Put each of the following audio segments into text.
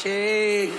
shade.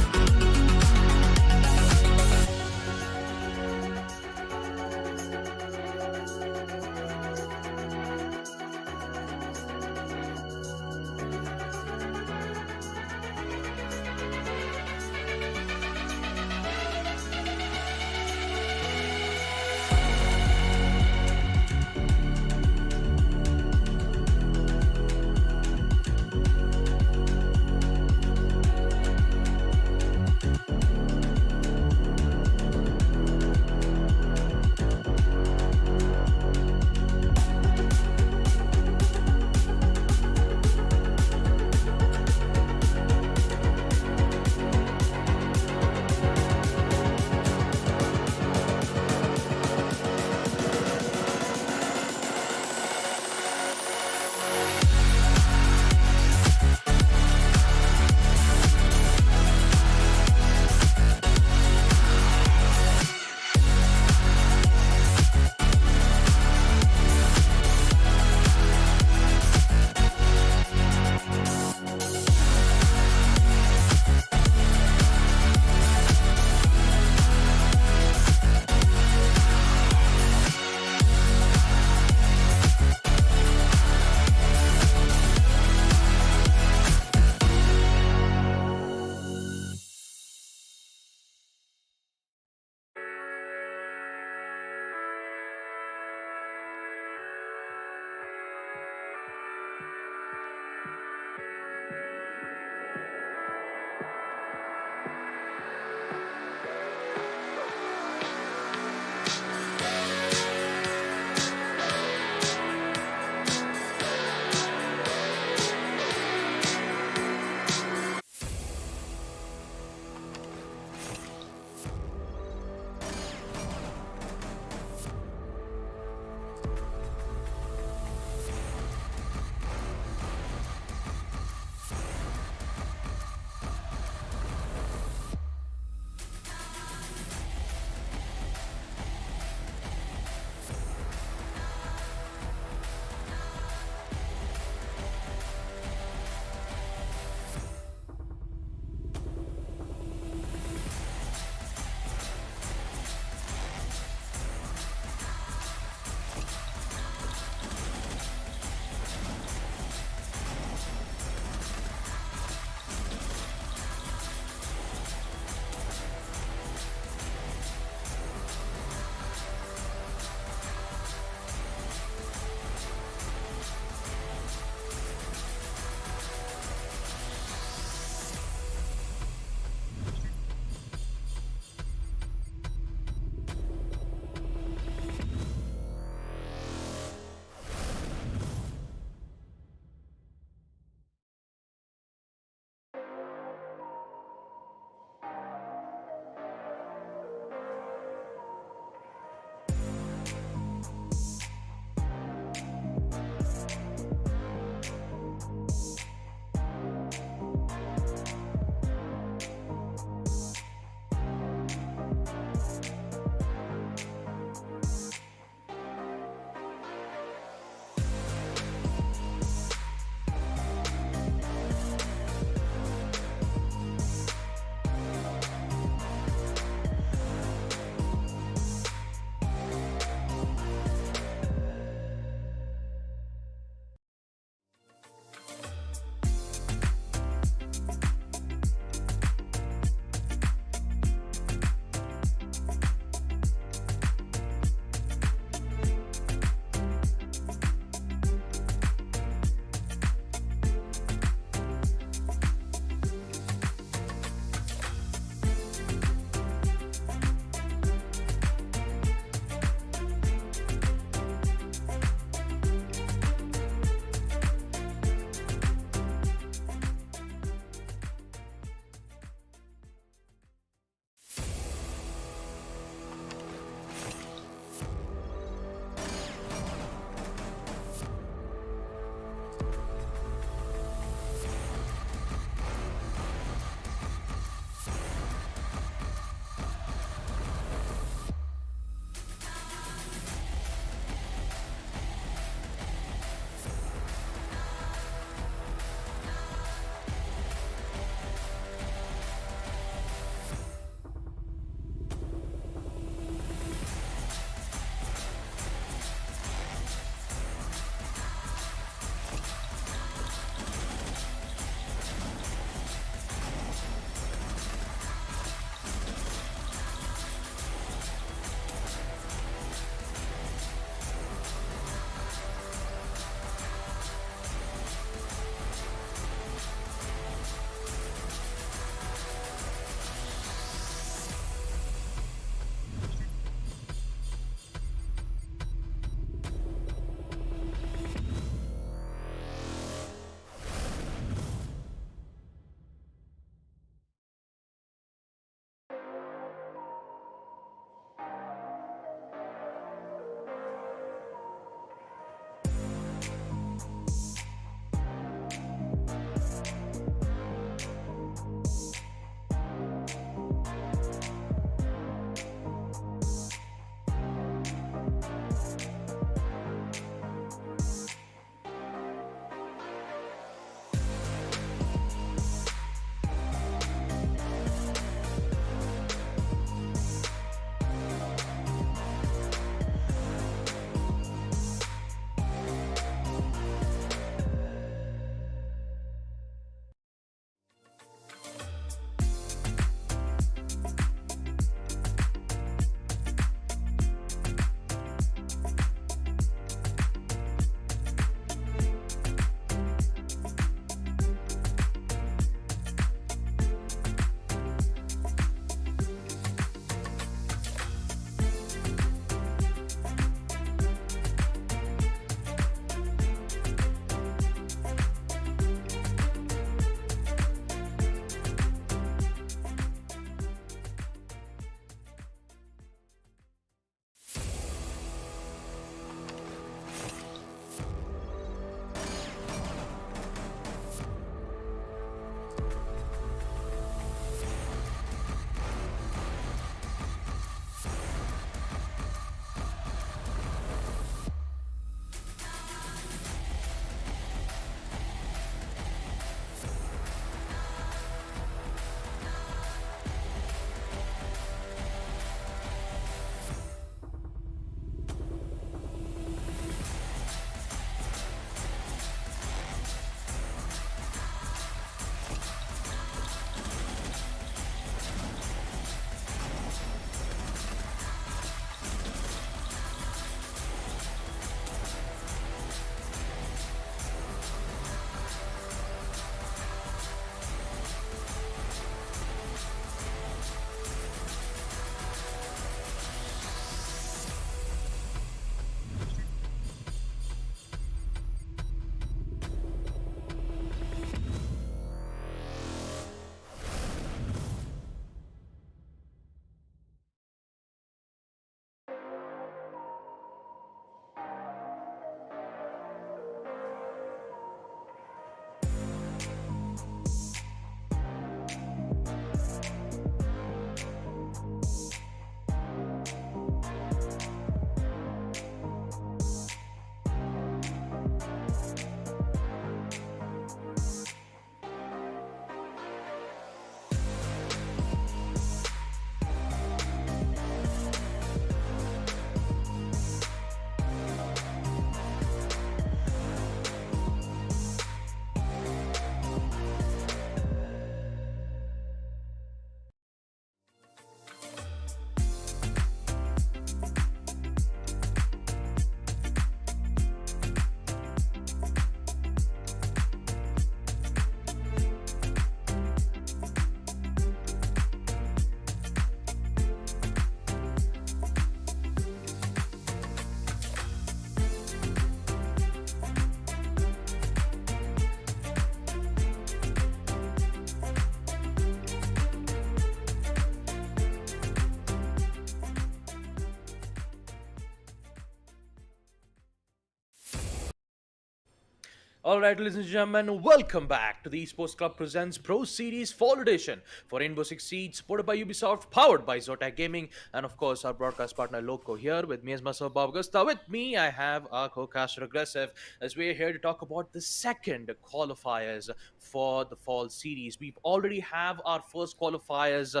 Alright, ladies and gentlemen, welcome back to the Esports Club Presents Pro Series Fall Edition for Rainbow-Six-Siege, supported by Ubisoft, powered by Zotac Gaming, and of course, our broadcast partner Loco here. With me as myself, Bob Augusta. With me, I have our co-caster Aggressive, as we're here to talk about the second qualifiers for the Fall Series. We've already have our first qualifiers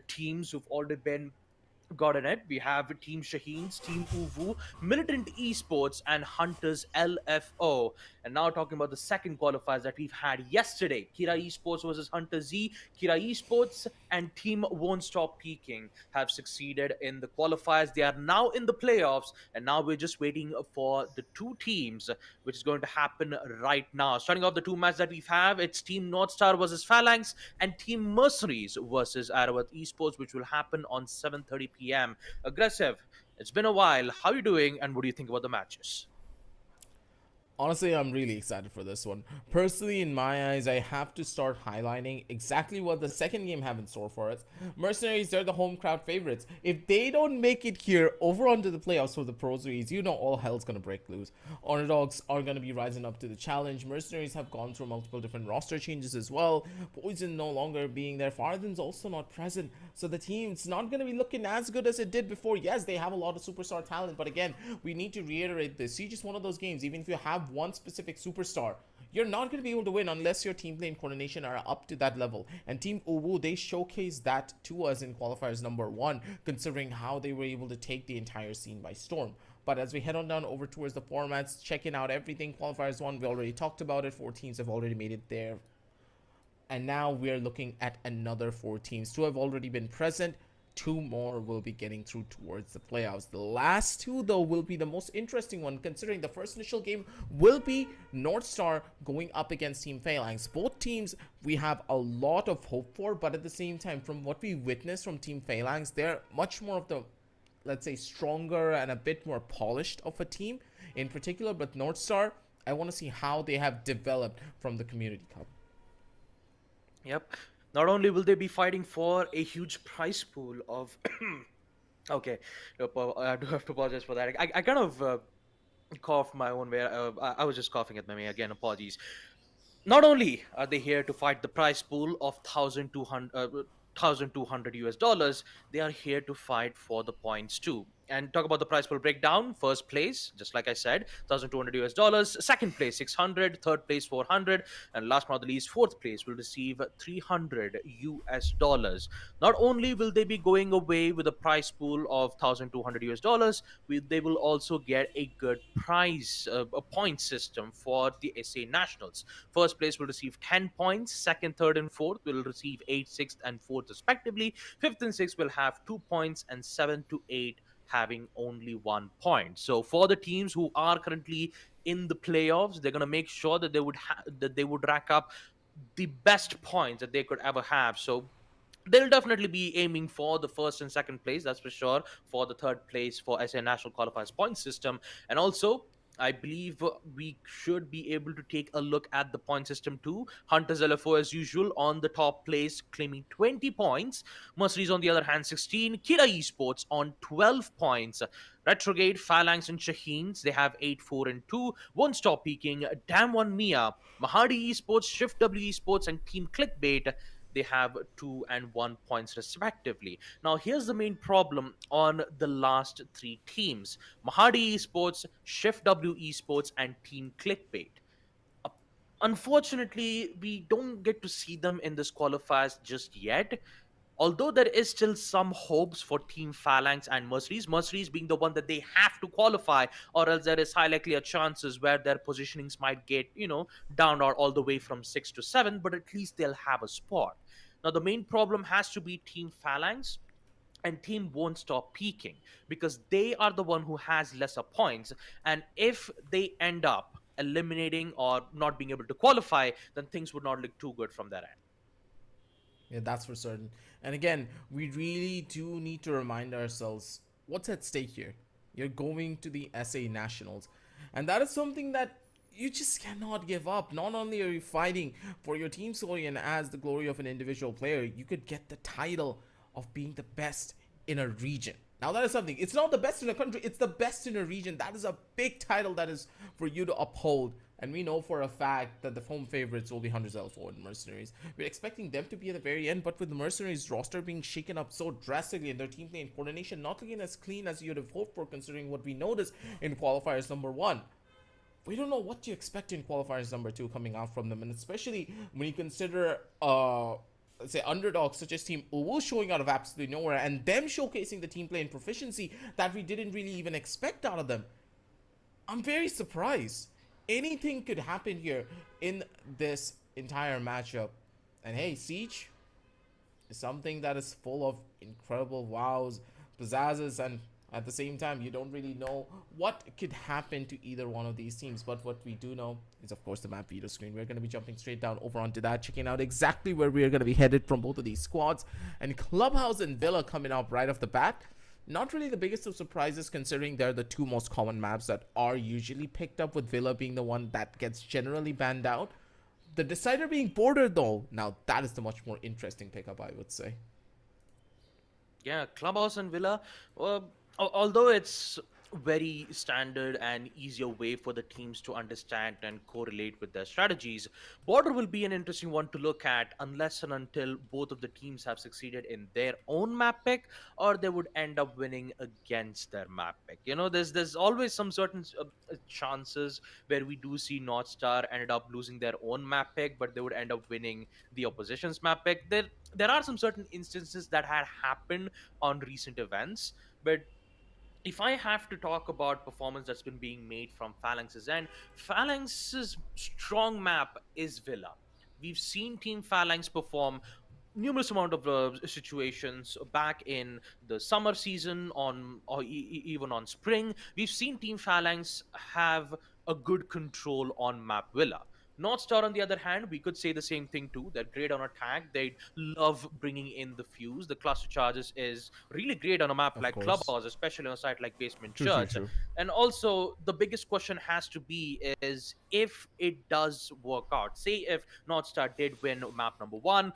teams who've already been got in it. We have Team Shaheens, Team Uvu, Militant Esports, and Hunters LFO. And now talking about the second qualifiers that we've had yesterday. Kira Esports versus Hunter Z. Kira Esports and Team Won't Stop Peaking have succeeded in the qualifiers. They are now in the playoffs, and now we're just waiting for the two teams, which is going to happen right now. Starting off the two matches that we have, it's Team North Star versus Phalanx and Team Mercenariez versus Airavath Esports, which will happen on 7:30 p.m. Aggressive, it's been a while. How are you doing, and what do you think about the matches? Honestly, I'm really excited for this one. Personally, in my eyes, I have to start highlighting exactly what the second game have in store for us. Mercenaries, they're the home crowd favorites. If they don't make it here over onto the playoffs for the Pro Series, you know all hell's gonna break loose. Underdogs are gonna be rising up to the challenge. Mercenaries have gone through multiple different roster changes as well. Poison no longer being there. Farthen's also not present. So the team's not gonna be looking as good as it did before. Yes, they have a lot of superstar talent, but again, we need to reiterate this. Siege is one of those games, even if you have one specific superstar, you're not going to be able to win unless your team play and coordination are up to that level. And Team Uwu, they showcased that to us in qualifiers number 1, considering how they were able to take the entire scene by storm. But as we head on down over towards the formats, checking out everything, qualifiers 1, we already talked about it. 4 teams have already made it there. And now we're looking at another 4 teams. 2 have already been present. 2 more will be getting through towards the playoffs. The last 2, though, will be the most interesting one, considering the first initial game will be North Star going up against Team Phalanx. Both teams we have a lot of hope for, but at the same time, from what we witnessed from Team Phalanx, they're much more of the, let's say, stronger and a bit more polished of a team in particular. But North Star, I want to see how they have developed from the Community Cup. Yep. Not only will they be fighting for a huge prize pool of. Okay, I do have to apologize for that. I kind of coughed my own way. I was just coughing at me again. Apologies. Not only are they here to fight the prize pool of 1,200 US dollars, they are here to fight for the points too. And talk about the prize pool breakdown. First place, just like I said, 1,200 US dollars. Second place, 600. Third place, 400. And last but not the least, fourth place will receive 300 US dollars. Not only will they be going away with a prize pool of 1,200 US dollars, they will also get a good prize, a point system for the SA Nationals. First place will receive 10 points. Second, third, and fourth will receive 8, 6th, and 4th, respectively. Fifth and sixth will have 2 points, and 7 to 8 having only 1 point. So for the teams who are currently in the playoffs, they're going to make sure that they would rack up the best points that they could ever have. So they'll definitely be aiming for the first and second place, that's for sure, for the third place for SA National Qualifiers point system. And also, I believe we should be able to take a look at the point system too. Hunters LFO, as usual, on the top place, claiming 20 points. Mercenaries, on the other hand, 16. Kira Esports on 12 points. Retrograde, Phalanx, and Shaheens, they have 8, 4, and 2. Won't Stop Peaking, Damn One Mia, Mahadi Esports, Shift W Esports, and Team Clickbait, they have 2 and 1 points respectively. Now, here's the main problem on the last 3 teams: Mahadi Esports, Shift W Esports, and Team Clickbait. Uh, Unfortunately, we don't get to see them in this qualifiers just yet. Although there is still some hopes for Team Phalanx and Mercenaries being the one that they have to qualify, or else there is high likely a chances where their positionings might get, down or all the way from 6 to 7, but at least they'll have a spot. Now, the main problem has to be Team Phalanx, and Team Won't Stop Peaking, because they are the one who has lesser points. And if they end up eliminating or not being able to qualify, then things would not look too good from their end. Yeah, that's for certain. And again, we really do need to remind ourselves what's at stake here. You're going to the SA Nationals. And that is something that you just cannot give up. Not only are you fighting for your team's glory and as the glory of an individual player, you could get the title of being the best in a region. Now that is something. It's not the best in a country, it's the best in a region. That is a big title that is for you to uphold. And we know for a fact that the home favorites will be Hunters L4 and Mercenaries. We're expecting them to be at the very end, but with the Mercenaries roster being shaken up so drastically and their team play and coordination not looking as clean as you'd have hoped for, considering what we noticed in qualifiers number 1, we don't know what to expect in qualifiers number 2 coming out from them, and especially when you consider let's say underdogs such as Team Uwu showing out of absolutely nowhere and them showcasing the team play and proficiency that we didn't really even expect out of them. I'm very surprised. Anything could happen here in this entire matchup. And hey, Siege is something that is full of incredible wows, pizzazzes, and at the same time, you don't really know what could happen to either one of these teams. But what we do know is, of course, the map video screen. We're going to be jumping straight down over onto that, checking out exactly where we are going to be headed from both of these squads. And Clubhouse and Villa coming up right off the bat. Not really the biggest of surprises, considering they're the two most common maps that are usually picked up, with Villa being the one that gets generally banned out. The decider being Border, though, now that is the much more interesting pickup, I would say. Yeah, Clubhouse and Villa, although it's very standard and easier way for the teams to understand and correlate with their strategies, Border will be an interesting one to look at unless and until both of the teams have succeeded in their own map pick, or they would end up winning against their map pick. You know, there's always some certain chances where we do see North Star ended up losing their own map pick, but they would end up winning the opposition's map pick. There are some certain instances that had happened on recent events, but if I have to talk about performance that's been being made from Phalanx's end, Phalanx's strong map is Villa. We've seen Team Phalanx perform numerous amount of situations back in the summer season on or even on spring. We've seen Team Phalanx have a good control on map Villa. North Star, on the other hand, we could say the same thing too. They're great on attack. They love bringing in the fuse. The cluster charges is really great on a map Of like course. Clubhouse, especially on a site like Basement True, true, Church. true. And also, the biggest question has to be is if it does work out. Say if North Star did win map number 1,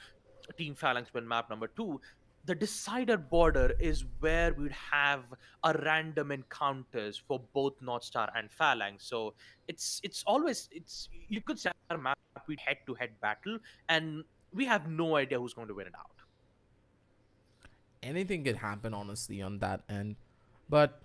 Team Phalanx win map number 2, the decider border is where we'd have a random encounters for both North Star and Phalanx. So it's always it's you could say our map with head to head battle, and we have no idea who's going to win it out. Anything could happen, honestly, on that end. But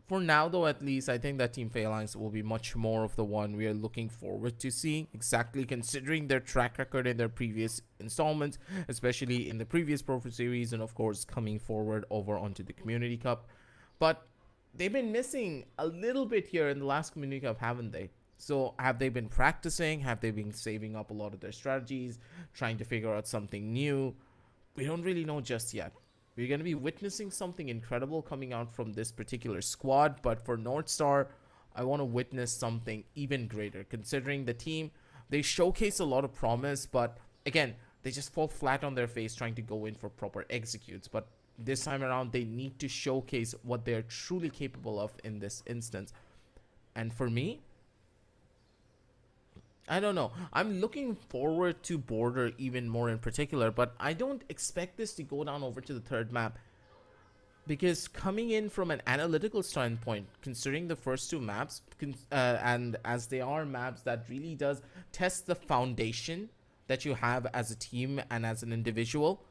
for now, though, at least, I think that Team Phalanx will be much more of the one we are looking forward to seeing, exactly considering their track record in their previous installments, especially in the previous Pro Series, and of course, coming forward over onto the Community Cup. But they've been missing a little bit here in the last Community Cup, haven't they? So, have they been practicing? Have they been saving up a lot of their strategies, trying to figure out something new? We don't really know just yet. We're going to be witnessing something incredible coming out from this particular squad, but for North Star, I want to witness something even greater, considering the team, they showcase a lot of promise, but again, they just fall flat on their face trying to go in for proper executes. But this time around, they need to showcase what they're truly capable of in this instance. And for me, I don't know. I'm looking forward to Border even more in particular, but I don't expect this to go down over to the third map, because coming in from an analytical standpoint, considering the first two maps, and as they are maps that really does test the foundation that you have as a team and as an individual,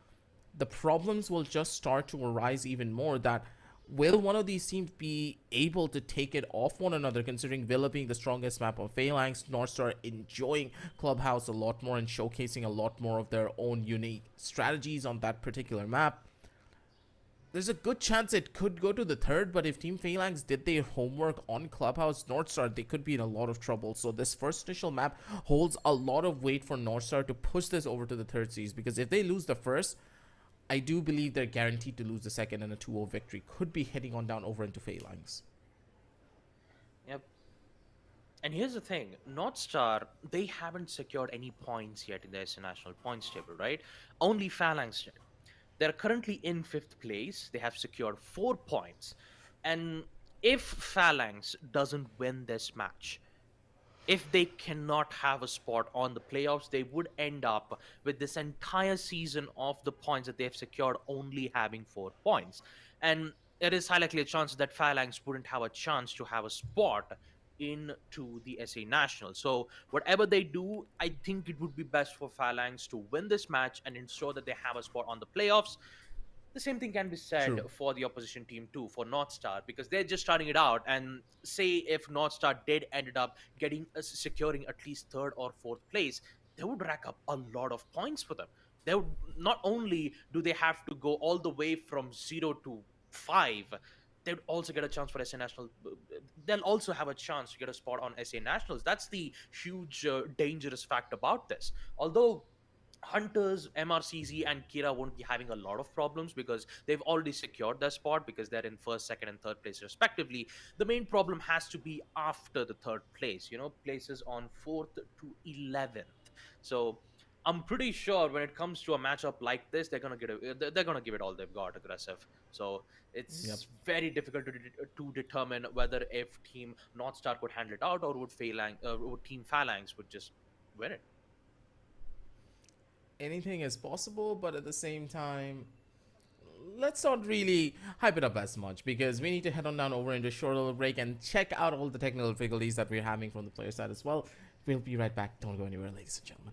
the problems will just start to arise even more. That will one of these teams be able to take it off one another, considering Villa being the strongest map on Phalanx, North Star enjoying Clubhouse a lot more and showcasing a lot more of their own unique strategies on that particular map. There's a good chance it could go to the third, but if Team Phalanx did their homework on Clubhouse North Star, they could be in a lot of trouble. So this first initial map holds a lot of weight for North Star to push this over to the third series, because if they lose the first, I do believe they're guaranteed to lose the second, and a 2-0 victory could be heading on down over into Phalanx. Yep. And here's the thing, North Star, they haven't secured any points yet in the international points table, right? Only Phalanx did. They're currently in fifth place. They have secured 4 points. And if Phalanx doesn't win this match, if they cannot have a spot on the playoffs, they would end up with this entire season of the points that they have secured only having 4 points. And it is highly likely a chance that Phalanx wouldn't have a chance to have a spot into the SA National. So whatever they do, I think it would be best for Phalanx to win this match and ensure that they have a spot on the playoffs. The same thing can be said True. for the opposition team too, for North Star, because they're just starting it out. And say if North Star did ended up getting securing at least third or fourth place, they would rack up a lot of points for them. They would, not only do they have to go all the way from 0 to 5, they'd also get a chance for SA National. They'll also have a chance to get a spot on SA Nationals. That's the huge dangerous fact about this. Although Hunters, MRCZ, and Kira won't be having a lot of problems because they've already secured their spot because they're in first, second, and third place respectively. The main problem has to be after the third place, places on 4th to 11th. So I'm pretty sure when it comes to a matchup like this, they're gonna give it all they've got, aggressive. So Yep. it's very difficult to determine whether if Team North Star could handle it out, or would Team Phalanx would just win it. Anything is possible, but at the same time, let's not really hype it up as much because we need to head on down over into a short little break and check out all the technical difficulties that we're having from the player side as well. We'll be right back. Don't go anywhere, ladies and gentlemen.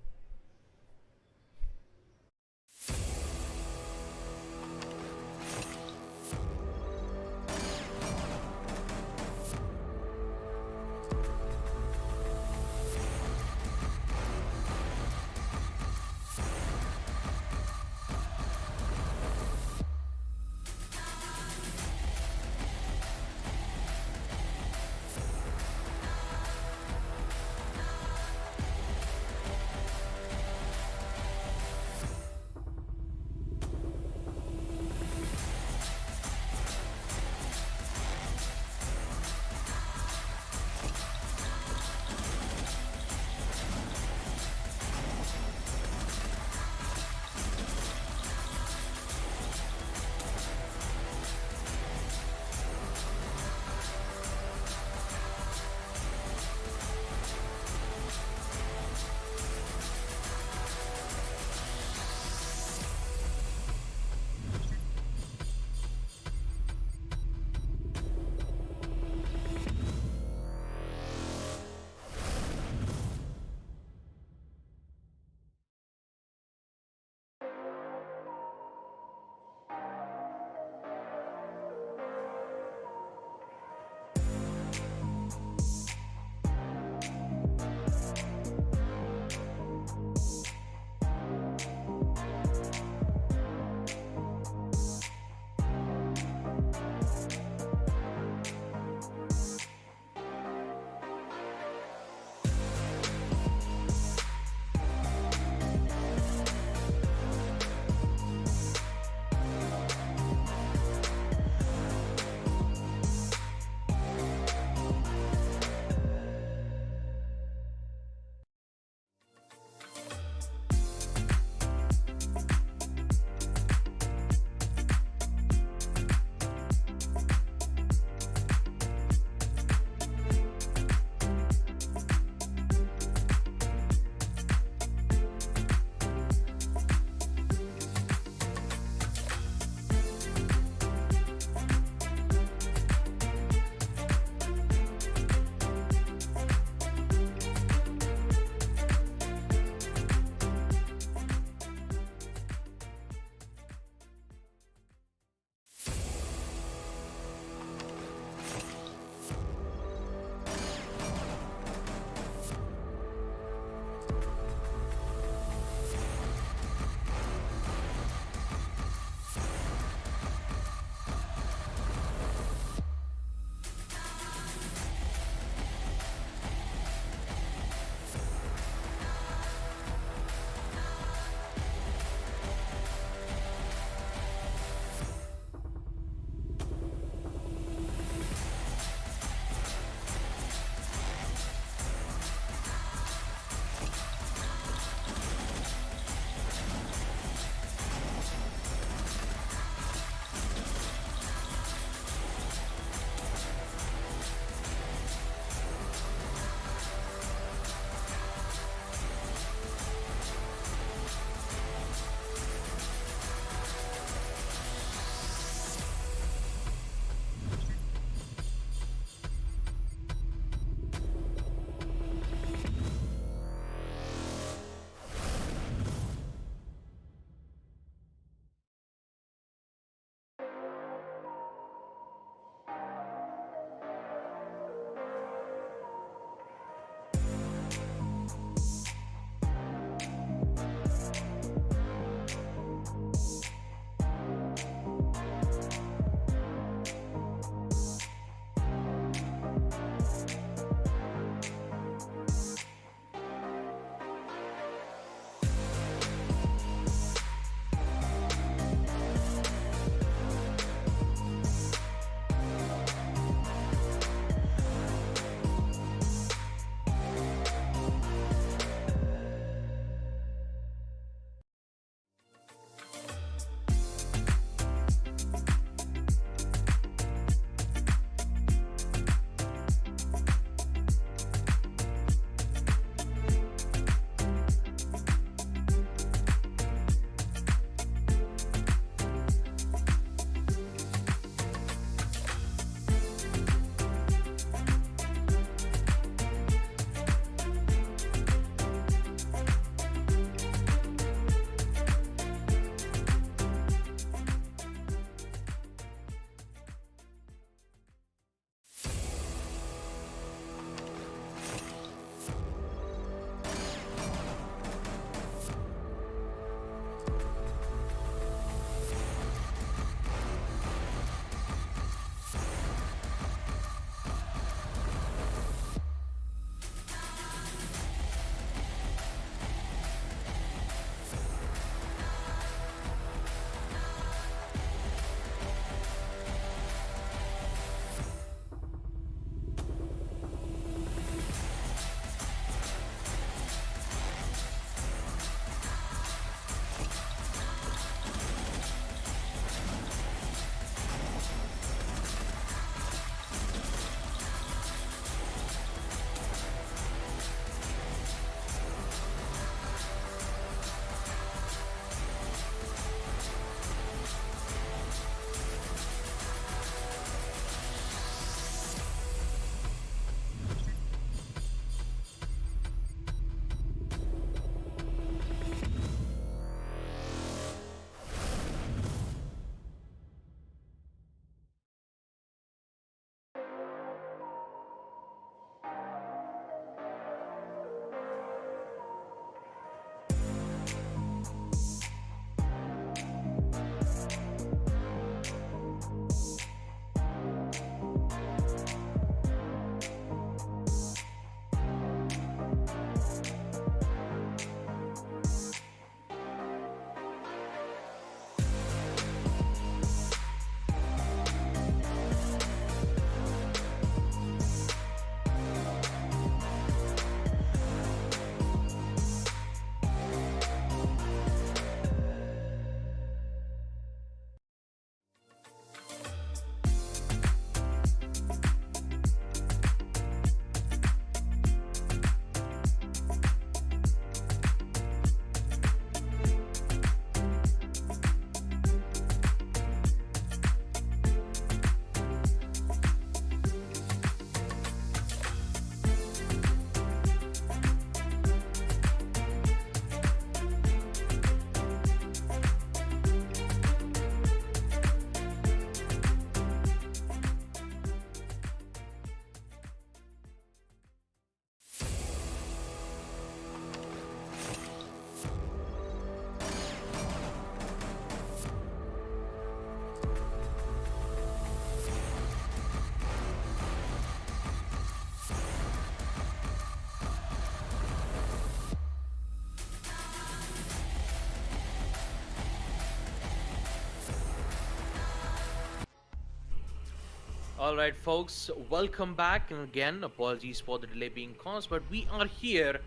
All right, folks, welcome back. And again, apologies for the delay being caused, but we are here.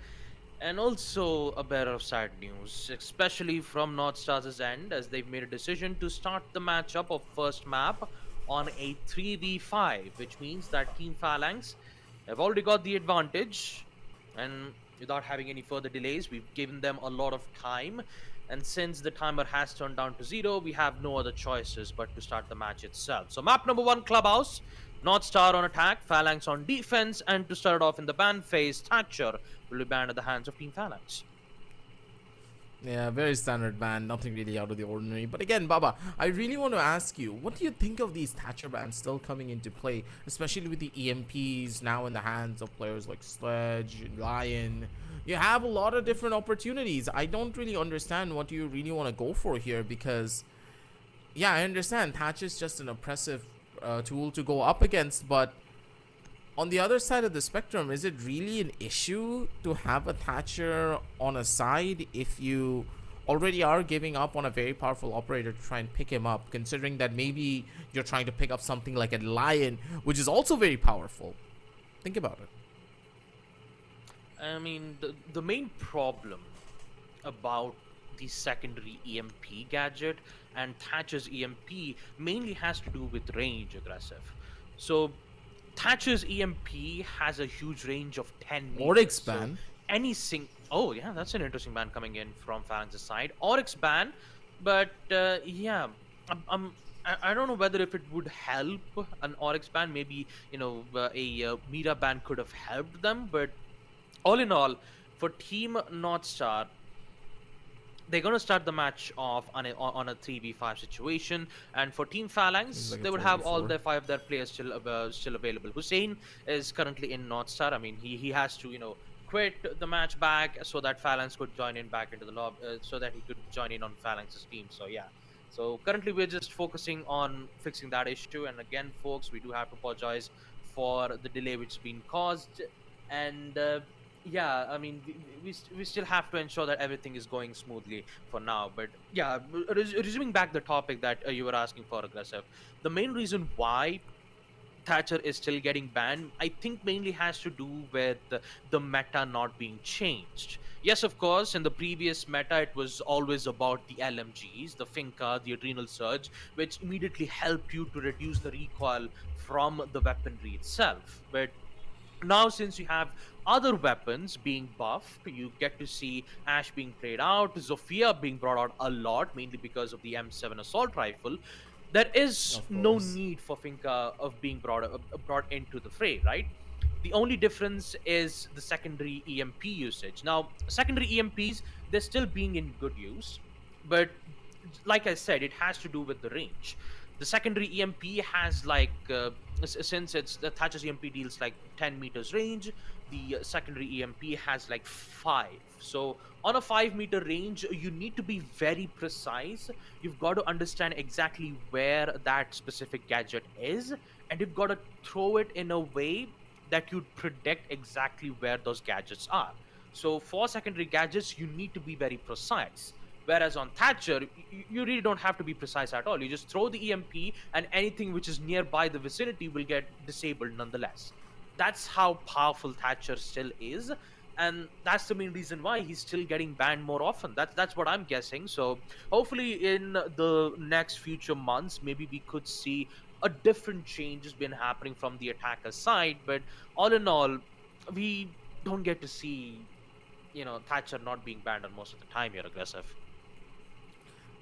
And also a bit of sad news, especially from North Stars' end, as they've made a decision to start the matchup of first map on a 3v5, which means that Team Phalanx have already got the advantage. And without having any further delays, we've given them a lot of time. And since the timer has turned down to 0, we have no other choices but to start the match itself. So, map number 1, Clubhouse. North Star on attack, Phalanx on defense, and to start off in the ban phase, Thatcher will be banned at the hands of Team Phalanx. Yeah, very standard ban, nothing really out of the ordinary. But again, Baba, I really want to ask you, what do you think of these Thatcher bans still coming into play, especially with the EMPs now in the hands of players like Sledge, Lion? You have a lot of different opportunities. I don't really understand what you really want to go for here because, yeah, I understand Thatcher is just an oppressive tool to go up against, but on the other side of the spectrum, is it really an issue to have a Thatcher on a side if you already are giving up on a very powerful operator to try and pick him up, considering that maybe you're trying to pick up something like a Lion, which is also very powerful? Think about it. I mean, the main problem about the secondary EMP gadget and Thatcher's EMP mainly has to do with range aggressive. So Thatcher's EMP has a huge range of 10 meters. Oryx So ban. any sing. Oh yeah, that's an interesting ban coming in from Phalanx's side. Oryx ban, but yeah, I don't know whether if it would help an Oryx ban. Maybe a Mira ban could have helped them, but all in all, for Team North Star, they're going to start the match off on a 3v5 situation, and for Team Seems Phalanx like a they would have all 4v4. their 5 of their players still available. Hussein is currently in North Star. I mean, he has to quit the match back so that Phalanx could join in back into the lobby, so that he could join in on Phalanx's team. So yeah, so currently we're just focusing on fixing that issue. And again, folks, we do have to apologize for the delay which has been caused. And yeah, I mean, we still have to ensure that everything is going smoothly for now. But yeah, resuming back the topic that you were asking for, aggressive, the main reason why Thatcher is still getting banned, I think mainly has to do with the meta not being changed. Yes, of course, in the previous meta, it was always about the LMGs, the Finca, the Adrenal Surge, which immediately help you to reduce the recoil from the weaponry itself. But now, since you have other weapons being buffed, you get to see Ash being played out, Zofia being brought out a lot, mainly because of the M7 assault rifle. There is Of no course. need for Finca of being brought into the fray, right? The only difference is the secondary EMP usage. Now, secondary EMPs, they're still being in good use, but like I said, it has to do with the range. The secondary EMP has like since it's the Thatcher's EMP deals like 10 meters range, the secondary EMP has like 5. So on a 5-meter range, you need to be very precise. You've got to understand exactly where that specific gadget is, and you've got to throw it in a way that you'd predict exactly where those gadgets are. So for secondary gadgets, you need to be very precise. Whereas on Thatcher, you really don't have to be precise at all. You just throw the EMP, and anything which is nearby the vicinity will get disabled nonetheless. That's how powerful Thatcher still is, and that's the main reason why he's still getting banned more often. That's what I'm guessing. So hopefully, in the next future months, maybe we could see a different change has been happening from the attacker side. But all in all, we don't get to see Thatcher not being banned on most of the time here, aggressive.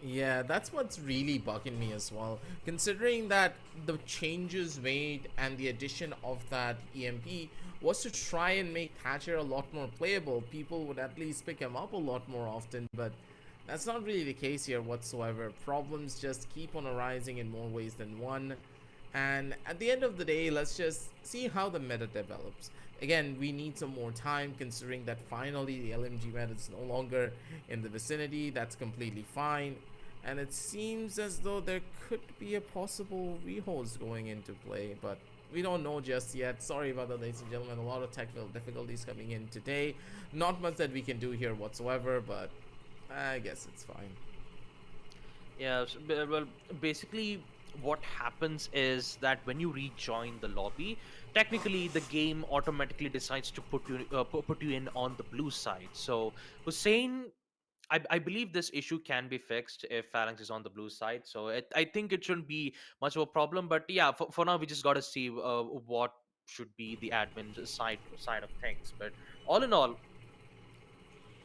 Yeah, that's what's really bugging me as well. Considering that the changes made and the addition of that EMP was to try and make Thatcher a lot more playable, people would at least pick him up a lot more often, but that's not really the case here whatsoever. Problems just keep on arising in more ways than one. And at the end of the day, let's just see how the meta develops. Again, we need some more time considering that finally the LMG meta is no longer in the vicinity. That's completely fine. And it seems as though there could be a possible rehost going into play, but we don't know just yet. Sorry about that, ladies and gentlemen. A lot of technical difficulties coming in today. Not much that we can do here whatsoever, but I guess it's fine. Yeah, well, basically, what happens is that when you rejoin the lobby, technically the game automatically decides to put you in on the blue side. So Hussein, I believe this issue can be fixed if Phalanx is on the blue side. So I think it shouldn't be much of a problem. But yeah, for now we just got to see what should be the admin side of things. But all in all,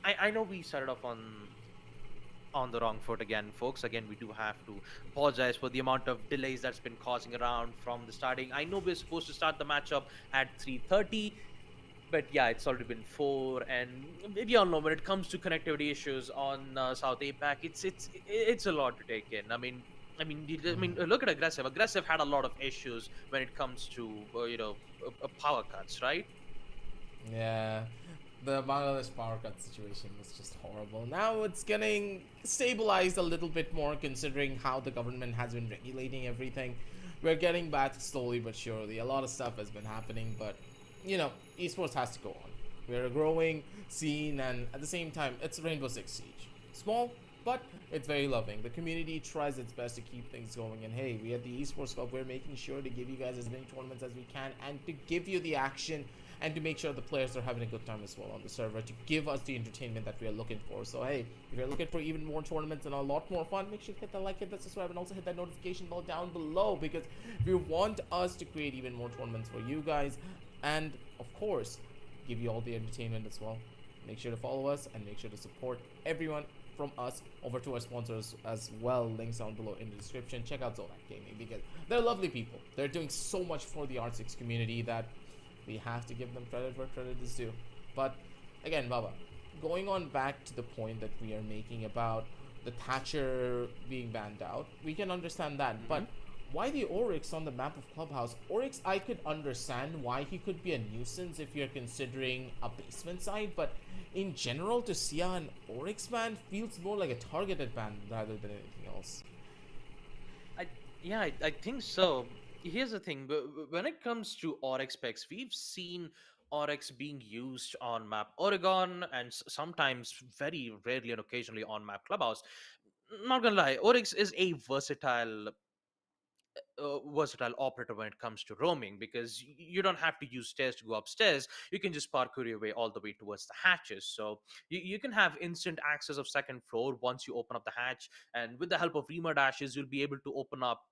I know we started off on the wrong foot again, folks. Again, we do have to apologize for the amount of delays that's been causing around from the starting. I know we're supposed to start the matchup at 3:30, but yeah, it's already been 4, and we all know when it comes to connectivity issues on South APAC, it's a lot to take in. I mean, look at aggressive. Aggressive had a lot of issues when it comes to power cuts, right? Yeah, the Bangladesh power cut situation was just horrible. Now it's getting stabilized a little bit more considering how the government has been regulating everything. We're getting back slowly but surely. A lot of stuff has been happening, but esports has to go on. We're a growing scene, and at the same time, it's Rainbow-Six-Siege. Small, but it's very loving. The community tries its best to keep things going, and hey, we at the Esports Club, we're making sure to give you guys as many tournaments as we can, and to give you the action, and to make sure the players are having a good time as well on the server, to give us the entertainment that we are looking for. So hey, if you're looking for even more tournaments and a lot more fun, make sure to hit that like, hit that subscribe, and also hit that notification bell down below, because if you want us to create even more tournaments for you guys, and of course give you all the entertainment as well, make sure to follow us and make sure to support everyone from us over to our sponsors as well. Links down below in the description. Check out Zotac Gaming because they're lovely people. They're doing so much for the R6 community that we have to give them credit where credit is due. But again, Baba, going on back to the point that we are making about the Thatcher being banned out, we can understand that. But why the Oryx on the map of Clubhouse? Oryx, I could understand why he could be a nuisance if you're considering a basement side, but in general, to see an Oryx ban feels more like a targeted ban rather than anything else. I Yeah, I think so. Here's the thing: when it comes to Oryx specs, we've seen Oryx being used on map Oregon, and sometimes, very rarely and occasionally, on map Clubhouse. Not gonna lie, Oryx is a versatile operator when it comes to roaming, because you don't have to use stairs to go upstairs. You can just parkour your way all the way towards the hatches. So you can have instant access of second floor once you open up the hatch, and with the help of Rima dashes, you'll be able to open up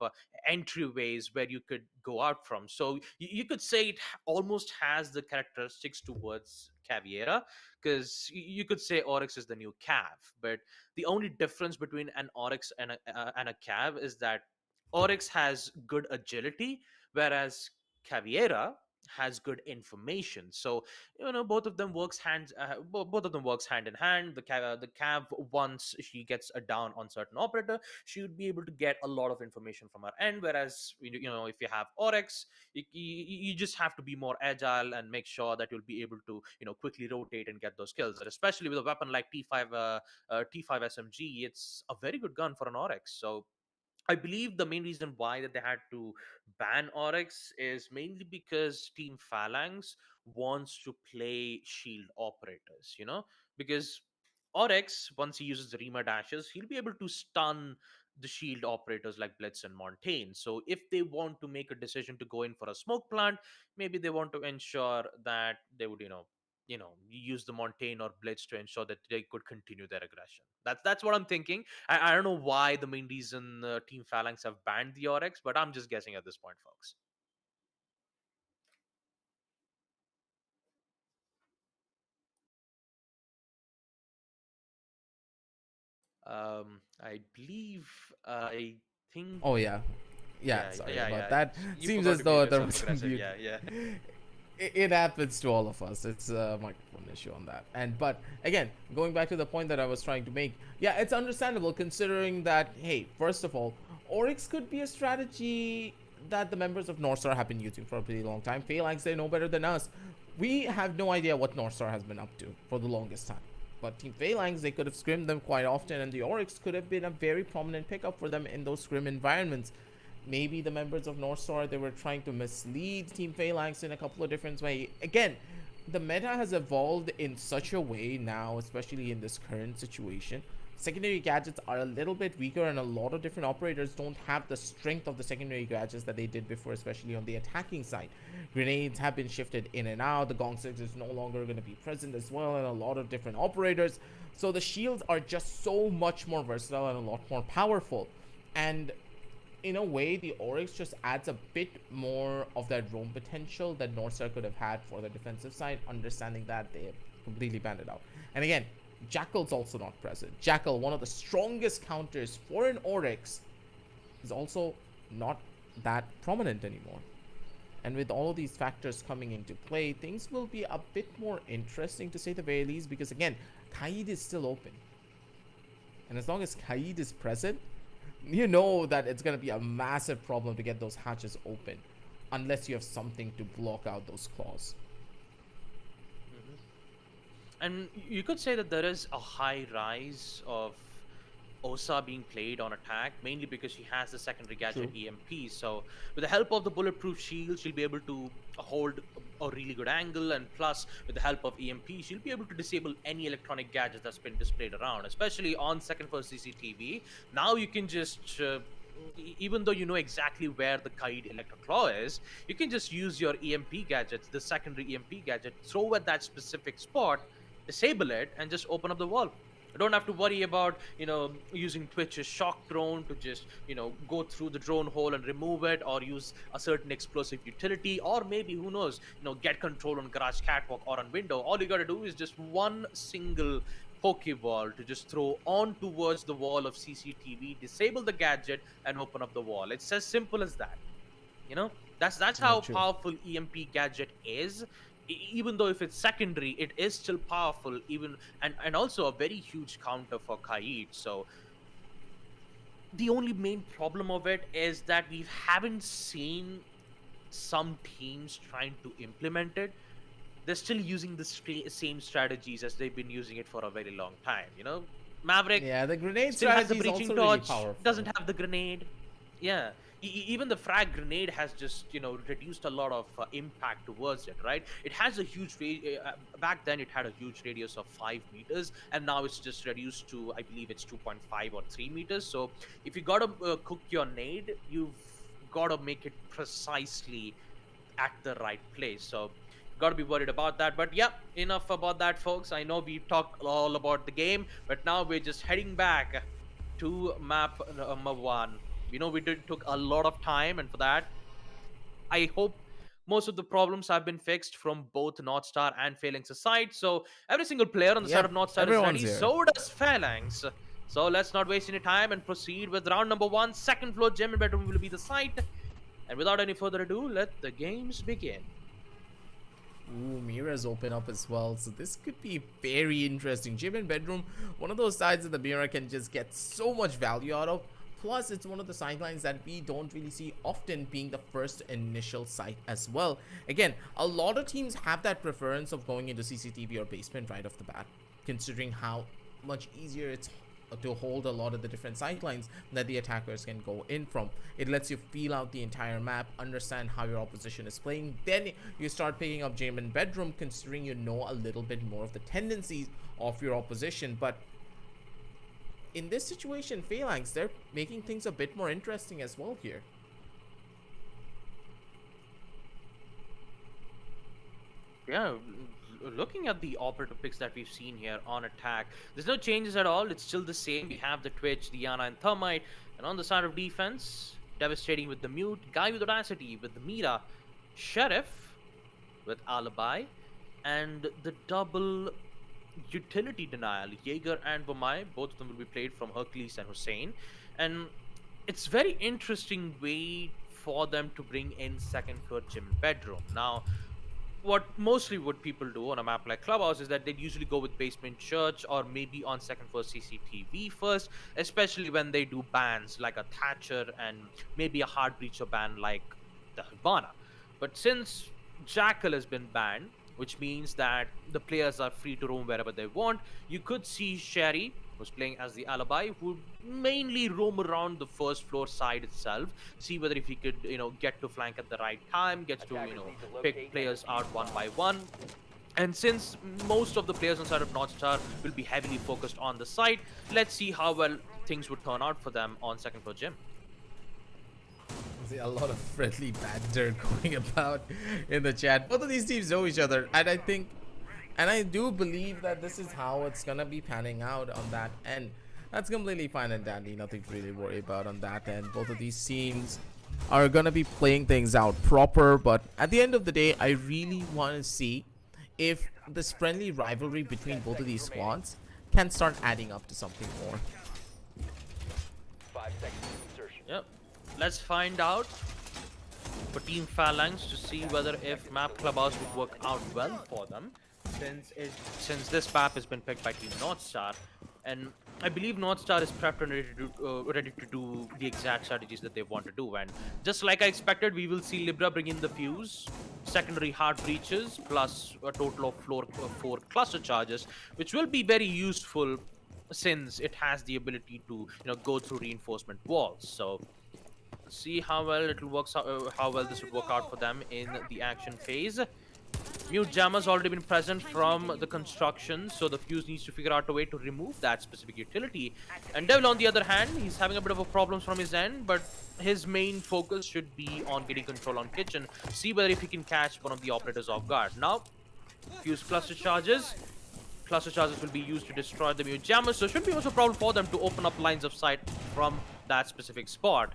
entryways where you could go out from. So you could say it almost has the characteristics towards Caviera, because you could say Oryx is the new Cav. But the only difference between an Oryx and a Cav is that Oryx has good agility, whereas Caviera has good information. So both of them both of them works hand in hand. The Cav, once she gets a down on certain operator, she would be able to get a lot of information from her end. Whereas if you have Oryx, you just have to be more agile and make sure that you'll be able to quickly rotate and get those kills. And especially with a weapon like T5 SMG, it's a very good gun for an Oryx. So I believe the main reason why that they had to ban Oryx is mainly because Team Phalanx wants to play shield operators, because Oryx, once he uses the Rima dashes, he'll be able to stun the shield operators like Blitz and Montaigne. So if they want to make a decision to go in for a smoke plant, maybe they want to ensure that they would, use the Montaigne or Blitz to ensure that they could continue their aggression. That's what I'm thinking. I don't know why the main reason Team Phalanx have banned the Oryx, but I'm just guessing at this point, folks. I believe, I think, Oh yeah, yeah. yeah, Sorry yeah, about yeah. that. You Seems forgot as to mute though there yourself was some aggressive. mute. Yeah, yeah. It happens to all of us. It's a microphone issue on that. And but again, going back to the point that I was trying to make, yeah, it's understandable considering that. Hey, first of all, Oryx could be a strategy that the members of North Star have been using for a pretty long time. Phalanx, they know better than us. We have no idea what North Star has been up to for the longest time. But Team Phalanx, they could have scrimmed them quite often, and the Oryx could have been a very prominent pickup for them in those scrim environments. Maybe the members of North Star, they were trying to mislead Team Phalanx in a couple of different ways. Again, the meta has evolved in such a way now, especially in this current situation, Secondary gadgets are a little bit weaker, and a lot of different operators don't have the strength of the secondary gadgets that they did before, especially on the attacking side. Grenades have been shifted in and out. The Gong 6 is no longer going to be present as well, and a lot of different operators. So the shields are just so much more versatile and a lot more powerful. And in a way, the Oryx just adds a bit more of that roam potential that Northstar could have had for the defensive side, understanding that they have completely banned it out. And again, Jackal's also not present. Jackal, one of the strongest counters for an Oryx, is also not that prominent anymore. And with all of these factors coming into play, things will be a bit more interesting to say the very least, because again, Kaid is still open. And as long as Kaid is present, you know that it's going to be a massive problem to get those hatches open, unless you have something to block out those claws. And you could say that there is a high rise of Osa being played on attack, mainly because she has the secondary gadget True. EMP. So with the help of the bulletproof shield, she'll be able to hold a really good angle, and plus with the help of EMP, she'll be able to disable any electronic gadget that's been displayed around, especially on second first CCTV. Now you can just even though you know exactly where the Kaid Electroclaw is, you can just use your EMP gadgets, the secondary EMP gadget, throw at that specific spot, disable it, and just open up the wall. You don't have to worry about, using Twitch's shock drone to just, go through the drone hole and remove it, or use a certain explosive utility, or maybe, who knows, get control on Garage Catwalk or on Window. All you gotta do is just one single Pokeball to just throw on towards the wall of CCTV, disable the gadget, and open up the wall. It's as simple as that. That's how True. powerful EMP gadget is. Even though if it's secondary, it is still powerful, even and also a very huge counter for Kaid. So the only main problem of it is that we haven't seen some teams trying to implement it. They're still using the same strategies as they've been using it for a very long time. Maverick Yeah, the grenade still has the strategy is breaching also really torch, powerful. doesn't have the grenade. Yeah, even the frag grenade has just reduced a lot of impact towards it, right? It has a huge back then it had a huge radius of 5 meters, and now it's just reduced to, I believe it's 2.5 or 3 meters. So if you gotta cook your nade, you've gotta make it precisely at the right place. So got to be worried about that. But yeah, enough about that, folks. I know we talked all about the game, but now we're just heading back to map number 1. We took a lot of time, and for that, I hope most of the problems have been fixed from both Northstar and Phalanx's side. So every single player on the side of Yep, Northstar is everyone's ready. here. So does Phalanx. So let's not waste any time and proceed with round number 1. Second floor gym and bedroom will be the site. And without any further ado, let the games begin. Ooh, mirrors open up as well, so this could be very interesting. Gym and bedroom, one of those sides that the mirror can just get so much value out of. Plus, it's one of the sidelines that we don't really see often, being the first initial site as well. Again, a lot of teams have that preference of going into CCTV or basement right off the bat, considering how much easier it's to hold a lot of the different sightlines that the attackers can go in from. It lets you feel out the entire map, understand how your opposition is playing. Then you start picking up gym and bedroom, considering you know a little bit more of the tendencies of your opposition. But in this situation, Phalanx, they're making things a bit more interesting as well here. Yeah, looking at the operator picks that we've seen here on attack, there's no changes at all. It's still the same. We have the Twitch, the Yana, and Thermite. And on the side of defense, Devastating with the Mute, Guy with Audacity with the Mira, Sheriff with Alibi, and the double utility denial, Jaeger and Vomai. Both of them will be played from Hercules and Hussein. And it's very interesting way for them to bring in second, third gym and bedroom. Now, what people do on a map like Clubhouse is that they'd usually go with basement church, or maybe on second first CCTV first, especially when they do bans like a Thatcher and maybe a hard breacher ban like the Hibana. But since Jackal has been banned, which means that the players are free to roam wherever they want, you could see Sherry, who's playing as the Alibi, who mainly roam around the first floor side itself, see whether if he could, get to flank at the right time, gets to, pick players out one by one. And since most of the players inside of North Star will be heavily focused on the site, let's see how well things would turn out for them on second floor gym. See a lot of friendly banter going about in the chat. Both of these teams know each other, and I think, and I do believe that this is how it's gonna be panning out on that end. That's completely fine and dandy, nothing to really worry about on that end. Both of these teams are gonna be playing things out proper, but at the end of the day, I really want to see if this friendly rivalry between both of these squads can start adding up to something more. 5 seconds insertion. Yep. Let's find out for Team Phalanx to see whether if map Clubhouse would work out well for them, since this map has been picked by Team North Star, and I believe North Star is prepped and ready to do the exact strategies that they want to do. And just like I expected, we will see Libra bring in the fuse, secondary hard breaches, plus a total of 4 cluster charges, which will be very useful since it has the ability to go through reinforcement walls. So see how well it will work out, how well this would work out for them in the action phase. Mute Jammer's already been present from the construction, so the fuse needs to figure out a way to remove that specific utility. And Devil, on the other hand, he's having a bit of a problem from his end, but his main focus should be on getting control on kitchen. See whether if he can catch one of the operators off guard. Now, fuse cluster charges. Cluster charges will be used to destroy the Mute Jammers, so it shouldn't be much of a problem for them to open up lines of sight from that specific spot.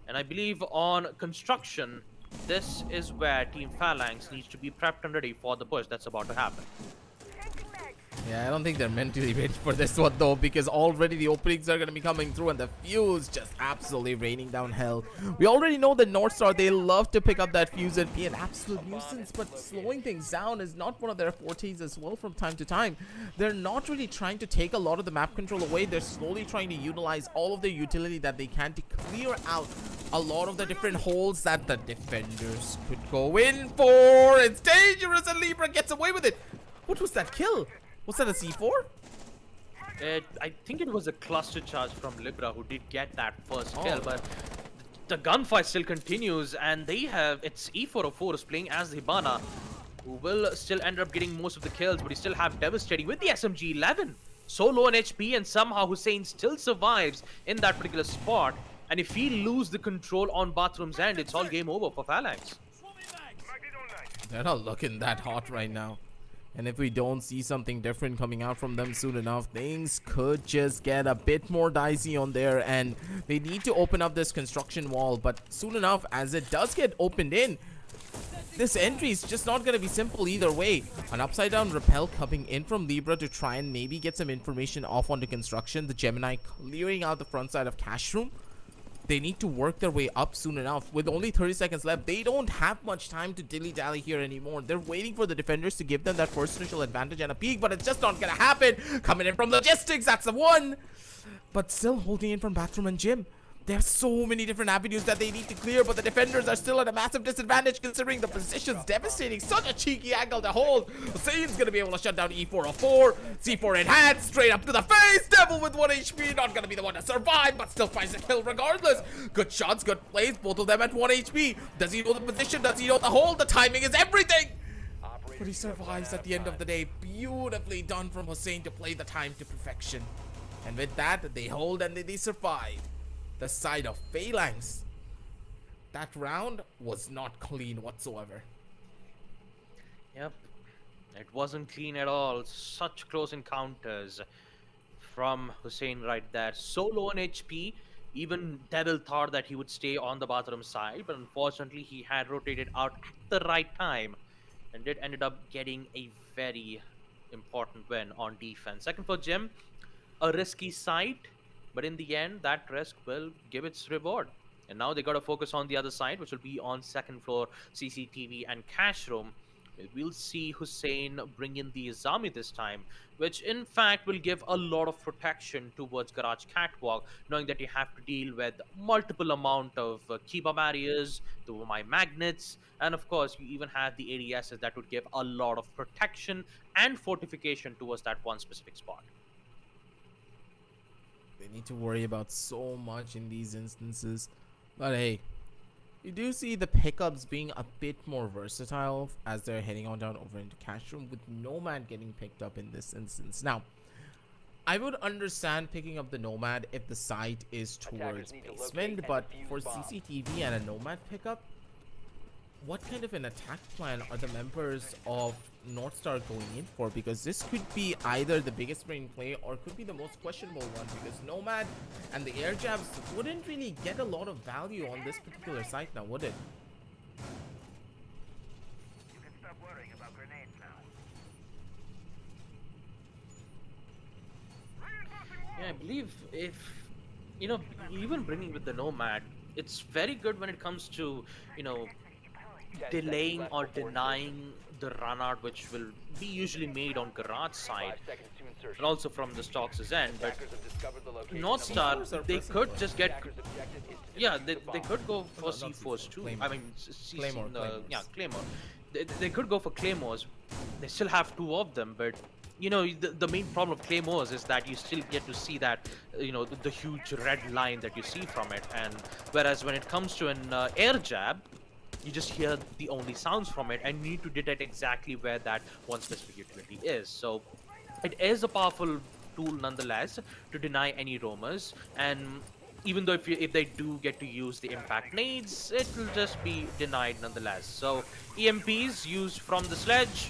And I believe on construction, this is where Team Phalanx needs to be prepped and ready for the push that's about to happen. Yeah, I don't think they're mentally ready for this one though, because already the openings are going to be coming through and the fuse just absolutely raining down hell. We already know that North Star, they love to pick up that fuse and be an absolute nuisance, but slowing things down is not one of their fortes as well from time to time. They're not really trying to take a lot of the map control away. They're slowly trying to utilize all of their utility that they can to clear out a lot of the different holes that the defenders could go in for. It's dangerous and Libra gets away with it. What was that kill? Was that a C4? I think it was a cluster charge from Libra who did get that first kill, Oh. but the gunfight still continues, and they have, it's E404 is playing as the Hibana, who will still end up getting most of the kills, but he still have Devastating with the SMG-11. So low on HP, and somehow Hussein still survives in that particular spot. And if he lose the control on Bathroom's end, it's all game over for Phalanx. They're not looking that hot right now. And if we don't see something different coming out from them soon enough, things could just get a bit more dicey on there. And they need to open up this construction wall. But soon enough, as it does get opened in, this entry is just not going to be simple either way. An upside down rappel coming in from Libra to try and maybe get some information off onto construction. The Gemini clearing out the front side of cash room. They need to work their way up soon enough. With only 30 seconds left, they don't have much time to dilly-dally here anymore. They're waiting for the defenders to give them that first initial advantage and a peek, but it's just not gonna happen. Coming in from logistics, that's the one. But still holding in from bathroom and gym. They have so many different avenues that they need to clear, but the defenders are still at a massive disadvantage considering the position's devastating. Such a cheeky angle to hold. Hussein's gonna be able to shut down E404. C4 in hand, straight up to the face. Devil with 1 HP, not gonna be the one to survive, but still finds a kill regardless. Good shots, good plays, both of them at 1 HP. Does he know the position? Does he know the hold? The timing is everything. But he survives at the end of the day. Beautifully done from Hussein to play the time to perfection. And with that, they hold and they survive. The side of Phalanx, that round was not clean whatsoever. Yep, it wasn't clean at all. Such close encounters from Hussein right there. So low on HP, even Devil thought that he would stay on the bathroom side, but unfortunately he had rotated out at the right time and did ended up getting a very important win on defense. Second for Jim, a risky side, but in the end, that risk will give its reward. And now they got to focus on the other side, which will be on second floor CCTV and cash room. We'll see Hussein bring in the Izami this time, which in fact will give a lot of protection towards Garage Catwalk, knowing that you have to deal with multiple amount of Kiba barriers, the my magnets, and of course you even have the ADSs that would give a lot of protection and fortification towards that one specific spot. They need to worry about so much in these instances. But hey, You do see the pickups being a bit more versatile as they're heading on down over into cash room, with Nomad getting picked up in this instance. Now, I would understand picking up the Nomad if the site is towards basement, but for CCTV and a Nomad pickup, what kind of an attack plan are the members of North Star going in for? Because this could be either the biggest brain play or could be the most questionable one, because Nomad and the air jabs wouldn't really get a lot of value on this particular site now, would it? You can stop worrying about grenades now. Yeah, I believe if, even bringing with the Nomad, it's very good when it comes to, delaying or denying the run out, which will be usually made on garage side and also from the stocks' end. But North Star, they could just get, yeah, they could go for C4s too. I mean, Claymore. yeah, Claymore. They could go for Claymores. They still have two of them, but the main problem of Claymores is that you still get to see that, the huge red line that you see from it. And whereas when it comes to an air jab, you just hear the only sounds from it and need to detect exactly where that one specific utility is. So it is a powerful tool nonetheless to deny any roamers. And even though if they do get to use the impact nades, it will just be denied nonetheless. So EMPs used from the sledge,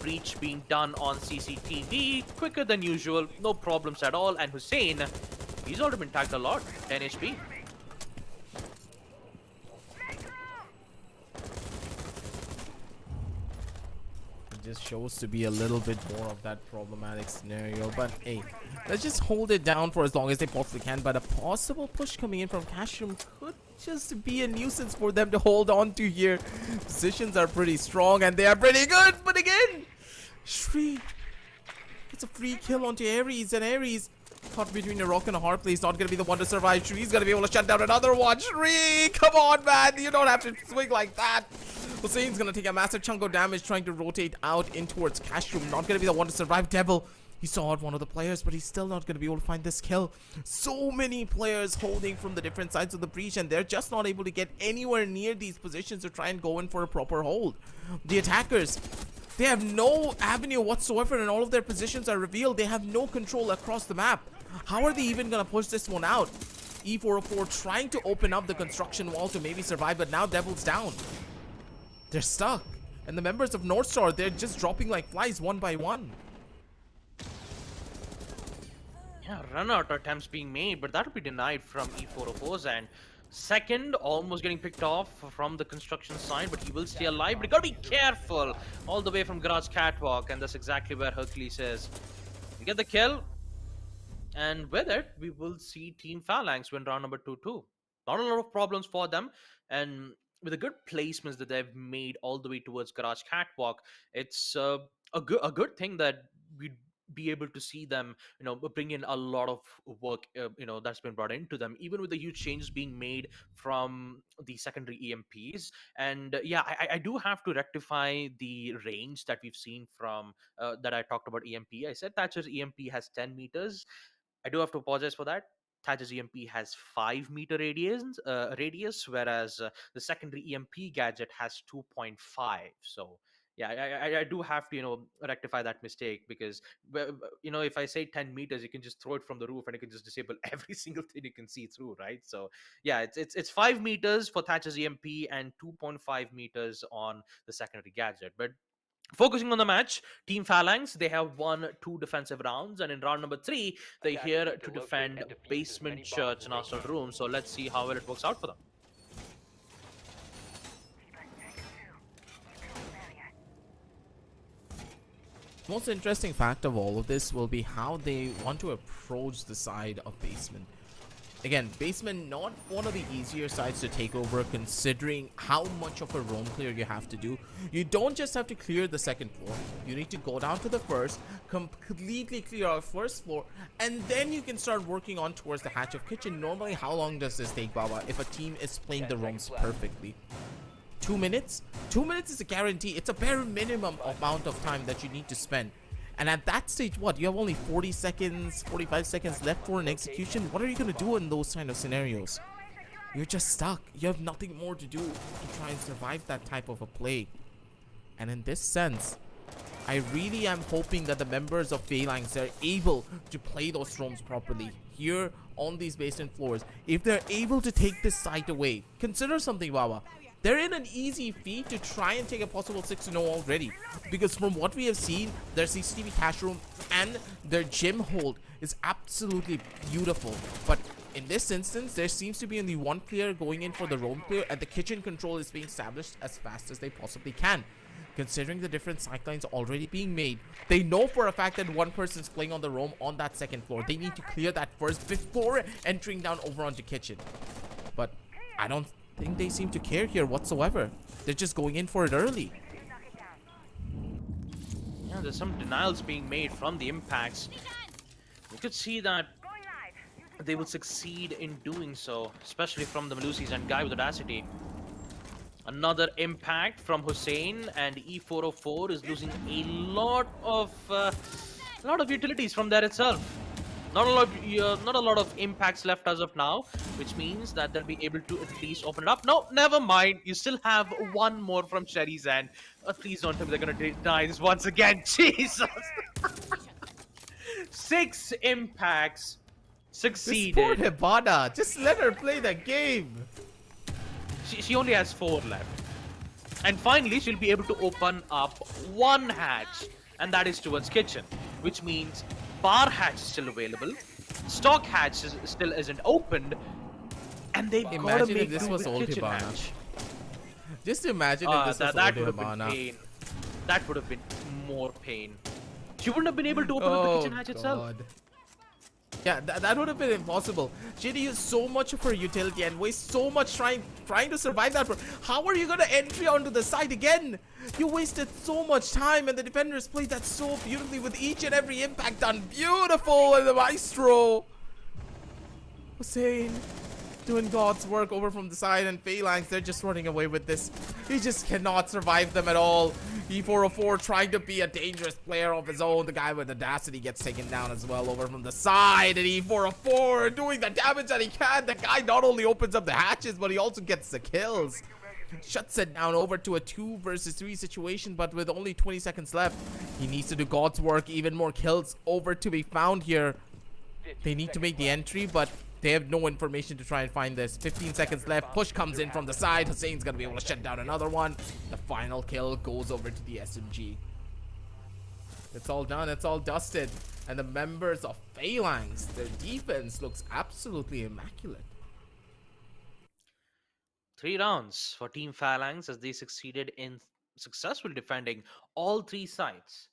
breach being done on CCTV, quicker than usual, no problems at all. And Hussein, he's already been tagged a lot, 10 HP. Just shows to be a little bit more of that problematic scenario, but hey, let's just hold it down for as long as they possibly can. But a possible push coming in from cash room could just be a nuisance for them to hold on to here. Positions are pretty strong and they are pretty good, but again, Shri gets a free kill onto Ares, and Ares caught between a rock and a hard place, not gonna be the one to survive. Shri's gonna be able to shut down another one. Shri, come on, man, you don't have to swing like that. Hussein's gonna take a massive chunk of damage trying to rotate out in towards cash room. Not gonna be the one to survive. Devil, he saw out one of the players, but he's still not gonna be able to find this kill. So many players holding from the different sides of the breach, and they're just not able to get anywhere near these positions to try and go in for a proper hold. The attackers, they have no avenue whatsoever, and all of their positions are revealed. They have no control across the map. How are they even gonna push this one out? E404 trying to open up the construction wall to maybe survive, but now Devil's down. They're stuck. And the members of North Star, they're just dropping like flies one by one. Yeah, run out attempts being made, but that'll be denied from E404's end. Second, almost getting picked off from the construction side, but he will stay alive. But you gotta be careful all the way from Garage Catwalk, and that's exactly where Hercules is. You get the kill, and with it, we will see Team Phalanx win round number 2-2. Not a lot of problems for them, and with the good placements that they've made all the way towards Garage Catwalk, it's a good thing that we'd be able to see them, bring in a lot of work, that's been brought into them, even with the huge changes being made from the secondary EMPs. And yeah, I do have to rectify the range that we've seen from that I talked about EMP. I said Thatcher's EMP has 10 meters. I do have to apologize for that. Thatcher's EMP has 5-meter radius, whereas the secondary EMP gadget has 2.5. So yeah, I do have to rectify that mistake, because if I say 10 meters, you can just throw it from the roof and you can just disable every single thing you can see through, right? So yeah, it's 5 meters for Thatcher's EMP and 2.5 meters on the secondary gadget. But focusing on the match, Team Phalanx, they have won 2 defensive rounds, and in round number 3, they're here to defend Basement Church and Arsenal Room. So let's see how well it works out for them. Most interesting fact of all of this will be how they want to approach the side of Basement. Again, Basement, not one of the easier sides to take over, considering how much of a roam clear you have to do. You don't just have to clear the second floor. You need to go down to the first, completely clear our first floor, and then you can start working on towards the hatch of kitchen. Normally, how long does this take, Baba, if a team is playing the roams perfectly? 2 minutes? 2 minutes is a guarantee. It's a bare minimum amount of time that you need to spend. And at that stage, what? You have only 40 seconds, 45 seconds left for an execution? What are you going to do in those kind of scenarios? you're just stuck. You have nothing more to do to try and survive that type of a play. And in this sense, I really am hoping that the members of Phalanx are able to play those roams properly here on these basement floors. If they're able to take this site away, consider something, Wawa. They're in an easy feat to try and take a possible 6-0 already. Because from what we have seen, their CCTV cash room and their gym hold is absolutely beautiful. But in this instance, there seems to be only one player going in for the roam clear, and the kitchen control is being established as fast as they possibly can. Considering the different sightlines already being made, they know for a fact that one person's playing on the roam on that second floor. They need to clear that first before entering down over onto kitchen. But I don't think they seem to care here whatsoever. They're just going in for it early. Yeah, there's some denials being made from the impacts. You could see that they will succeed in doing so, especially from the Malusis and Guy with Audacity. Another impact from Hussein, and E404 is losing a lot of utilities from there itself. Not a lot of impacts left as of now, which means that they'll be able to at least open it up. No, never mind. You still have one more from Sherry's end. Please don't tell me they're gonna deny this once again. Jesus. 6 impacts succeeded. This poor Hibana, just let her play the game. She only has 4 left. And finally, she'll be able to open up 1 hatch, and that is towards kitchen, which means bar hatch is still available, stock hatch still isn't opened, and they've got to Imagine make if this do was with old kitchen Hibana. hatch. Just imagine if this was That old would have been Hibana. pain. That would have been more pain. She wouldn't have been able to open up the kitchen hatch itself. Yeah, that would have been impossible. She had to use so much of her utility and waste so much trying to survive that. How are you going to entry onto the site again? You wasted so much time, and the defenders played that so beautifully with each and every impact done beautiful, and the maestro Hussein doing God's work over from the side, and Phalanx, they're just running away with this. He just cannot survive them at all. E404 trying to be a dangerous player of his own. The guy with Audacity gets taken down as well over from the side, and E404 doing the damage that he can. The guy not only opens up the hatches, but he also gets the kills. Shuts it down over to a 2 versus 3 situation, but with only 20 seconds left, he needs to do God's work. Even more kills over to be found here. They need to make the entry, but they have no information to try and find this. 15 seconds left. Push comes in from the side. Hussein's gonna be able to shut down another one. The final kill goes over to the SMG. It's all done. It's all dusted. And the members of Phalanx, their defense looks absolutely immaculate. 3 rounds for Team Phalanx as they succeeded in successfully defending all 3 sites.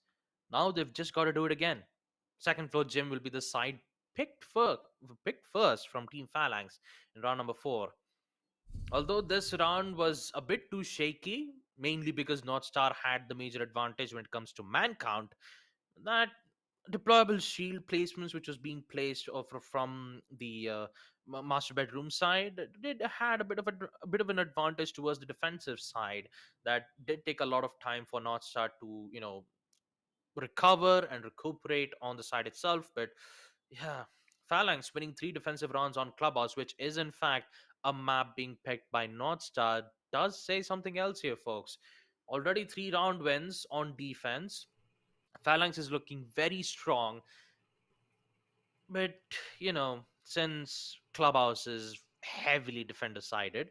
Now they've just got to do it again. Second floor gym will be the side picked first from Team Phalanx in round number 4. Although this round was a bit too shaky, mainly because North Star had the major advantage when it comes to man count, that deployable shield placements which was being placed from the master bedroom side had a bit of an advantage towards the defensive side. That did take a lot of time for North Star to recover and recuperate on the side itself. But yeah, Phalanx winning 3 defensive rounds on Clubhouse, which is in fact a map being picked by North Star, does say something else here, folks. Already 3 round wins on defense. Phalanx is looking very strong. But, since Clubhouse is heavily defender sided,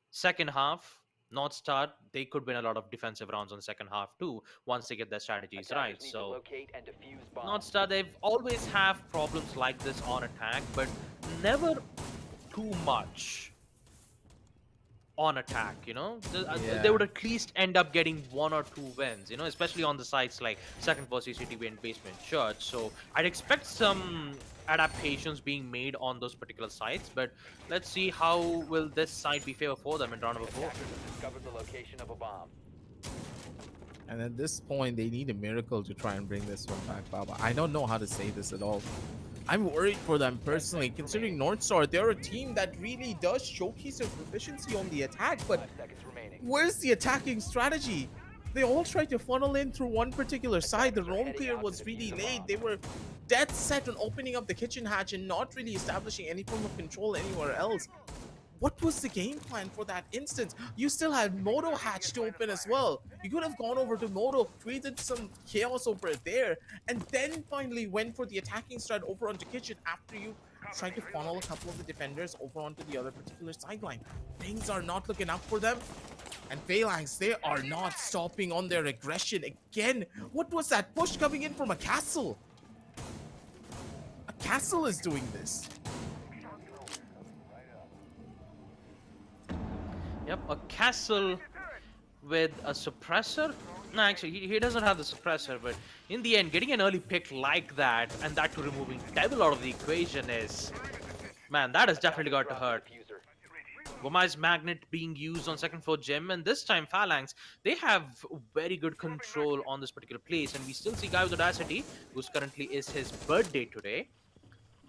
second half, North Star, they could win a lot of defensive rounds on the second half too, once they get their strategies right. So, North Star, they've always have problems like this on attack, but never too much on attack, They would at least end up getting 1 or 2 wins, especially on the sites like second floor CCTV and basement church. So I'd expect some adaptations being made on those particular sites, but let's see how will this site be favored for them in round number 4. Discovered the location of a bomb. And at this point, they need a miracle to try and bring this one back, Baba. I don't know how to say this at all. I'm worried for them personally, considering North Star, they're a team that really does showcase their proficiency on the attack, but where's the attacking strategy? They all tried to funnel in through one particular side. The roam clear was really late. They were dead set on opening up the kitchen hatch and not really establishing any form of control anywhere else. What was the game plan for that instance? You still had Moto hatch to open as well. You could have gone over to Moto, created some chaos over there, and then finally went for the attacking strat over onto Kitchen after you tried to funnel a couple of the defenders over onto the other particular sideline. Things are not looking up for them. And Phalanx, they are not stopping on their aggression again. What was that push coming in from a castle? A castle is doing this. Yep, a castle with a suppressor. No, actually, he doesn't have the suppressor, but in the end, getting an early pick like that, and that to removing Devil out of the equation is... Man, that has definitely got to hurt. Womai's magnet being used on second floor gym, and this time Phalanx, they have very good control on this particular place, and we still see Guy with Audacity, who's currently is his birthday today.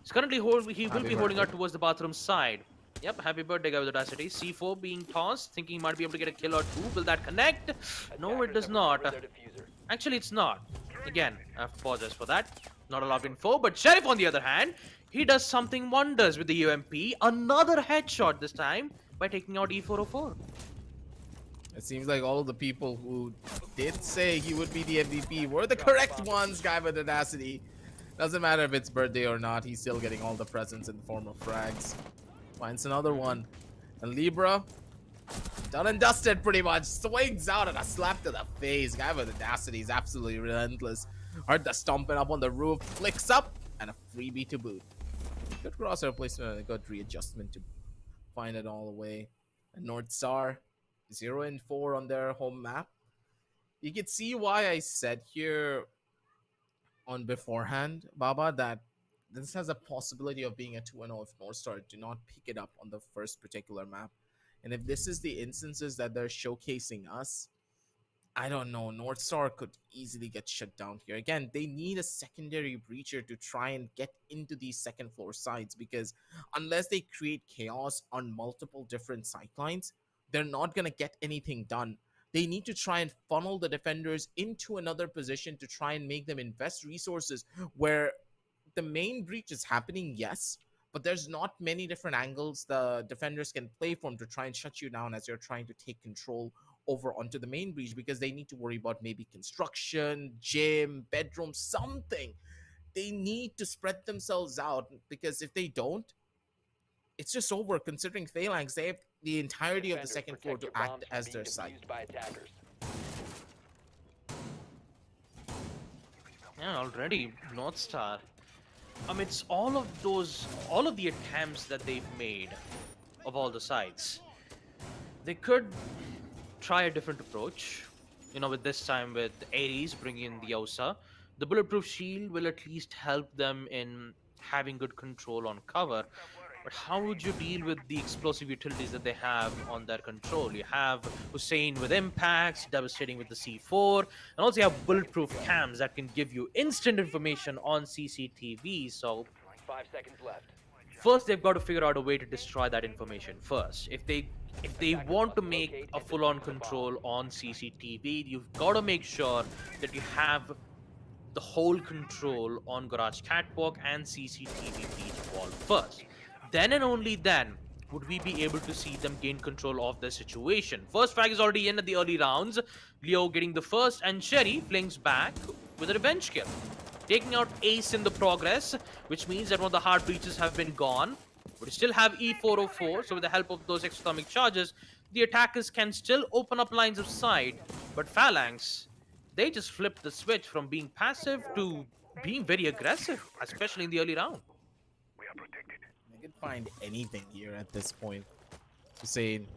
He's currently he will be holding out towards the bathroom side. Yep, happy birthday, Guy with Audacity. C4 being tossed, thinking he might be able to get a kill or two. Will that connect? No, it does not. Actually, it's not. Again, I apologize for that. Not a lot of info, but Sheriff on the other hand, he does something wonders with the UMP. Another headshot this time by taking out E404. It seems like all of the people who did say he would be the MVP were the correct ones, Guy with Audacity. Doesn't matter if it's birthday or not, he's still getting all the presents in the form of frags. Finds another one. And Libra, done and dusted pretty much. Swings out and a slap to the face. Guy with Audacity is absolutely relentless. Heard the stomping up on the roof, flicks up, and a freebie to boot. Good crosshair placement and a good readjustment to find it all away. And North Star, 0 and 4 on their home map. You can see why I said here on beforehand, Baba, that this has a possibility of being a 2-0 if North Star do not pick it up on the first particular map. And if this is the instances that they're showcasing us, I don't know, North Star could easily get shut down here. Again, they need a secondary breacher to try and get into these second floor sides, because unless they create chaos on multiple different sidelines, they're not going to get anything done. They need to try and funnel the defenders into another position to try and make them invest resources where the main breach is happening, yes, but there's not many different angles the defenders can play from to try and shut you down as you're trying to take control over onto the main breach, because they need to worry about maybe construction, gym, bedroom, something. They need to spread themselves out, because if they don't, it's just over. Considering Phalanx, they have the entirety of the second floor to act as their site. Yeah, already North Star, amidst all of the attempts that they've made of all the sides, they could try a different approach. You know, with this time with Ares bringing in the OSA, the bulletproof shield will at least help them in having good control on cover. But how would you deal with the explosive utilities that they have on their control? You have Hussein with impacts, devastating with the C4, and also you have bulletproof cams that can give you instant information on CCTV. So 5 seconds left. first they've got to figure out a way to destroy that information first. If they want to make a full-on control on CCTV, you've got to make sure that you have the whole control on Garage Catwalk and CCTV beach wall first. Then and only then would we be able to see them gain control of the situation. First frag is already in at the early rounds. Leo getting the first, and Sherry flings back with a revenge kill, taking out Ace in the progress, which means that one of the hard breaches have been gone. But we still have E404, so with the help of those exothermic charges, the attackers can still open up lines of sight. But Phalanx, they just flipped the switch from being passive to being very aggressive, especially in the early round. They can find anything here at this point. Hussein,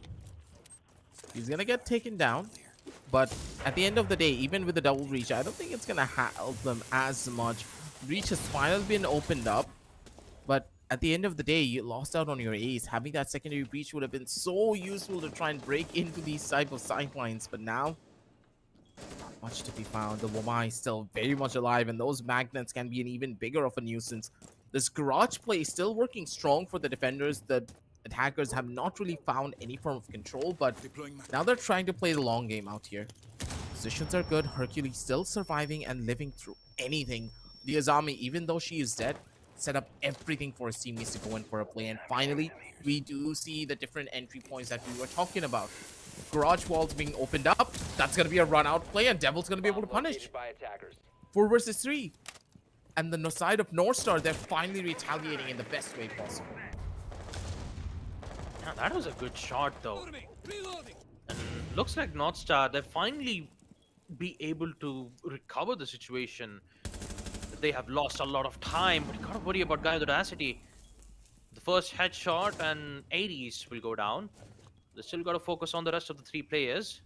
he's gonna get taken down, but at the end of the day, even with the double breach, I don't think it's gonna help them as much. Breach has finally been opened up, but at the end of the day, you lost out on your ace. Having that secondary breach would have been so useful to try and break into these type of sidelines, but now not much to be found. The Womai is still very much alive, and those magnets can be an even bigger of a nuisance. This garage play is still working strong for the defenders. The attackers have not really found any form of control, but now they're trying to play the long game out here. Positions are good. Hercules still surviving and living through anything. The Azami, even though she is dead, set up everything for his teammates to go in for a play. And finally, we do see the different entry points that we were talking about. Garage walls being opened up. That's going to be a run-out play, and Devil's going to be able to Bomb punish. located by attackers. 4 versus 3. And the side of North Star, they're finally retaliating in the best way possible. Yeah, that was a good shot, though. And looks like North Star, they finally be able to recover the situation. They have lost a lot of time, but you gotta worry about Guy with Audacity. The first headshot and 80s will go down. They still gotta focus on the rest of the 3 players.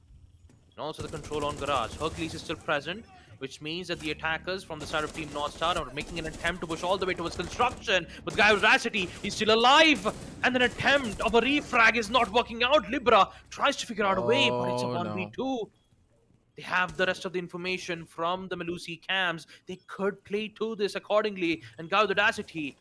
And also the control on Garage. Hercules is still present, which means that the attackers from the side of Team North Star are making an attempt to push all the way towards construction. But Guy with Audacity, he's still alive! And an attempt of a refrag is not working out. Libra tries to figure out a way, but it's a 1v2. They have the rest of the information from the Melusi cams. They could play to this accordingly, and Guy with Audacity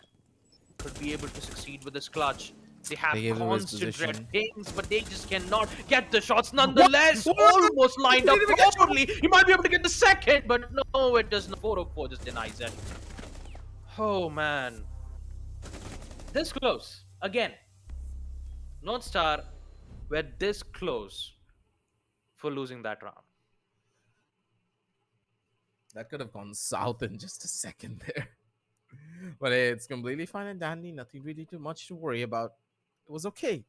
could be able to succeed with this clutch. They have They gave him his constant red position. pings, but they just cannot get the shots nonetheless. Almost lined up properly. He might be able to get the second, but no, it does not. 404 just denies it. Oh, man. This close. Again. North Star were this close for losing that round. That could have gone south in just a second there. But hey, it's completely fine and dandy. Nothing really too much to worry about. It was okay.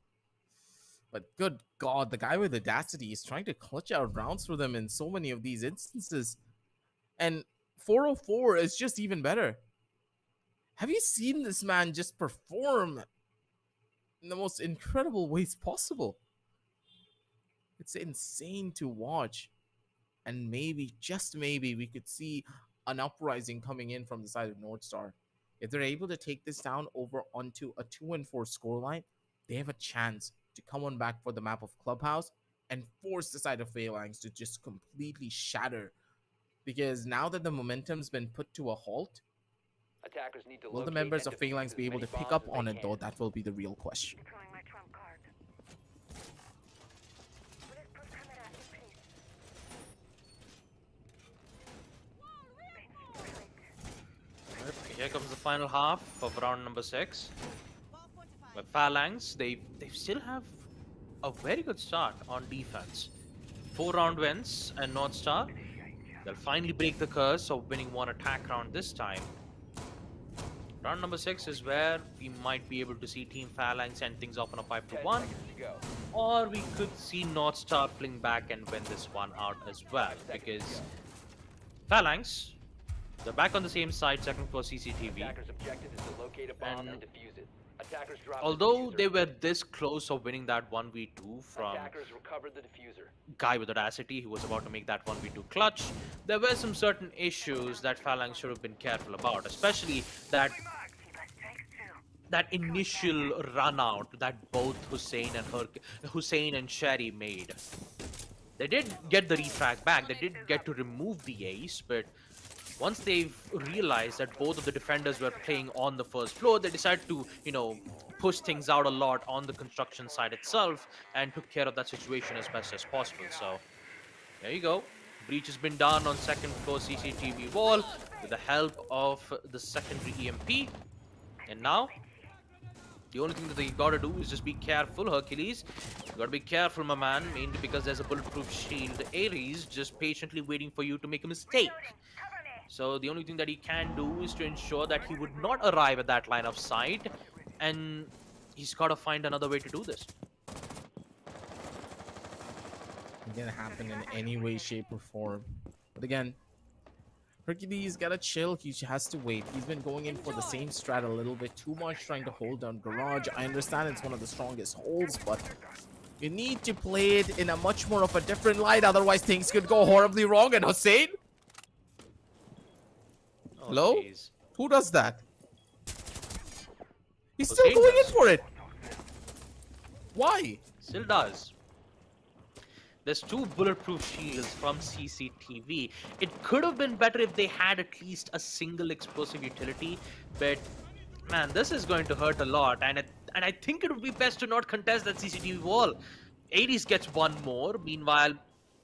But good God, the guy with Audacity is trying to clutch out rounds for them in so many of these instances. And 404 is just even better. Have you seen this man just perform in the most incredible ways possible? It's insane to watch. And maybe, just maybe, we could see an uprising coming in from the side of North Star. If they're able to take this down over onto a 2-4 scoreline, they have a chance to come on back for the map of Clubhouse and force the side of Phalanx to just completely shatter. Because now that the momentum's been put to a halt, Attackers need to will the locate members and of defuse Phalanx as be able many to pick bombs up as they on it, can. though? That will be the real question. Here comes the final half of round number 6. But Phalanx, they still have a very good start on defense. 4 round wins, and North Star, they'll finally break the curse of winning 1 attack round this time. Round number 6 is where we might be able to see Team Phalanx end things off on a 5-1, 10 seconds to go. or we could see North Star fling back and win this one out as well, because Phalanx, they're back on the same side, second floor CCTV. Attackers' objective is to locate a bomb and defuse it. Attackers drop the Although diffuser. they were this close of winning that 1v2 from Attackers recovered the diffuser. Guy with Audacity, who was about to make that 1v2 clutch, there were some certain issues that Phalanx should have been careful about, especially that initial run out that both Hussein and Sherry made. They did get the refrag back, they did get to remove the ace, but once they've realized that both of the defenders were playing on the first floor, they decided to, push things out a lot on the construction side itself and took care of that situation as best as possible. So, there you go. Breach has been done on second floor CCTV wall with the help of the secondary EMP. And now, the only thing that they gotta do is just be careful, Hercules. You gotta be careful, my man, mainly because there's a bulletproof shield. Ares just patiently waiting for you to make a mistake. So the only thing that he can do is to ensure that he would not arrive at that line of sight, and he's got to find another way to do this. It didn't happen in any way, shape, or form. But again, Hercules gotta chill. He has to wait. He's been going in for the same strat a little bit too much, trying to hold down Garage. I understand it's one of the strongest holds, but you need to play it in a much more of a different light. Otherwise, things could go horribly wrong. And Hussein? Oh, Hello? geez. Who does that? He's Hussein still going does. in for it. Why? Still does. There's 2 bulletproof shields from CCTV. It could have been better if they had at least a single explosive utility, but man, this is going to hurt a lot, and I think it would be best to not contest that CCTV wall. 80s gets 1 more. Meanwhile,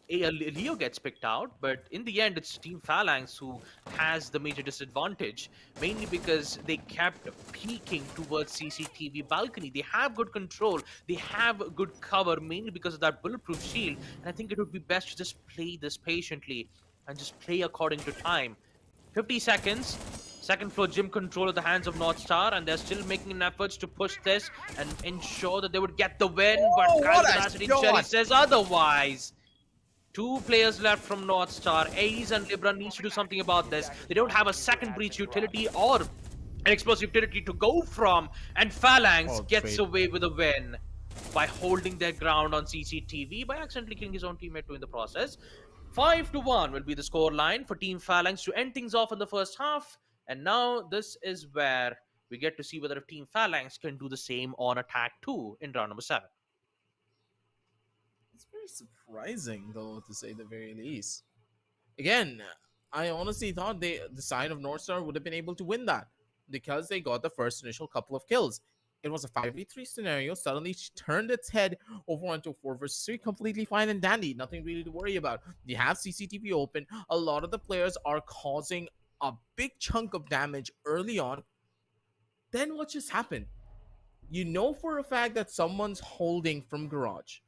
Leo gets picked out, but in the end, it's Team Phalanx who has the major disadvantage, mainly because they kept peeking towards CCTV balcony. They have good control, they have good cover, mainly because of that bulletproof shield. And I think it would be best to just play this patiently and just play according to time. 50 seconds. Second floor gym control at the hands of North Star, and they're still making an effort to push this and ensure that they would get the win. But Cancellation Cherry says otherwise. 2 players left from North Star. Ace and Libra needs to do something about this. They don't have a second breach utility or an explosive utility to go from, and Phalanx gets away with a win by holding their ground on CCTV by accidentally killing his own teammate too in the process. 5-1 will be the score line for Team Phalanx to end things off in the first half. And now this is where we get to see whether Team Phalanx can do the same on attack 2 in round number 7. It's very surprising, though, to say the very least. Again, I honestly thought the side of North Star would have been able to win that because they got the first initial couple of kills. It was a 5v3 scenario. Suddenly turned its head over onto 4 versus 3, completely fine and dandy. Nothing really to worry about. You have CCTV open. A lot of the players are causing a big chunk of damage early on. Then what just happened? You know for a fact that someone's holding from garage.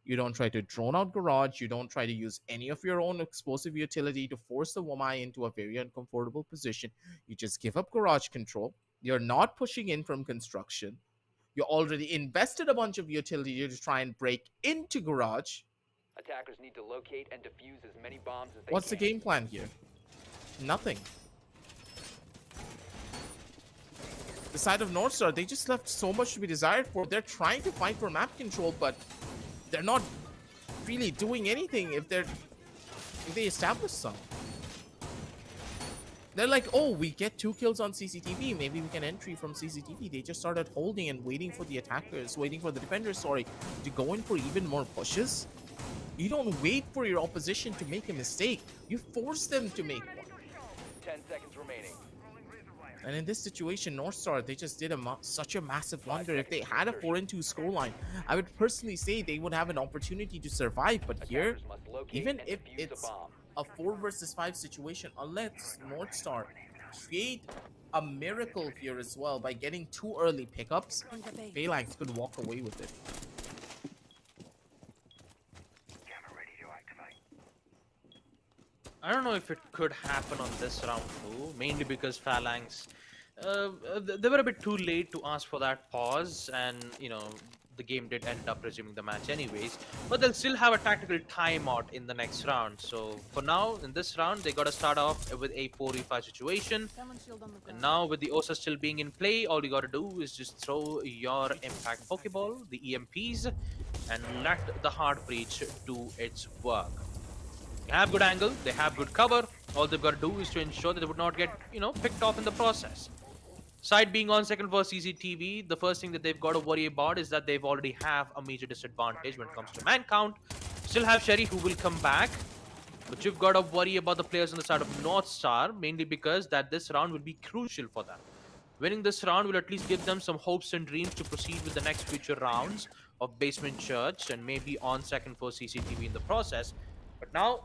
You don't try to drone out garage. You don't try to use any of your own explosive utility to force the Wamai into a very uncomfortable position. You just give up garage control. You're not pushing in from construction. You already invested a bunch of utility to try and break into garage. Attackers need to locate and defuse as many bombs as they What's can. the game plan here? Nothing. The side of North Star, they just left so much to be desired for. They're trying to fight for map control, but they're not really doing anything if they establish some. They're like, oh, we get 2 kills on CCTV. Maybe we can entry from CCTV. They just started holding and waiting for the attackers, waiting for the defenders, sorry, to go in for even more pushes. You don't wait for your opposition to make a mistake. You force them to make one. 10 seconds remaining. And in this situation, North Star, they just did such a massive blunder. If they had a 4-2 scoreline, I would personally say they would have an opportunity to survive. But here, Attackers must locate even and if defuse the it's bomb. a 4 versus 5 situation, unless North Star create a miracle here as well by getting 2 early pickups, Phalanx could walk away with it. I don't know if it could happen on this round too, mainly because Phalanx, they were a bit too late to ask for that pause, and the game did end up resuming the match anyways. But they'll still have a tactical timeout in the next round. So for now, in this round, they got to start off with a 4v5 situation. And now with the OSA still being in play, all you got to do is just throw your impact Pokeball, the EMPs, and let the hard breach do its work. They have good angle, they have good cover. All they've got to do is to ensure that they would not get, picked off in the process. Side being on second for CCTV, the first thing that they've got to worry about is that they've already have a major disadvantage when it comes to man count. Still have Sherry who will come back, but you've got to worry about the players on the side of North Star, mainly because that this round will be crucial for them. Winning this round will at least give them some hopes and dreams to proceed with the next future rounds of Basement Church and maybe on second for CCTV in the process. But now,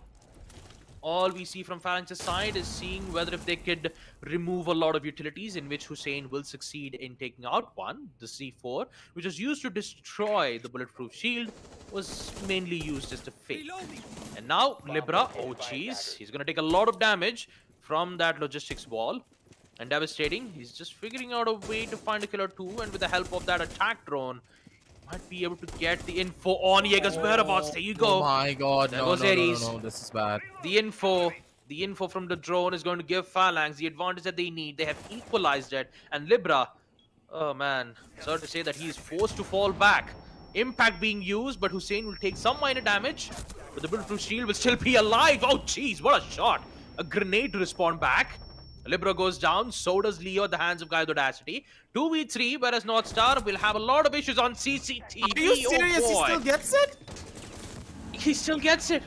all we see from Phalanx's side is seeing whether if they could remove a lot of utilities, in which Hussein will succeed in taking out one. The C4, which was used to destroy the bulletproof shield, was mainly used as the fake. And now Libra, oh jeez, he's gonna take a lot of damage from that logistics wall. And devastating, he's just figuring out a way to find a killer too, and with the help of that attack drone, might be able to get the info on Jaeger's whereabouts. There you go. Oh my god, there no, goes no, Ares. no, this is bad. The info from the drone is going to give Phalanx the advantage that they need. They have equalized it. And Libra, oh man, sorry to say that he is forced to fall back. Impact being used, but Hussein will take some minor damage. But the bulletproof shield will still be alive. Oh jeez, what a shot. A grenade to respond back. Libra goes down, so does Leo at the hands of Guy with Audacity. 2v3, whereas North Star will have a lot of issues on CCTV. Are you serious? Oh, he still gets it? He still gets it.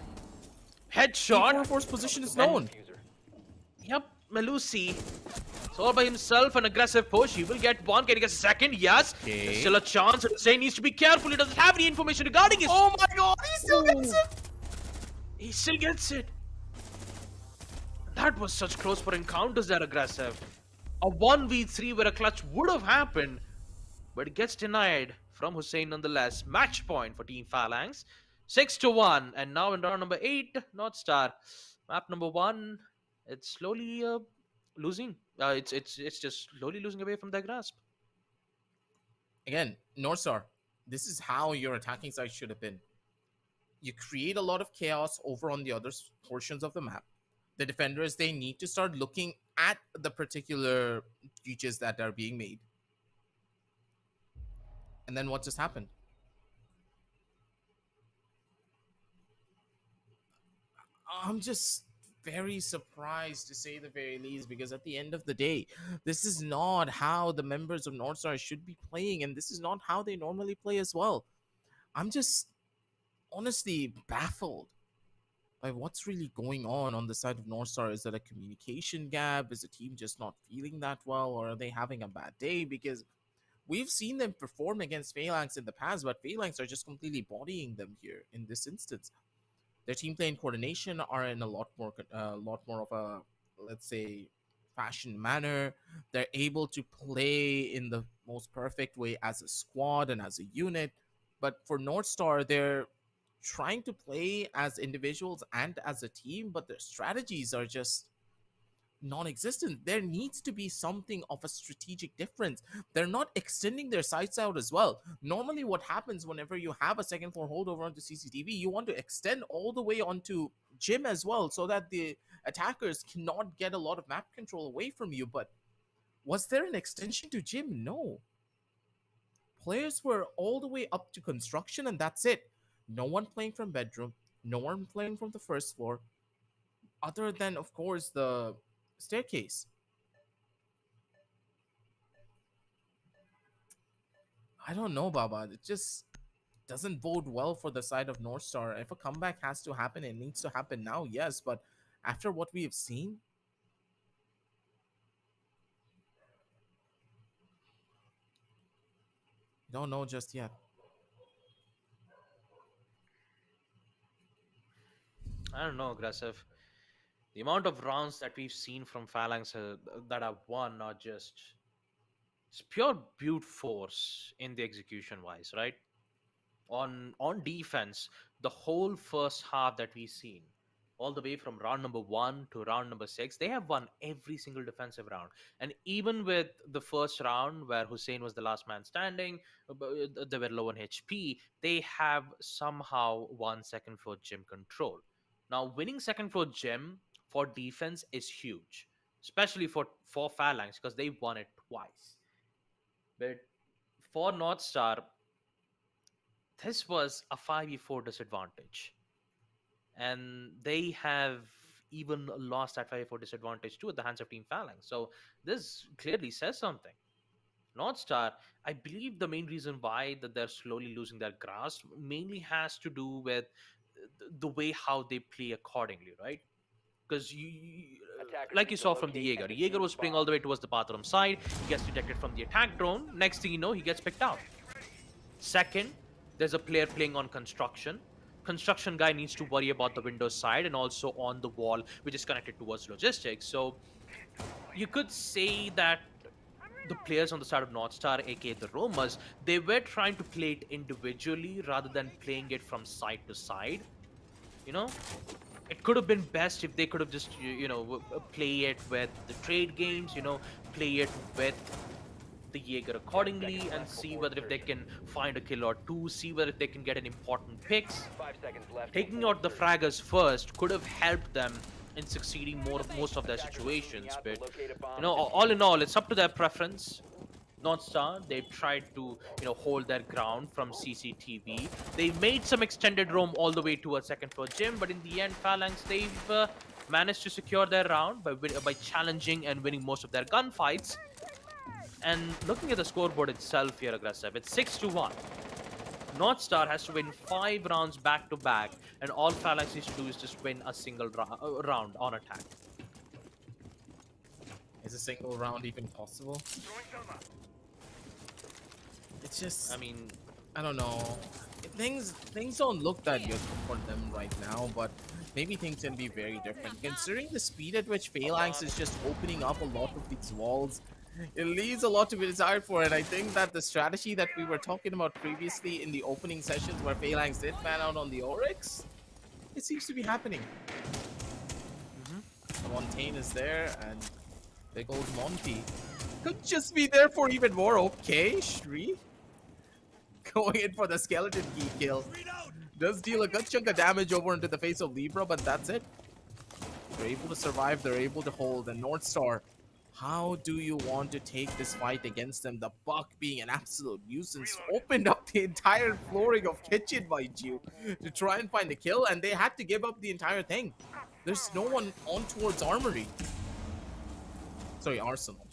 Headshot. Force position is known. Yep, Melusi. It's all by himself, an aggressive push. He will get one. Can he get a second? Yes. Okay. There's still a chance. Hussein needs to be careful. He doesn't have any information regarding his... Oh my god, he still gets it! He still gets it. That was such close for encounters that aggressive. A 1v3 where a clutch would have happened, but it gets denied from Hussein nonetheless. Match point for Team Phalanx. 6-1. And now in round number 8, North Star. Map number 1, it's slowly losing. It's just slowly losing away from their grasp. Again, North Star, this is how your attacking side should have been. You create a lot of chaos over on the other portions of the map. The defenders, they need to start looking at the particular breaches that are being made. And then what just happened? I'm just very surprised, to say the very least, because at the end of the day, this is not how the members of Northstar should be playing, and this is not how they normally play as well. I'm just honestly baffled by what's really going on the side of Northstar. Is that a communication gap? Is the team just not feeling that well, or are they having a bad day? Because we've seen them perform against Phalanx in the past, but Phalanx are just completely bodying them here in this instance. Their team play and coordination are in a lot more of a, let's say, fashion manner. They're able to play in the most perfect way as a squad and as a unit. But for North Star, they're trying to play as individuals and as a team, but their strategies are just non-existent. There needs to be something of a strategic difference. They're not extending their sights out as well. Normally what happens whenever you have a second floor holdover onto CCTV, you want to extend all the way onto gym as well, so that the attackers cannot get a lot of map control away from you. But was there an extension to gym? No. Players were all the way up to construction, and that's it. No one playing from bedroom, no one playing from the first floor, other than, of course, the staircase. I don't know, Baba. It just doesn't bode well for the side of North Star. If a comeback has to happen, it needs to happen now, yes, but after what we have seen, don't know just yet. I don't know, aggressive. The amount of rounds that we've seen from Phalanx that have won are just it's pure brute force in the execution wise, right? On defense, the whole first half that we've seen, all the way from round number 1 to round number 6, they have won every single defensive round. And even with the first round where Hussein was the last man standing, they were low on HP, they have somehow won second floor gym control. Now winning second floor gym for defense is huge, especially for Phalanx, because they won it twice. But for North Star, this was a 5v4 disadvantage. And they have even lost that 5v4 disadvantage too at the hands of Team Phalanx. So this clearly says something. North Star, I believe the main reason why that they're slowly losing their grasp mainly has to do with the way how they play accordingly, right? Because like you saw from the Jaeger was playing all the way towards the bathroom side. He gets detected from the attack drone. Next thing you know, he gets picked out. Second, there's a player playing on construction. Construction guy needs to worry about the window side and also on the wall, which is connected towards logistics. So you could say that the players on the side of North Star, aka the Roamers, they were trying to play it individually rather than playing it from side to side. You know, it could have been best if they could have just play it with the trade games, play it with the Jaeger accordingly and see whether if they can find a kill or two, see whether if they can get an important picks. 5 seconds left. Taking out the fraggers first could have helped them in succeeding most of their situations, but all in all, it's up to their preference. North Star, they've tried to hold their ground from CCTV. They made some extended roam all the way to a second floor gym, but in the end, Phalanx, they've managed to secure their round by challenging and winning most of their gunfights. And looking at the scoreboard itself here, aggressive, it's 6-1. North Star has to win 5 rounds back to back, and all Phalanx needs to do is just win a single round on attack. Is a single round even possible? It's just, I mean, I don't know. Things don't look that good for them right now, but maybe things can be very different. Considering the speed at which Phalanx is just opening up a lot of these walls, it leaves a lot to be desired for. And I think that the strategy that we were talking about previously in the opening sessions where Phalanx did fan out on the Oryx, it seems to be happening. The Montaigne is there, and big old Monty could just be there for even more. Okay, Shri going in for the skeleton key kill. Does deal a good chunk of damage over into the face of Libra, but that's it. They're able to survive, they're able to hold. And North Star, how do you want to take this fight against them? The Buck, being an absolute nuisance, opened up the entire flooring of Kitchen, mind you, to try and find a kill, and they had to give up the entire thing. There's no one on towards Armory. Sorry, Arsenal.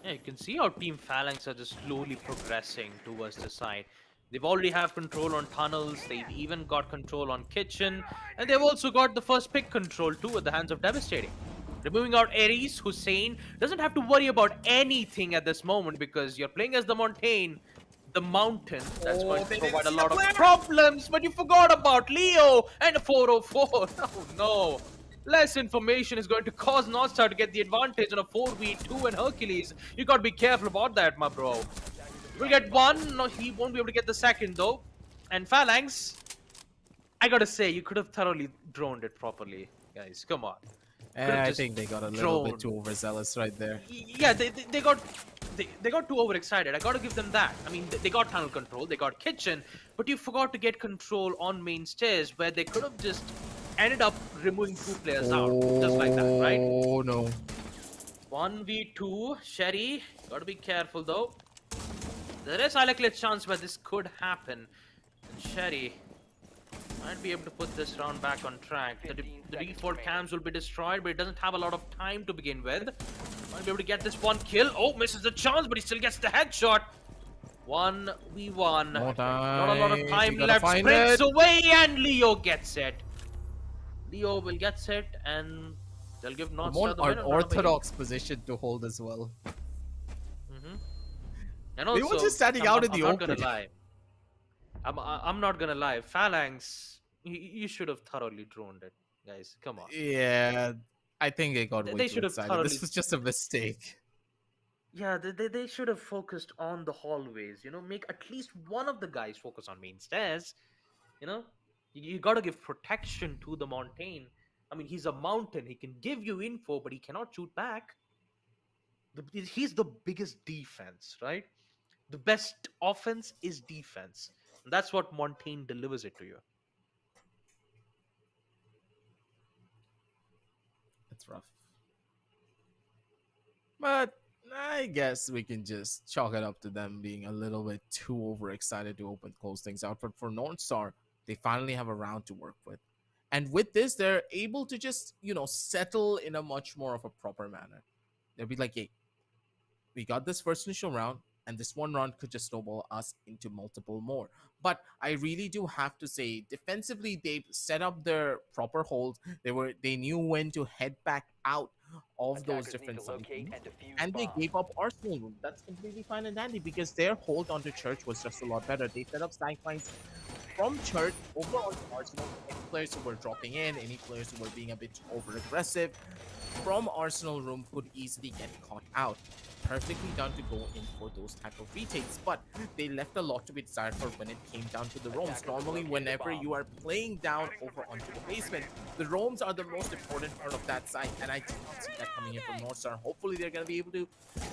Yeah, you can see how Team Phalanx are just slowly progressing towards the side. They've already have control on tunnels, they've even got control on kitchen, and they've also got the first pick control too at the hands of Devastating. Removing out Ares, Hussein doesn't have to worry about anything at this moment because you're playing as the Montaigne, the mountain that's going to provide a lot of problems, but you forgot about Leo and a 404. Oh no. Less information is going to cause Northstar to get the advantage on a 4v2 and Hercules. You gotta be careful about that, my bro. We'll get one. No, he won't be able to get the second though. And Phalanx, I gotta say, you could have thoroughly droned it properly, guys. Come on. I think they got a little bit too overzealous right there. Yeah, they got too overexcited. I gotta give them that. I mean, they got tunnel control, they got kitchen, but you forgot to get control on main stairs where they could have just ended up removing 2 players out, just like that, right? Oh no. 1v2, Sherry, gotta be careful though. There is a likely chance where this could happen. And Sherry might be able to put this round back on track. The default cams will be destroyed, but it doesn't have a lot of time to begin with. Might be able to get this one kill. Oh, misses the chance, but he still gets the headshot. 1v1. Not a lot of time left. Sprints away, and Leo gets it. Leo will get it, and they'll give North Star the winner. Orthodox position to hold as well. And also, they were just standing out in the open. I'm not gonna lie. I'm not gonna lie. Phalanx, you should have thoroughly droned it, guys. Come on. Yeah, I think they got way too excited. Thoroughly... This was just a mistake. Yeah, they should have focused on the hallways. You know, make at least one of the guys focus on main stairs. You know, you gotta give protection to the Montaigne. I mean, he's a mountain. He can give you info, but he cannot shoot back. He's the biggest defense, right? The best offense is defense. And that's what Montaigne delivers it to you. It's rough. But I guess we can just chalk it up to them being a little bit too overexcited to close things out. But for North Star, they finally have a round to work with. And with this, they're able to just, settle in a much more of a proper manner. They'll be like, hey, we got this first initial round, and this one round could just snowball us into multiple more. But I really do have to say, defensively, they've set up their proper hold. They knew when to head back out of those different sites, and they gave up Arsenal room. That's completely fine and dandy because their hold onto Church was just a lot better. They set up stank lines from Church over onto Arsenal. Any players who were dropping in, any players who were being a bit over aggressive from Arsenal room could easily get caught out. Perfectly done to go in for those type of retakes, but they left a lot to be desired for when it came down to the roams. Normally, whenever you are playing down over onto the basement, the roams are the most important part of that site, and I did not see that coming in from Northstar. Hopefully, they're going to be able to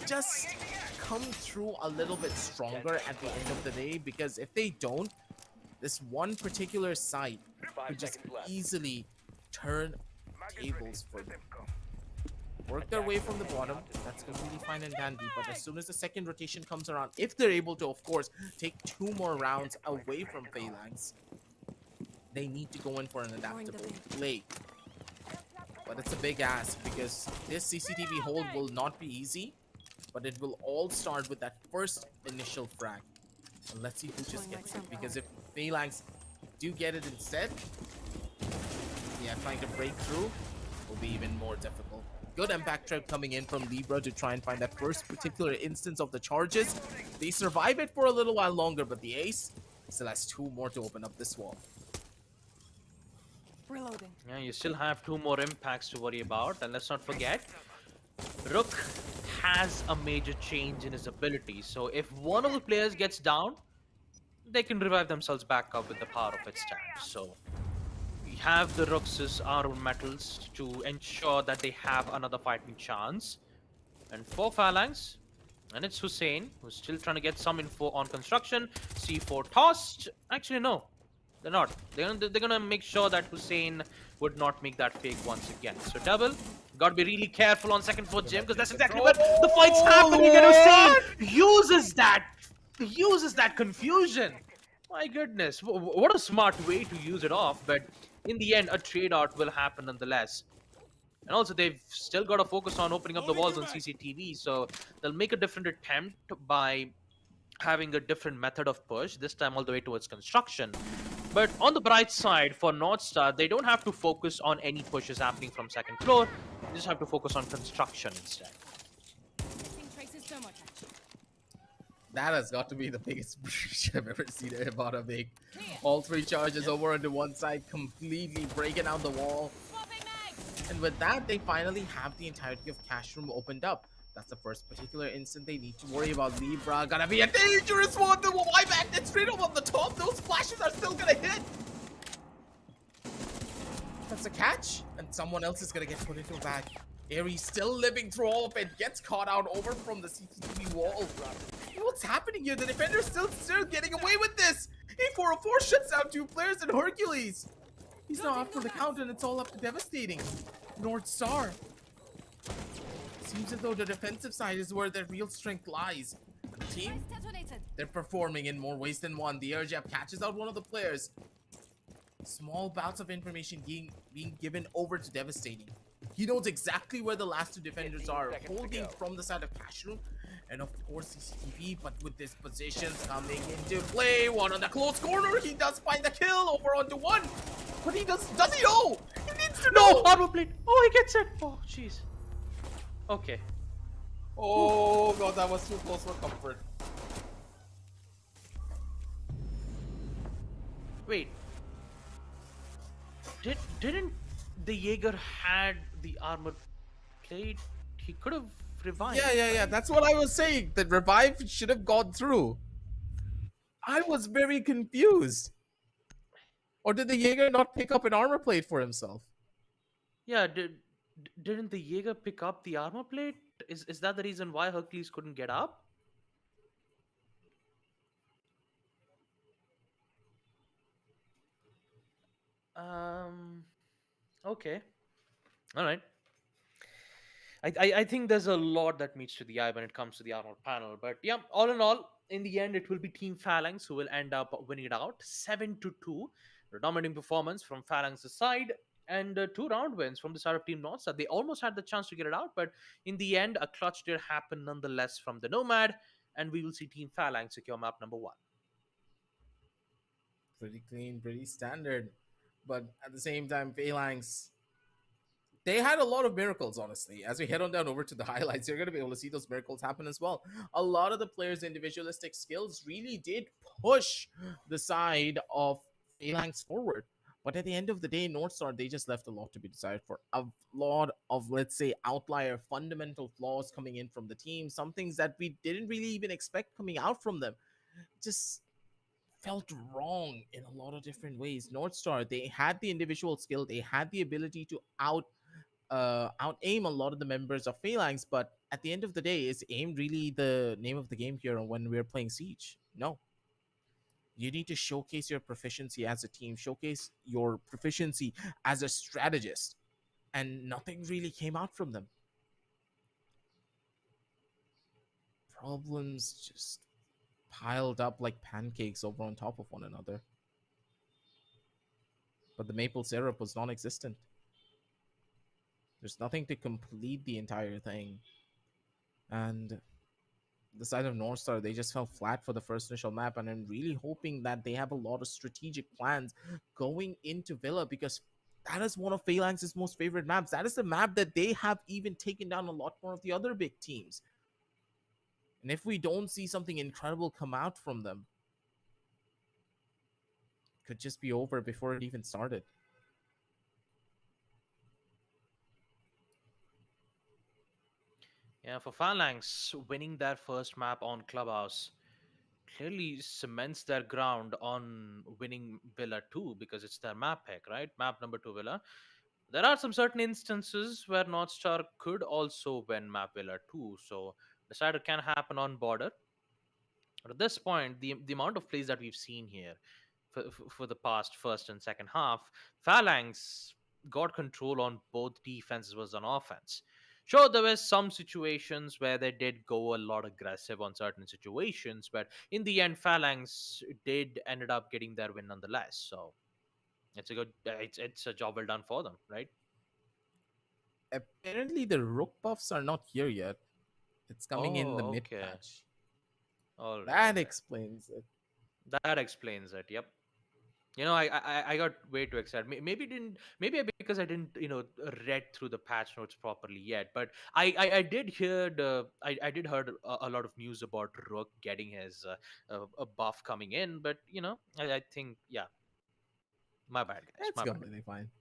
just come through a little bit stronger at the end of the day, because if they don't, this one particular site could just easily turn tables for them. Work their way from the bottom, that's completely fine and dandy, but as soon as the second rotation comes around, if they're able to, of course, take 2 more rounds away from Phalanx, they need to go in for an adaptable play. But it's a big ask, because this CCTV hold will not be easy, but it will all start with that first initial frag. And let's see who just gets it, because if Phalanx do get it instead, yeah, trying to break through will be even more difficult. Good impact trip coming in from Libra to try and find that first particular instance of the charges. They survive it for a little while longer, but the ace Still has 2 more to open up this wall. Reloading. Yeah, you still have 2 more impacts to worry about, and let's not forget, Rook has a major change in his ability. So if one of the players gets down, they can revive themselves back up with the power of its stab. So we have the Rook's armor metals to ensure that they have another fighting chance. And for Phalanx, and it's Hussein, who's still trying to get some info on construction. C4 tossed. Actually, no, they're not. They're gonna make sure that Hussein would not make that fake once again. So double, gotta be really careful on second floor gym, because that's exactly where the fight's happening, and Hussein uses that confusion. My goodness, what a smart way to use it off. But in the end, a trade out will happen nonetheless. And also, they've still got to focus on opening up the walls on CCTV, so they'll make a different attempt by having a different method of push, this time all the way towards construction. But on the bright side, for North Star, they don't have to focus on any pushes happening from second floor. They just have to focus on construction instead. Missing traces thermotech. That has got to be the biggest breach I've ever seen Airavath make. All 3 charges over onto one side, completely breaking out the wall. Swapping mags. And with that, they finally have the entirety of Cash Room opened up. That's the first particular instant they need to worry about. Libra gonna be a dangerous one. The Y back that's straight up on the top. Those flashes are still gonna hit. That's a catch, and someone else is gonna get put into a bag. Aries still living through all of it, gets caught out over from the CCTV wall. What's happening here? The defender's still getting away with this. A404 shuts down 2 players and Hercules. He's now up for the count, and it's all up to Devastating. North Star. Seems as though the defensive side is where their real strength lies. The team, Device detonated. they're performing in more ways than one. The air jab catches out one of the players. Small bouts of information being given over to Devastating. He knows exactly where the last 2 defenders 15 are, seconds to holding go. from the side of Cash Room. And of course CCTV, but with this position coming into play, one on the close corner, he does find the kill over onto one. But he does he know? He needs to know! No, armor plate. Oh, he gets it. Oh, jeez. Okay. Oh god, that was too close for comfort. Wait. Didn't the Jaeger had the armor plate? He could have revived. Yeah, that's what I was saying. The revive should have gone through. I was very confused. Or did the Jaeger not pick up an armor plate for himself? Yeah, didn't the Jaeger pick up the armor plate? Is that the reason why Hercules couldn't get up? Okay. All right. I think there's a lot that meets to the eye when it comes to the armor panel. But yeah, all in all, in the end, it will be Team Phalanx who will end up winning it out 7-2. A dominating performance from Phalanx's side, and 2 round wins from the side of Team North. So they almost had the chance to get it out, but in the end, a clutch did happen nonetheless from the Nomad, and we will see Team Phalanx secure map number 1. Pretty clean, pretty standard. But at the same time, Phalanx, they had a lot of miracles, honestly. As we head on down over to the highlights, you're going to be able to see those miracles happen as well. A lot of the players' individualistic skills really did push the side of Phalanx forward. But at the end of the day, North Star, they just left a lot to be desired for. A lot of, let's say, outlier fundamental flaws coming in from the team. Some things that we didn't really even expect coming out from them. Just felt wrong in a lot of different ways. North Star, they had the individual skill. They had the ability to out aim a lot of the members of Phalanx, but at the end of the day, is aim really the name of the game here when we're playing Siege? No. You need to showcase your proficiency as a team, showcase your proficiency as a strategist, and nothing really came out from them. Problems just piled up like pancakes over on top of one another. But the maple syrup was non-existent. There's nothing to complete the entire thing. And the side of North Star, they just fell flat for the first initial map, and I'm really hoping that they have a lot of strategic plans going into Villa, because that is one of Phalanx's most favorite maps. That is the map that they have even taken down a lot more of the other big teams. And if we don't see something incredible come out from them, could just be over before it even started. Yeah, for Phalanx, winning their first map on Clubhouse clearly cements their ground on winning Villa 2 because it's their map pick, right? Map number 2 Villa. There are some certain instances where North Star could also win map Villa 2, so decider can happen on border. But at this point, the amount of plays that we've seen here for the past first and second half, Phalanx got control on both defense as well as on offense. Sure, there were some situations where they did go a lot aggressive on certain situations, but in the end, Phalanx did ended up getting their win nonetheless. So it's a good, it's a job well done for them, right? Apparently, the rook buffs are not here yet. It's coming in the Oh, mid okay. patch. All right, all That right. explains it. That explains it. Yep. I got way too excited. Maybe because I didn't read through the patch notes properly yet. But I did hear I did heard a lot of news about Rook getting his a buff coming in. But I think yeah, my bad guys, It's my bad. completely fine.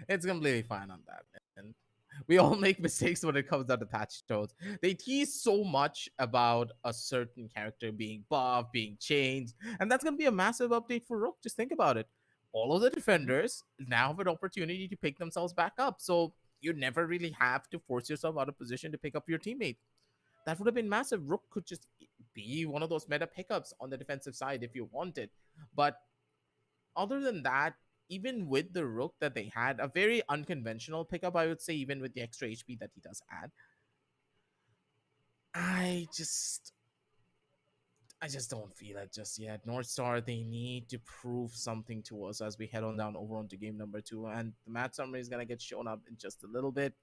It's completely fine on that. And we all make mistakes when it comes down to patch notes. They tease so much about a certain character being buffed, being changed, and that's going to be a massive update for Rook. Just think about it. All of the Mhm. defenders now have an opportunity to pick themselves back up. So you never really have to force yourself out of position to pick up your teammate. That would have been massive. Rook could just be one of those meta pickups on the defensive side if you wanted. But other than that, even with the Rook that they had, a very unconventional pickup, I would say, even with the extra HP that he does add, I just I just don't feel it just yet. North Star, they need to prove something to us as we head on down over onto game number 2. And the match summary is gonna get shown up in just a little bit.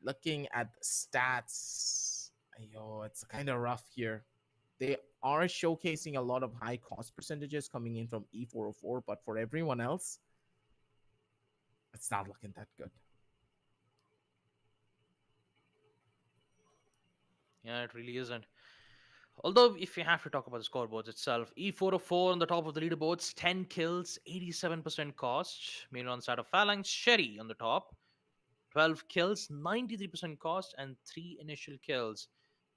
Looking at the stats, it's kind of rough here. They are showcasing a lot of high cost percentages coming in from E404, but for everyone else, it's not looking that good. Yeah, it really isn't. Although, if you have to talk about the scoreboards itself, E404 on the top of the leaderboards, 10 kills, 87% cost. Meanwhile, on the side of Phalanx, Sherry on the top, 12 kills, 93% cost, and 3 initial kills,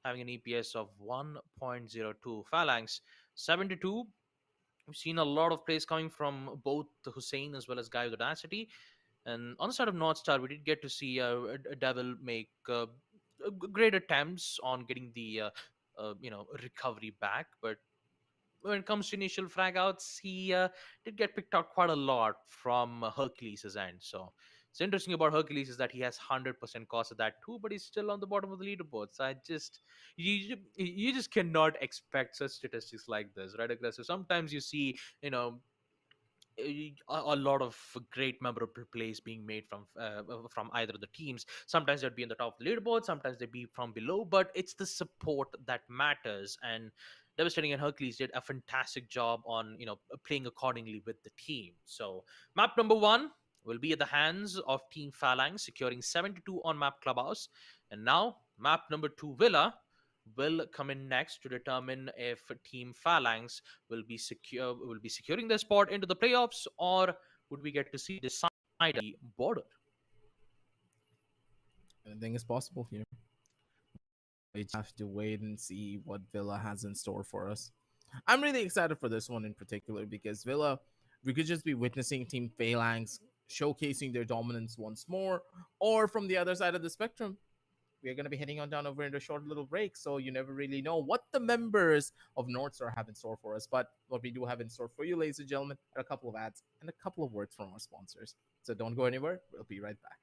having an EPS of 1.02. Phalanx, 72. We've seen a lot of plays coming from both Hussein as well as Guy with Audacity. And on the side of North Star, we did get to see a Devil make great attempts on getting the recovery back, but when it comes to initial frag outs, he did get picked out quite a lot from Hercules' end. So it's interesting about Hercules is that he has 100% cost of that too, but he's still on the bottom of the leaderboard. So you just cannot expect such statistics like this, right? Aggressive. Sometimes you see, a lot of great memorable plays being made from either of the teams. Sometimes they'd be in the top of the leaderboard, sometimes they'd be from below, but it's the support that matters. And Devastating and Hercules did a fantastic job on playing accordingly with the team. So map number 1 will be at the hands of Team Phalanx, securing 72 on map Clubhouse. And now map number 2 Villa will come in next to determine if Team Phalanx will be securing their spot into the playoffs, or would we get to see decide the border? Anything is possible here. We just have to wait and see what Villa has in store for us. I'm really excited for this one in particular because Villa, we could just be witnessing Team Phalanx showcasing their dominance once more, or from the other side of the spectrum, we are going to be heading on down over into a short little break, so you never really know what the members of North Star have in store for us. But what we do have in store for you, ladies and gentlemen, are a couple of ads and a couple of words from our sponsors. So don't go anywhere. We'll be right back.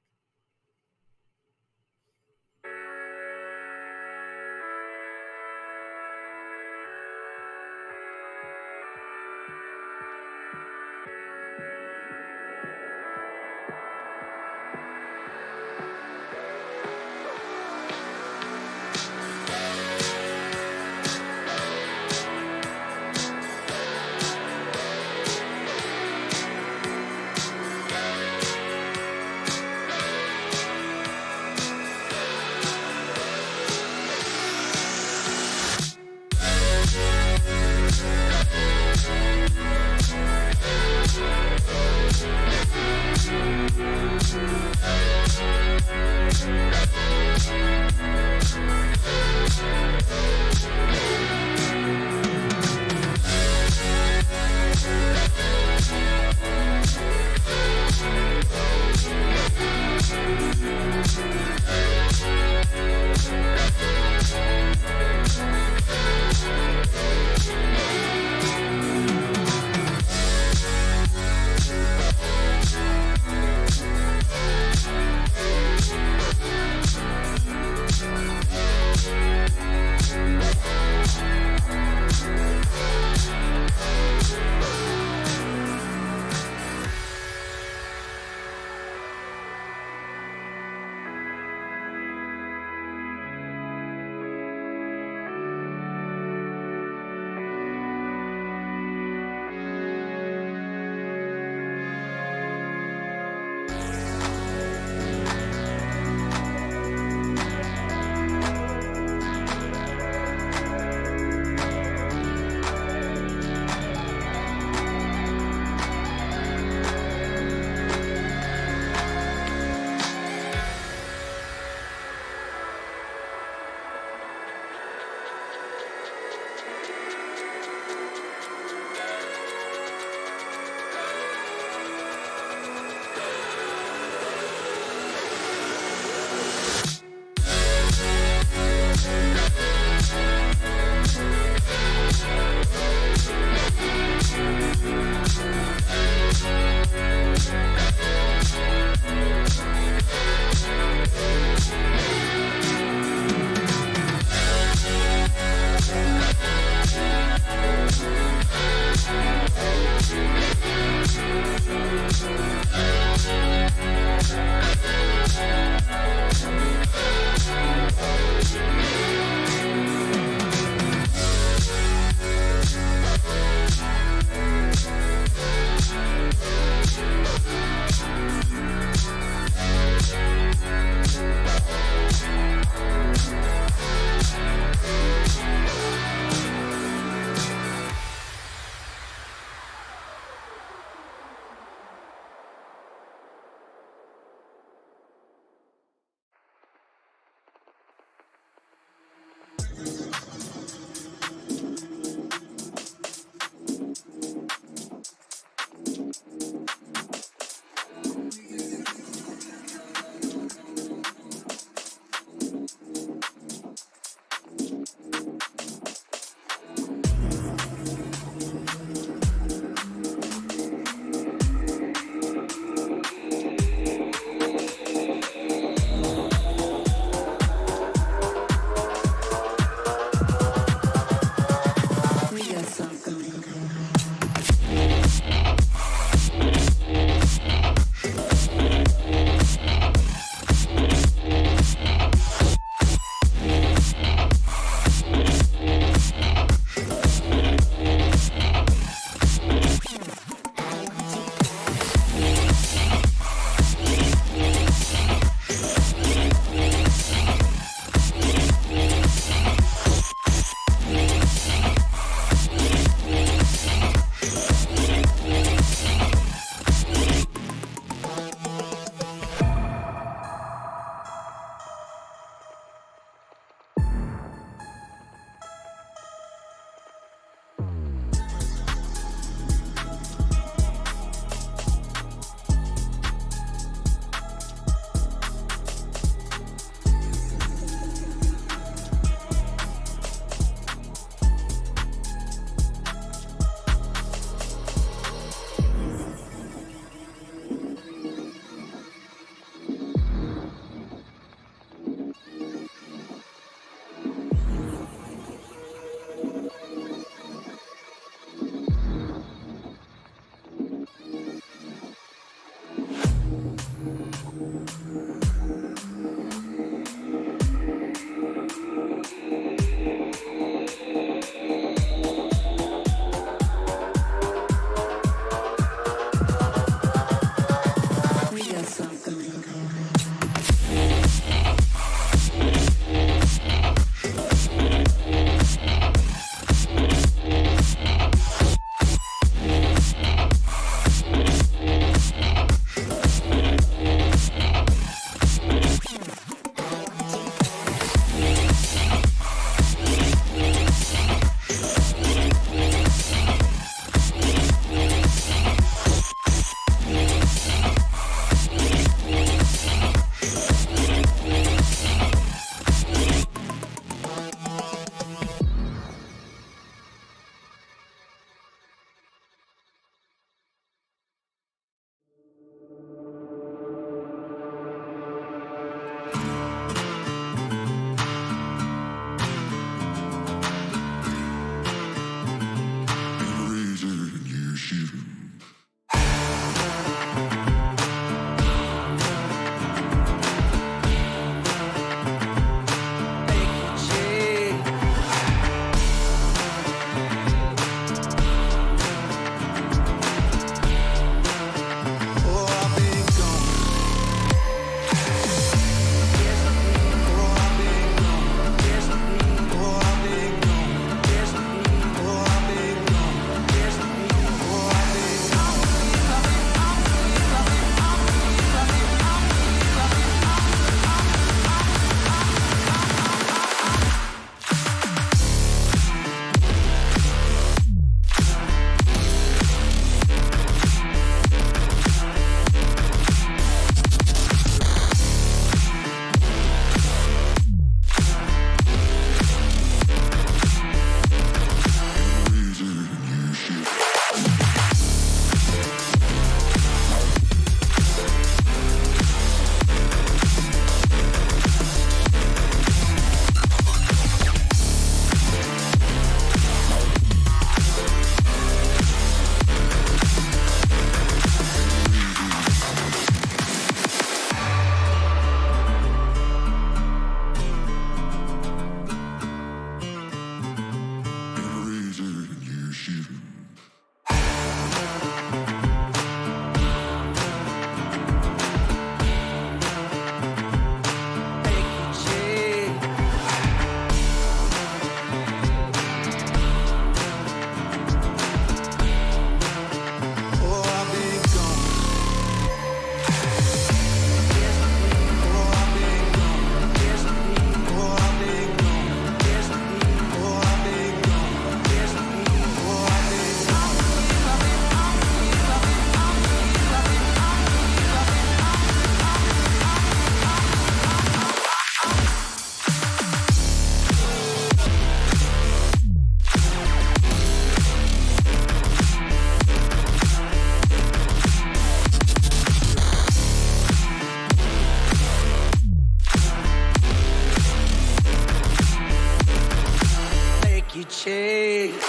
watching.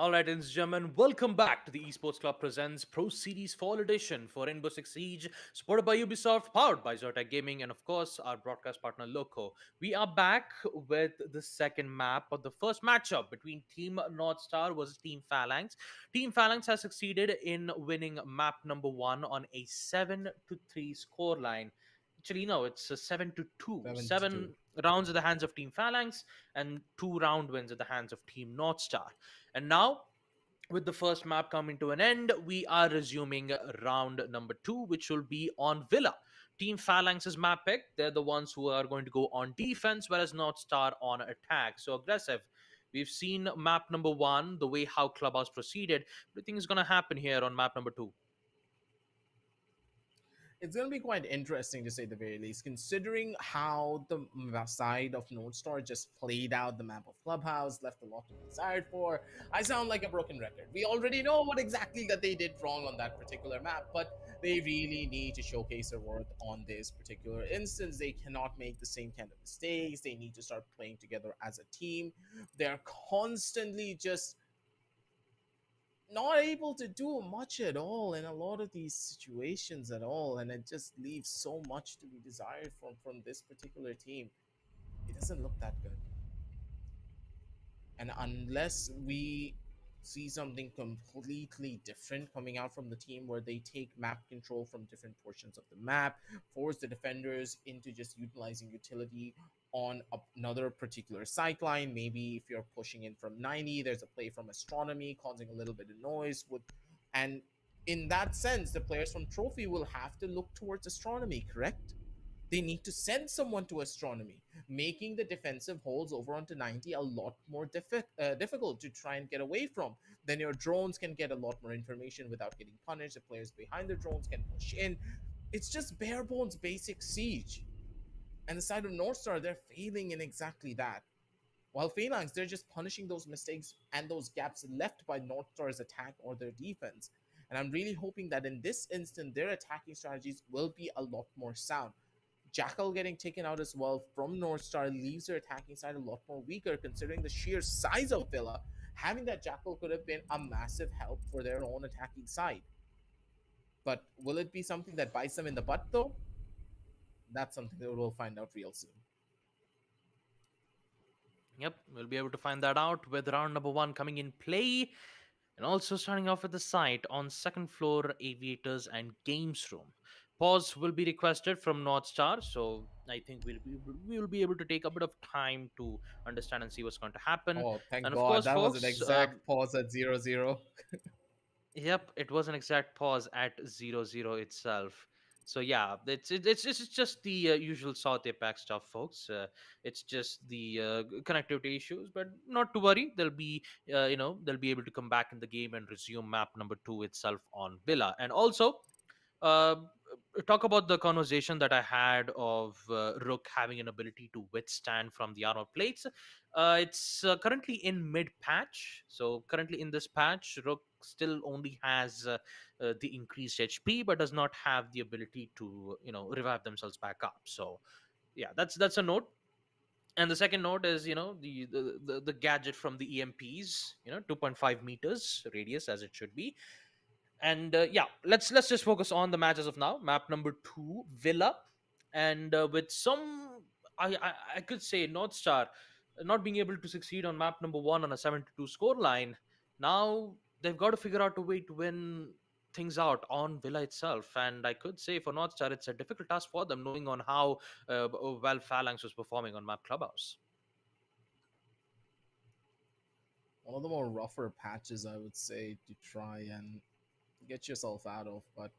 All right, ladies and gentlemen, welcome back to the Esports Club Presents Pro Series Fall Edition for Rainbow-Six-Siege, supported by Ubisoft, powered by Zotac Gaming, and of course, our broadcast partner Loco. We are back with the second map of the first matchup between Team North Star versus Team Phalanx. Team Phalanx has succeeded in winning map number one on a 7-3 scoreline. Actually, no, it's a 7-2. 7-2. 7 rounds at the hands of Team Phalanx and 2 round wins at the hands of Team North Star. And now, with the first map coming to an end, we are resuming round number two, which will be on Villa. Team Phalanx's map pick. They're the ones who are going to go on defense, whereas North Star on attack. So aggressive. We've seen map number one, the way how Clubhouse proceeded. What do you think is going to happen here on map number two? It's going to be quite interesting to say the very least, considering how the side of North Star just played out the map of Clubhouse, left a lot to be desired for. I sound like a broken record. We already know what exactly that they did wrong on that particular map, but they really need to showcase their worth on this particular instance. They cannot make the same kind of mistakes. They need to start playing together as a team. They're constantly just not able to do much at all in a lot of these situations at all, and it just leaves so much to be desired from this particular team. It doesn't look that good, and unless we see something completely different coming out from the team where they take map control from different portions of the map, force the defenders into just utilizing utility on another particular sight line. Maybe if you're pushing in from 90, there's a play from astronomy causing a little bit of noise with, and in that sense the players from trophy will have to look towards astronomy, correct? They need to send someone to astronomy, making the defensive holds over onto 90 a lot more difficult to try and get away from. Then your drones can get a lot more information without getting punished. The players behind the drones can push in. It's just bare bones basic siege. And the side of North Star, they're failing in exactly that. While Phalanx, they're just punishing those mistakes and those gaps left by North Star's attack or their defense. And I'm really hoping that in this instant, their attacking strategies will be a lot more sound. Jackal getting taken out as well from North Star leaves their attacking side a lot more weaker, considering the sheer size of Villa. Having that Jackal could have been a massive help for their own attacking side. But will it be something that bites them in the butt, though? That's something that we'll find out real soon. Yep, we'll be able to find that out with round number one coming in play. And also starting off with the site on second floor, aviators and games room. Pause will be requested from North Star, so I think we'll be able to take a bit of time to understand and see what's going to happen. Oh, thank And of God. course, That was an folks, exact pause at 0-0. yep, it was an exact pause at 0-0 itself. So yeah, it's just the usual South APAC stuff, folks. It's just the connectivity issues, but not to worry. They'll be able to come back in the game and resume map number two itself on Villa. And also, uh, talk about the conversation that I had of Rook having an ability to withstand from the armor plates. It's currently in mid patch. So, currently in this patch, Rook still only has the increased HP, but does not have the ability to, revive themselves back up. So, yeah, that's a note. And the second note is, the gadget from the EMPs, 2.5 meters radius as it should be. And yeah, let's just focus on the match as of now. Map number two, Villa, and with some, I could say North Star not being able to succeed on map number one on a 7-2 score line. Now they've got to figure out a way to win things out on Villa itself. And I could say for North Star, it's a difficult task for them, knowing on how well Phalanx was performing on map Clubhouse. One of the more rougher patches, I would say, to try and get yourself out of. But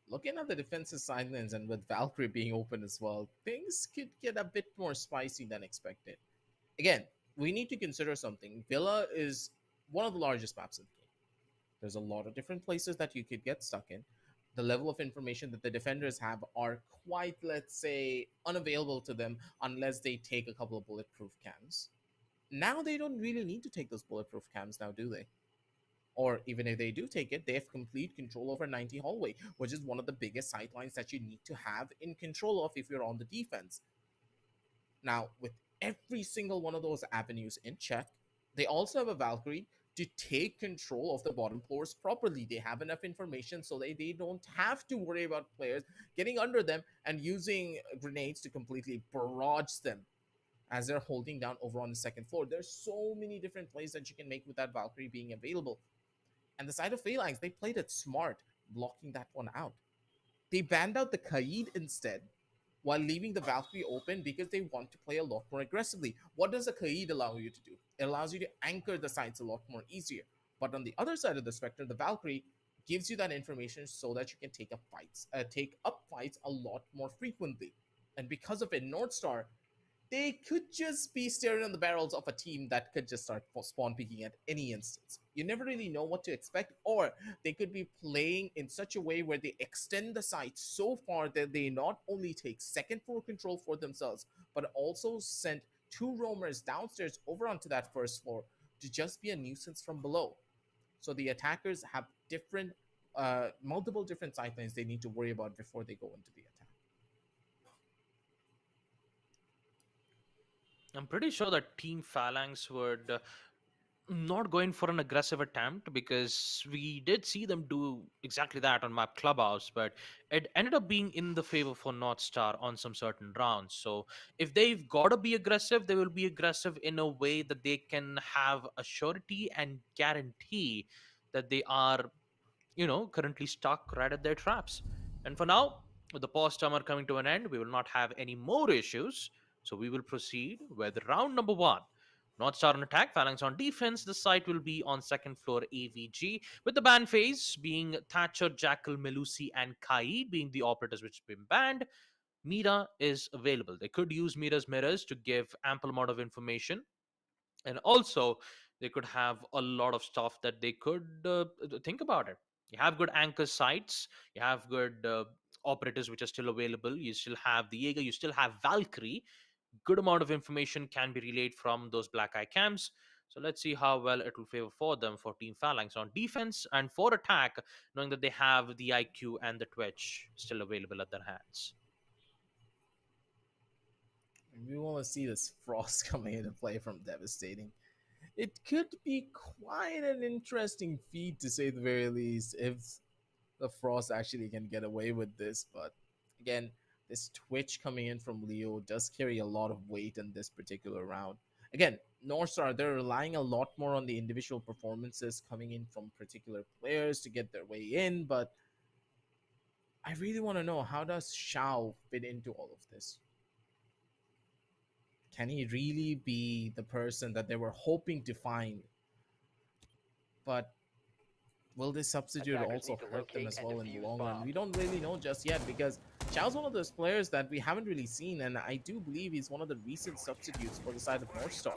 looking at the defensive sidelines and with Valkyrie being open as well, things could get a bit more spicy than expected. Again, we need to consider something. Villa is one of the largest maps in the game. There's a lot of different places that you could get stuck in. The level of information that the defenders have are quite, let's say, unavailable to them unless they take a couple of bulletproof cams. Now they don't really need to take those bulletproof cams now, do they? Or even if they do take it, they have complete control over 90 hallway, which is one of the biggest sightlines that you need to have in control of if you're on the defense. Now, with every single one of those avenues in check, they also have a Valkyrie to take control of the bottom floors properly. They have enough information so they don't have to worry about players getting under them and using grenades to completely barrage them as they're holding down over on the second floor. There's so many different plays that you can make with that Valkyrie being available. And the side of Phalanx, they played it smart, blocking that one out. They banned out the Kaid instead, while leaving the Valkyrie open because they want to play a lot more aggressively. What does a Kaid allow you to do? It allows you to anchor the sites a lot more easier. But on the other side of the spectrum, the Valkyrie gives you that information so that you can take up fights a lot more frequently. And because of it, North Star, they could just be staring on the barrels of a team that could just start spawn peeking at any instance. You never really know what to expect, or they could be playing in such a way where they extend the site so far that they not only take second floor control for themselves, but also send two roamers downstairs over onto that first floor to just be a nuisance from below. So the attackers have multiple different site lanes they need to worry about before they go into the attack. I'm pretty sure that Team Phalanx would not go in for an aggressive attempt, because we did see them do exactly that on map Clubhouse, but it ended up being in the favor for North Star on some certain rounds. So if they've got to be aggressive, they will be aggressive in a way that they can have a surety and guarantee that they are, currently stuck right at their traps. And for now, with the pause timer coming to an end, we will not have any more issues. So we will proceed with round number one. North Star on attack, Phalanx on defense. The site will be on second floor AVG, with the ban phase being Thatcher, Jackal, Melusi, and Kai being the operators which have been banned. Mira is available. They could use Mira's mirrors to give ample amount of information, and also they could have a lot of stuff that they could think about it. You have good anchor sites, you have good operators which are still available, you still have the Jaeger, you still have Valkyrie. Good amount of information can be relayed from those black eye cams. So let's see how well it will favor for them, for Team Phalanx on defense, and for attack, knowing that they have the IQ and the Twitch still available at their hands. We want to see this Frost coming into play from Devastating. It could be quite an interesting feat, to say the very least, if the Frost actually can get away with this. But again, this Twitch coming in from Leo does carry a lot of weight in this particular round. Again, North Star, they're relying a lot more on the individual performances coming in from particular players to get their way in, but I really want to know, how does Shao fit into all of this? Can he really be the person that they were hoping to find? But will this substitute also hurt them as well in the long run? We don't really know just yet, because Chao's one of those players that we haven't really seen, and I do believe he's one of the recent substitutes for the side of North Star.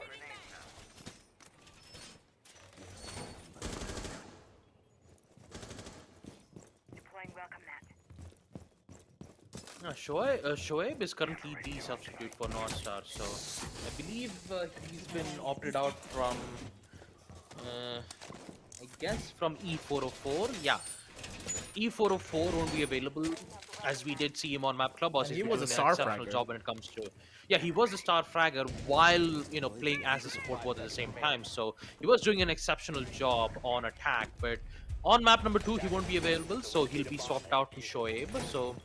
Shoaib is currently the substitute for North Star, so I believe he's been opted out from, I guess, from E404. Yeah, E404 won't be available, as we did see him on Map Clubhouse. He was a star exceptional fragger. job when it comes to, yeah, he was a star fragger while playing as a support board at the same time. So he was doing an exceptional job on attack, but on map number 2 he won't be available, so he'll be swapped out to Shoaib. So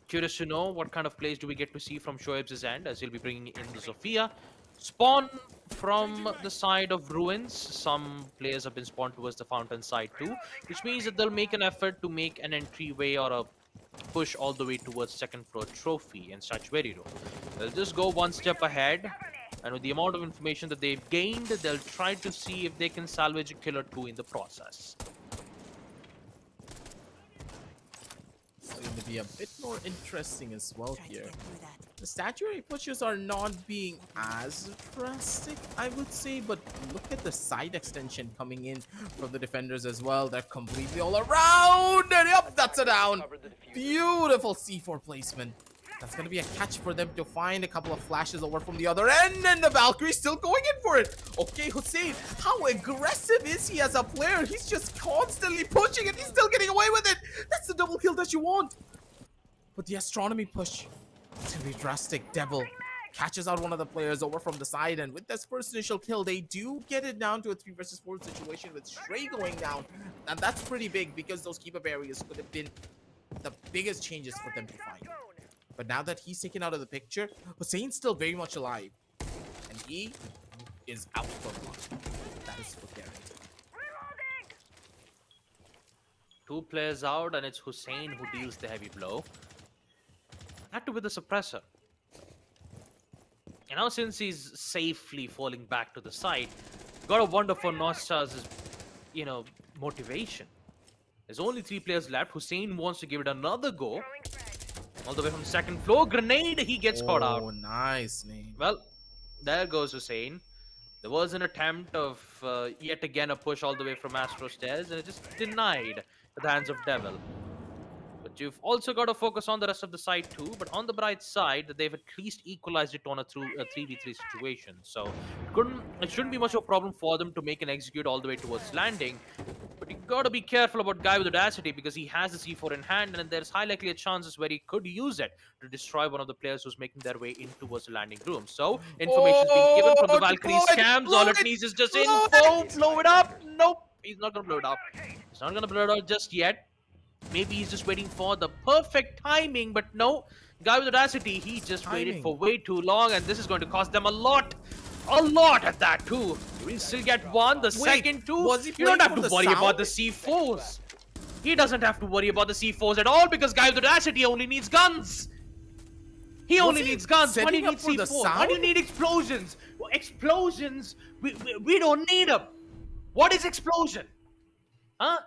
curious to know what kind of plays do we get to see from Shoaib's end, as he'll be bringing in the Zofia. Spawn from the side of Ruins. Some players have been spawned towards the Fountain side too, which means that they'll make an effort to make an entryway or a push all the way towards second floor Trophy and such very low. They'll just go one step ahead, and with the amount of information that they've gained, they'll try to see if they can salvage a kill or two in the process. It's going to be a bit more interesting as well here. The statuary pushes are not being as drastic, I would say, but look at the side extension coming in from the defenders as well. They're completely all around, and yep, that's a down. Beautiful C4 placement. That's going to be a catch for them to find a couple of flashes over from the other end, and the Valkyrie's still going in for it. Okay, Hussein, how aggressive is he as a player? He's just constantly pushing, and he's still getting away with it. That's the double kill that you want. But the astronomy push, it's going to be drastic. Devil catches out one of the players over from the side, and with this first initial kill, they do get it down to a 3 versus 4 situation with Stray going down, and that's pretty big because those keep-up areas could have been the biggest changes for them to find. But now that he's taken out of the picture, Hussein's still very much alive, and he is out for blood. That is for guaranteed. 2 players out, and it's Hussein who deals the heavy blow. Had to with the suppressor. And now since he's safely falling back to the side, gotta wonder for Northstar's, motivation. There's only 3 players left. Hussein wants to give it another go. All the way from the second floor. Grenade, he gets caught out. Oh, nice name. Well, there goes Hussein. There was an attempt of yet again a push all the way from Astro Stairs, and it just denied at the hands of Devil. But you've also got to focus on the rest of the side too. But on the bright side, they've at least equalized it on a 3v3 situation. So it shouldn't be much of a problem for them to make an execute all the way towards landing. But you got to be careful about Guy with Audacity because he has the C4 in hand, and there's high likely chances where he could use it to destroy one of the players who's making their way in towards the landing room. So information is being given from the Valkyrie scams. All it needs is just info. Blow it up. Nope. He's not going to blow it up. He's not going to blow it up just yet. Maybe he's just waiting for the perfect timing, but no. Guy with Audacity, he just waited for way too long, and this is going to cost them a lot. A lot at that too. We still get one, the second two. You don't have to worry about the C4s. He doesn't have to worry about the C4s at all because Guy with Audacity only needs guns. He only needs guns. Why do you need C4? Why do you need explosions? Well, explosions, we don't need them. What is explosion? Huh?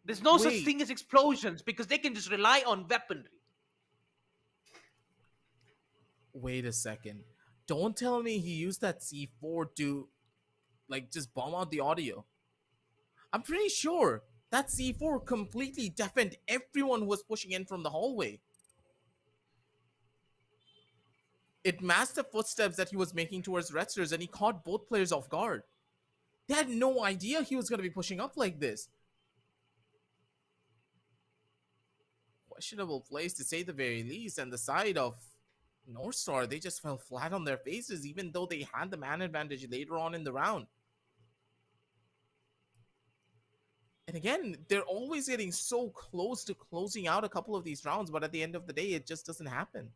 There's no such thing as explosions because they can just rely on weaponry. Wait a second. Don't tell me he used that C4 to, just bomb out the audio. I'm pretty sure that C4 completely deafened everyone who was pushing in from the hallway. It masked the footsteps that he was making towards Redsters, and he caught both players off guard. They had no idea he was going to be pushing up like this. Questionable place to say the very least, and the side of Northstar, they just fell flat on their faces even though they had the man advantage later on in the round. And again, they're always getting so close to closing out a couple of these rounds, but at the end of the day, it just doesn't happen.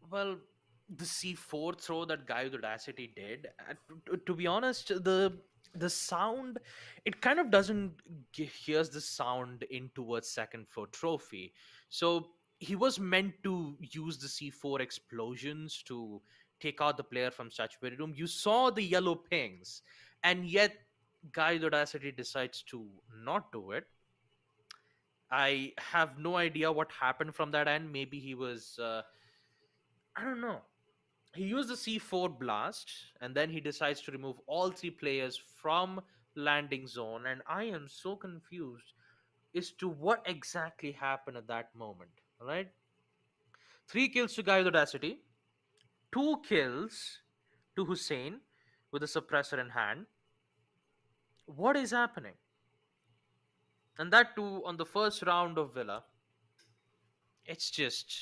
Well, the C4 throw that Guy with Audacity did, to be honest, the sound, it kind of doesn't hears the sound in towards second floor trophy. So he was meant to use the C4 explosions to take out the player from statuary room. You saw the yellow pings, and yet Guy with Audacity decides to not do it. I have no idea what happened from that end. Maybe he was I don't know. He used the C4 blast, and then he decides to remove all 3 players from landing zone, and I am so confused as to what exactly happened at that moment. All right, 3 kills to Guy with Audacity, 2 kills to Hussein with a suppressor in hand. What is happening? And that too on the first round of Villa. It's just...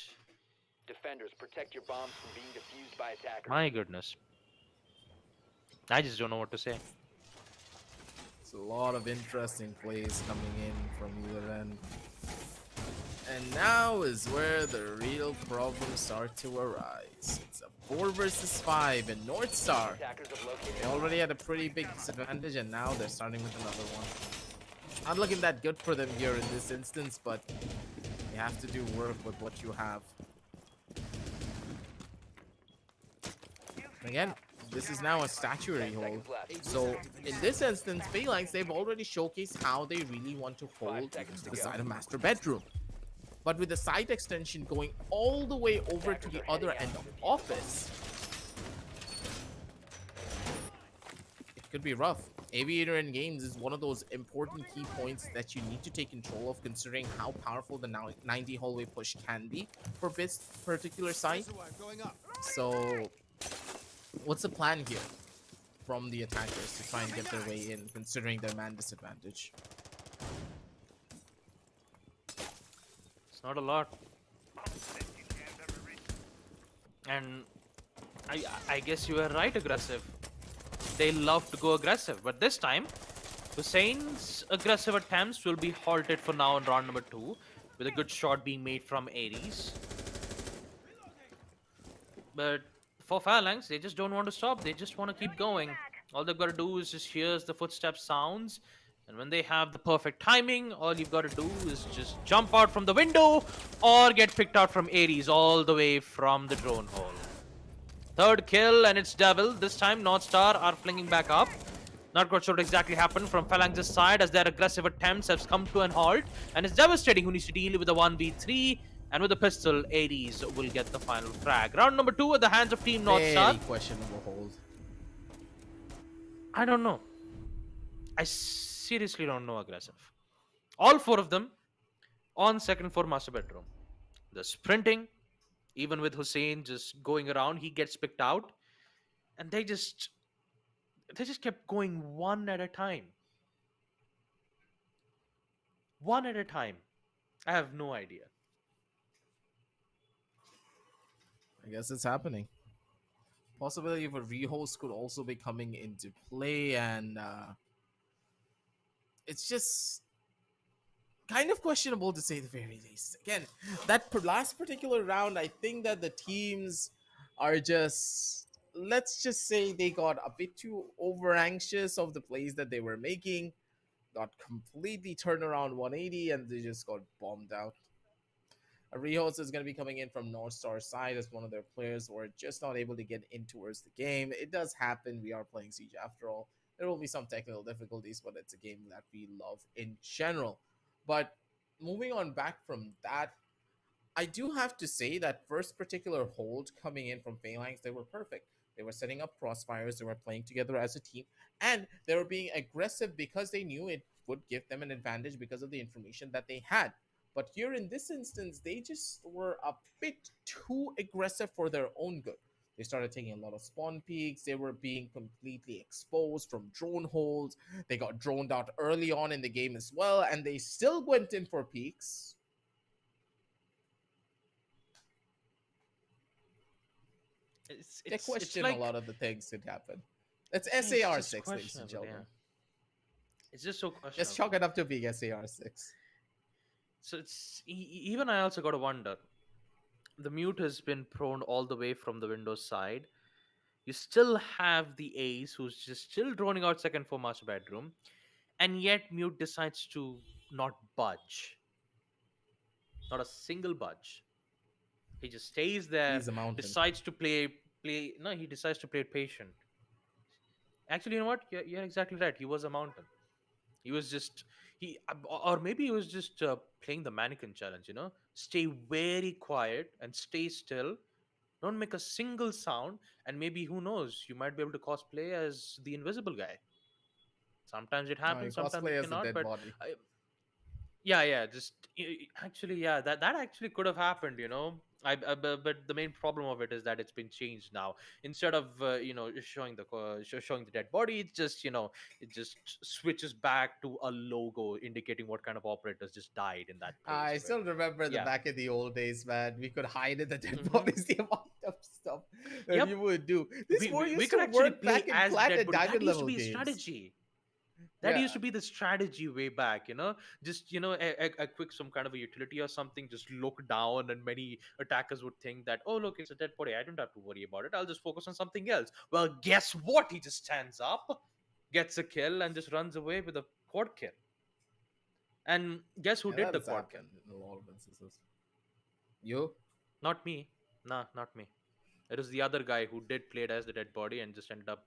Defenders, protect your bombs from being defused by attackers. my goodness. I just don't know what to say. It's a lot of interesting plays coming in from either end. And now is where the real problems start to arise. It's a 4 versus 5 in Northstar. Attackers have located. They already had a pretty big disadvantage, and now they're starting with another one. Not looking that good for them here in this instance, but you have to do work with what you have. Again, this is now a statuary hold. So in this instance, Phalanx, they've already showcased how they really want to hold the side of master bedroom. But with the site extension going all the way over to the other end of office, it could be rough. Aviator in games is one of those important key points that you need to take control of, considering how powerful the 90 hallway push can be for this particular site. So what's the plan here from the attackers to try and get their way in, considering their man disadvantage? It's not a lot. And I guess you were right, aggressive. They love to go aggressive, but this time, Hussein's aggressive attempts will be halted for now in round number 2, with a good shot being made from Ares. But for Phalanx, they just don't want to stop. They just want to keep going. All they've got to do is just hear the footstep sounds. And when they have the perfect timing, all you've got to do is just jump out from the window or get picked out from Ares all the way from the drone hole. Third kill, and it's Devil. This time, North Star are flinging back up. Not quite sure what exactly happened from Phalanx's side as their aggressive attempts have come to an halt. And it's Devastating who needs to deal with a 1v3. And with the pistol, Ares will get the final frag. Round number 2 at the hands of Team North Star. Very questionable hold. I don't know. I seriously don't know, aggressive. All 4 of them on second floor master bedroom. The sprinting, even with Hussein just going around, he gets picked out. And they just kept going one at a time. One at a time. I have no idea. I guess it's happening. Possibility of a rehost could also be coming into play, and it's just kind of questionable to say the very least. Again, that last particular round, I think that the teams are just, let's just say they got a bit too over anxious of the plays that they were making, got completely turned around 180, and they just got bombed out. A rehost is going to be coming in from North Star's side as one of their players who are just not able to get in towards the game. It does happen. We are playing Siege after all. There will be some technical difficulties, but it's a game that we love in general. But moving on back from that, I do have to say that first particular hold coming in from Phalanx, they were perfect. They were setting up crossfires, they were playing together as a team, and they were being aggressive because they knew it would give them an advantage because of the information that they had. But here in this instance, they just were a bit too aggressive for their own good. They started taking a lot of spawn peeks. They were being completely exposed from drone holes. They got droned out early on in the game as well, and they still went in for peeks. They question like, a lot of the things that happen. It's it's SAR just 6, ladies and questionable, gentlemen. yeah. It's just so questionable. Just chalk it up to being SAR 6. So it's even I also got to wonder. The mute has been prone all the way from the Windows side. You still have the Ace who's just still droning out second for master bedroom, and yet mute decides to not budge. Not a single budge. He just stays there, He's a mountain. decides to play. No, he decides to play it patient. Actually, you know what? You're exactly right. He was a mountain. He was just or maybe he was just playing the mannequin challenge. Stay very quiet and stay still. Don't make a single sound, and maybe who knows? You might be able to cosplay as the invisible guy. Sometimes it No, he happens, sometimes cosplay it as a cannot. dead But body. yeah, just actually, yeah, that actually could have happened. But the main problem of it is that it's been changed now. Instead of showing showing the dead body, it's just it just switches back to a logo indicating what kind of operators just died in that place. I still remember the Yeah. back in the old days, man. We could hide in the dead Mhm. bodies, the amount of stuff that Yep. you would do. This more We used could to actually work play back in as plat dead and body. That diamond used to level be a games. strategy. That Yeah. used to be the strategy way back. Just a quick some kind of a utility or something. Just look down, and many attackers would think that, oh look, it's a dead body. I don't have to worry about it. I'll just focus on something else. Well, guess what? He just stands up, gets a kill, and just runs away with a quad kill. And guess who Yeah, did that the has quad kill? happened in a lot of instances. You? Not me. Nah, not me. It was the other guy who did play it as the dead body and just ended up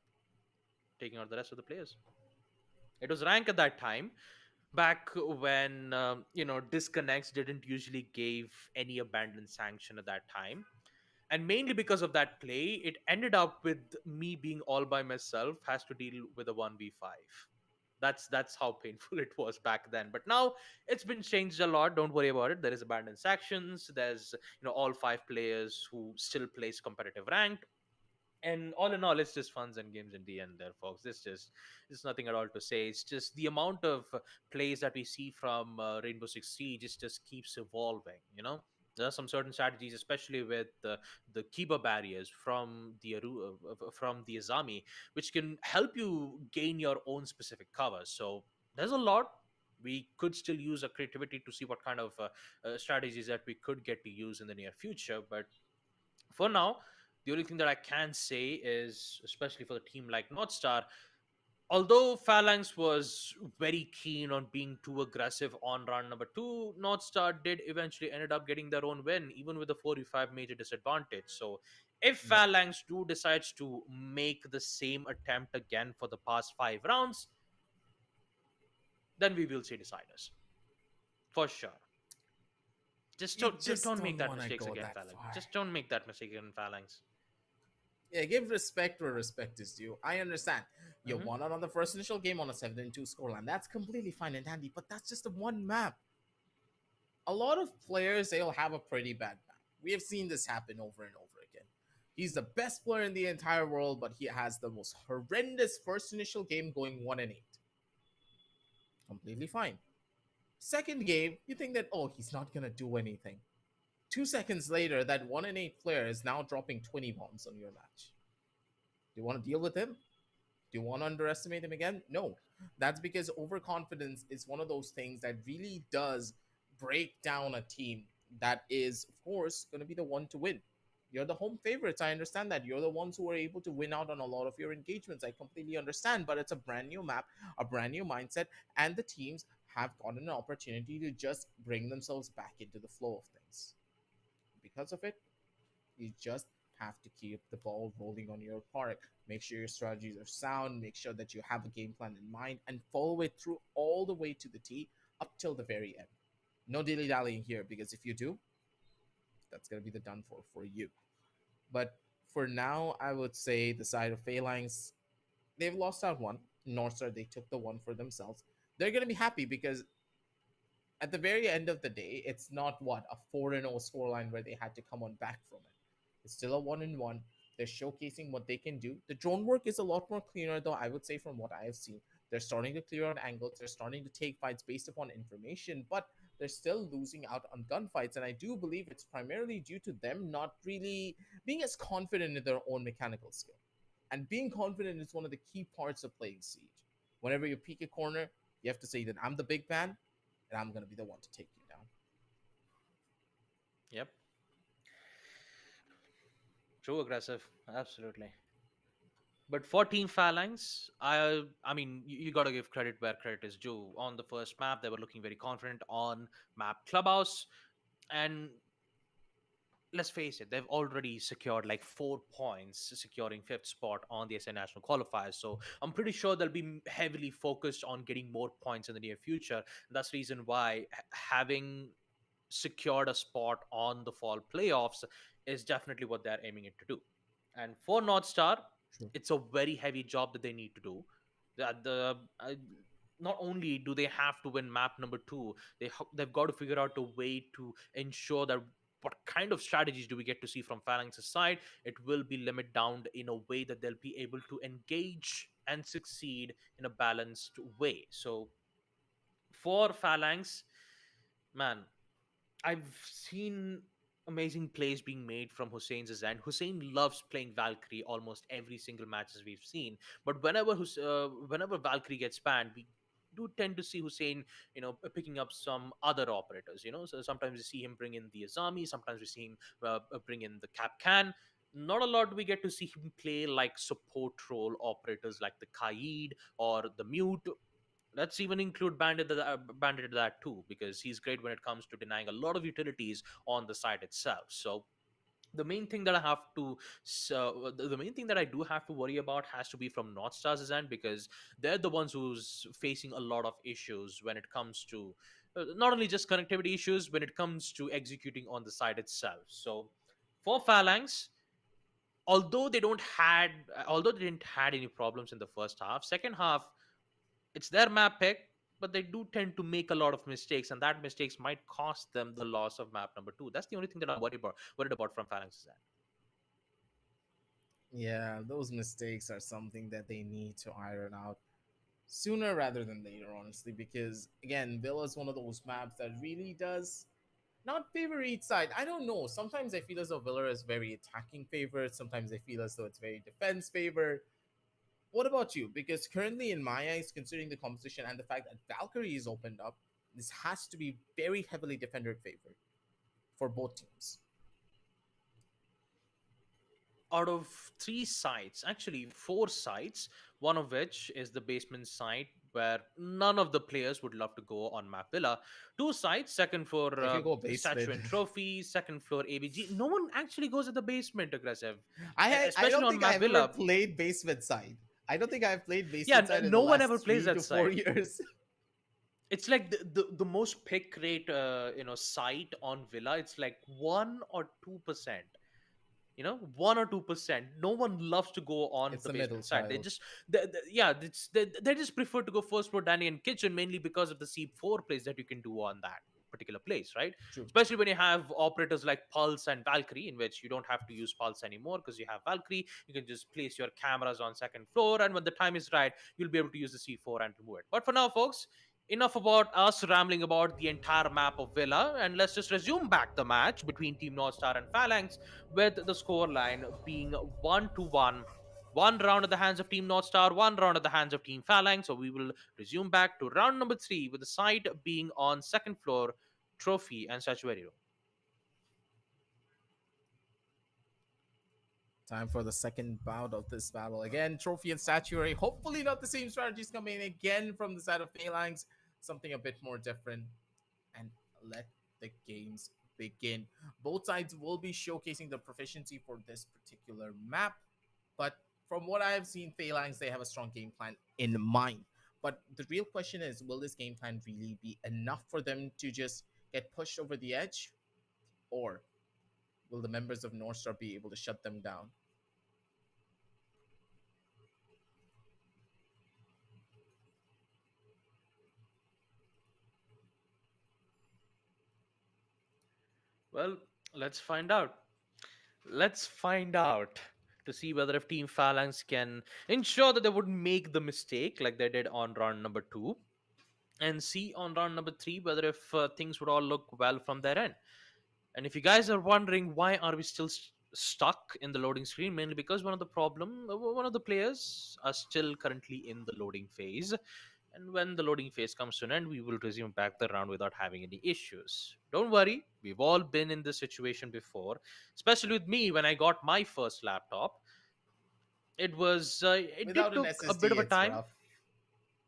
taking out the rest of the players. It was rank at that time, back when disconnects didn't usually give any abandoned sanction at that time, and mainly because of that play, it ended up with me being all by myself, has to deal with a 1v5. That's how painful it was back then. But now it's been changed a lot. Don't worry about it. There is abandoned sections. There's all 5 players who still plays competitive ranked. And all in all, it's just funs and games in the end there, folks. It's nothing at all to say. It's just the amount of plays that we see from Rainbow Six Siege just keeps evolving, there are some certain strategies, especially with the Kiba barriers from from the Azami, which can help you gain your own specific cover. So there's a lot. We could still use our creativity to see what kind of strategies that we could get to use in the near future. But for now, the only thing that I can say is, especially for the team like North Star, although Phalanx was very keen on being too aggressive on round number two, North Star did eventually ended up getting their own win, even with a 45 major disadvantage. So if Yep. Phalanx do decides to make the same attempt again for the past 5 rounds, then we will see deciders for sure. Just You don't just make don't that want to mistakes go again, that Phalanx. far. Just don't make that mistake again, Phalanx. Yeah, give respect where respect is due. I understand. You Hmm. won out on the first initial game on a 7-2 scoreline. That's completely fine and dandy, but that's just a one map. A lot of players, they'll have a pretty bad map. We have seen this happen over and over again. He's the best player in the entire world, but he has the most horrendous first initial game going 1-8. Completely fine. Second game, you think that, oh, he's not going to do anything. 2 seconds later, that 1-8 player is now dropping 20 bombs on your match. Do you want to deal with him? Do you want to underestimate him again? No. That's because overconfidence is one of those things that really does break down a team that is, of course, going to be the one to win. You're the home favorites. I understand that. You're the ones who are able to win out on a lot of your engagements. I completely understand. But it's a brand new map, a brand new mindset, and the teams have gotten an opportunity to just bring themselves back into the flow of things. Because of it, you just have to keep the ball rolling on your part. Make sure your strategies are sound. Make sure that you have a game plan in mind and follow it through all the way to the T up till the very end. No dilly dallying here because if you do, that's going to be the done for you. But for now, I would say the side of Phalanx, they've lost out one. Northstar, they took the one for themselves. They're going to be happy because at the very end of the day, it's not what a 4-0 scoreline where they had to come on back from it. It's still a 1-1. They're showcasing what they can do. The drone work is a lot more cleaner, though, I would say, from what I have seen. They're starting to clear out angles. They're starting to take fights based upon information, but they're still losing out on gunfights. And I do believe it's primarily due to them not really being as confident in their own mechanical skill. And being confident is one of the key parts of playing Siege. Whenever you peek a corner, you have to say that I'm the big man and I'm going to be the one to take you down. Yep. True aggressive. Absolutely. But for Team Phalanx, I mean, you got to give credit where credit is due. On the first map, they were looking very confident on map Clubhouse, and let's face it, they've already secured like 4 points, securing fifth spot on the SA National Qualifiers. So I'm pretty sure they'll be heavily focused on getting more points in the near future. That's the reason why having secured a spot on the fall playoffs is definitely what they're aiming it to do. And for North Star, True. it's a very heavy job that they need to do. That not only do they have to win map number two, they've got to figure out a way to ensure that what kind of strategies do we get to see from Phalanx's side. It will be limit down in a way that they'll be able to engage and succeed in a balanced way. So for Phalanx, man, I've seen amazing plays being made from Hussein's end. Hussein loves playing Valkyrie almost every single matches we've seen. But whenever Valkyrie gets banned, we do tend to see Hussein, picking up some other operators. So sometimes we see him bring in the Azami, sometimes we see him bring in the Capcan. Not a lot do we get to see him play like support role operators like the Kaid or the Mute. Let's even include Bandit that too, because he's great when it comes to denying a lot of utilities on the site itself. So the main thing that I have to, so the main thing that I do have to worry about has to be from North Stars' end, because they're the ones who's facing a lot of issues when it comes to not only just connectivity issues, when it comes to executing on the site itself. So for Phalanx, although they didn't had any problems in the first half, second half it's their map pick, but they do tend to make a lot of mistakes, and that mistakes might cost them the loss of map number two. That's the only thing that I'm worried about from Phalanx's end. Yeah, those mistakes are something that they need to iron out sooner rather than later, honestly, because again, Villa is one of those maps that really does not favor each side. I don't know. Sometimes I feel as though Villa is very attacking favored. Sometimes I feel as though it's very defense favored. What about you? Because currently, in my eyes, considering the composition and the fact that Valkyrie is opened up, this has to be very heavily defender favored for both teams. Out of three sites, actually four sites, one of which is the basement site where none of the players would love to go on map Villa. Two sites, second floor If you go statue basement, and trophy, second floor ABG. No one actually goes at the basement aggressive, I especially don't on think map I've ever Villa. played basement side. I don't think I've played Yeah, basement side in the no one ever last plays three that to four site. years. It's like the most pick rate site on Villa. It's like 1 or 2%. 1 or 2%. No one loves to go on It's the the middle basement side. They child. just yeah, they just prefer to go first floor Danny and kitchen, mainly because of the C4 plays that you can do on that particular place, right? True. Especially when you have operators like Pulse and Valkyrie, in which you don't have to use Pulse anymore because you have Valkyrie. You can just place your cameras on second floor, and when the time is right, you'll be able to use the C4 and remove it. But for now, folks, enough about us rambling about the entire map of Villa, and let's just resume back the match between Team North Star and Phalanx, with the scoreline being 1-1. One round at the hands of Team North Star, one round at the hands of Team Phalanx. So we will resume back to round number 3, with the side being on second floor, trophy and statuary room. Time for the second bout of this battle. Again, trophy and statuary. Hopefully not the same strategies coming again from the side of Phalanx. Something a bit more different. And let the games begin. Both sides will be showcasing the proficiency for this particular map. But from what I have seen, Phalanx, they have a strong game plan in mind. But the real question is, will this game plan really be enough for them to just get pushed over the edge? Or will the members of North Star be able to shut them down? Well, let's find out. Let's find out to see whether if Team Phalanx can ensure that they wouldn't make the mistake like they did on round number 2, and see on round number 3 whether if things would all look well from their end. And if you guys are wondering why are we still stuck in the loading screen, mainly because one of the players are still currently in the loading phase. And when the loading phase comes to an end, we will resume back the round without having any issues. Don't worry, we've all been in this situation before, especially with me when I got my first laptop. It did Without an took a bit SSD, of a it's time. rough.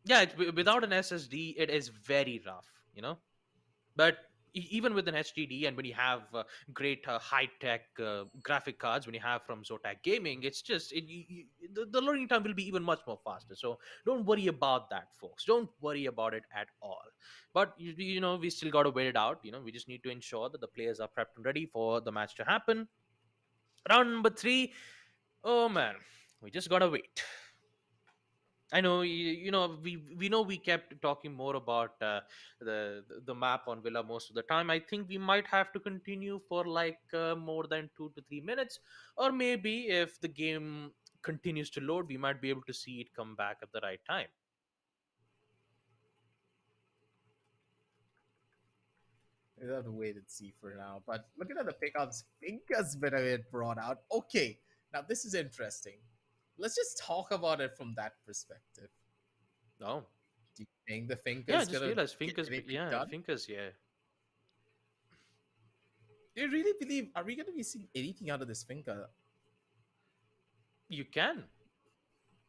Yeah, without an SSD, it is very rough. But even with an HDD, and when you have great high-tech graphic cards, when you have from Zotac Gaming, it's just the learning time will be even much more faster. So don't worry about that, folks. Don't worry about it at all. But we still got to wait it out. We just need to ensure that the players are prepped and ready for the match to happen. Round number 3. Oh man, we just gotta wait. I know we know we kept talking more about the map on Villa most of the time. I think we might have to continue for like more than 2 to 3 minutes, or maybe if the game continues to load, we might be able to see it come back at the right time. We have to wait and see for now. But looking at the pickups, Finka's been a bit brought out. Okay, now this is interesting. Let's just talk about it from that perspective. No, Do you think the yeah, I Finka's just gonna realized get anything done? Finker's yeah. Do you really believe? Are we gonna be seeing anything out of this Finka? You can.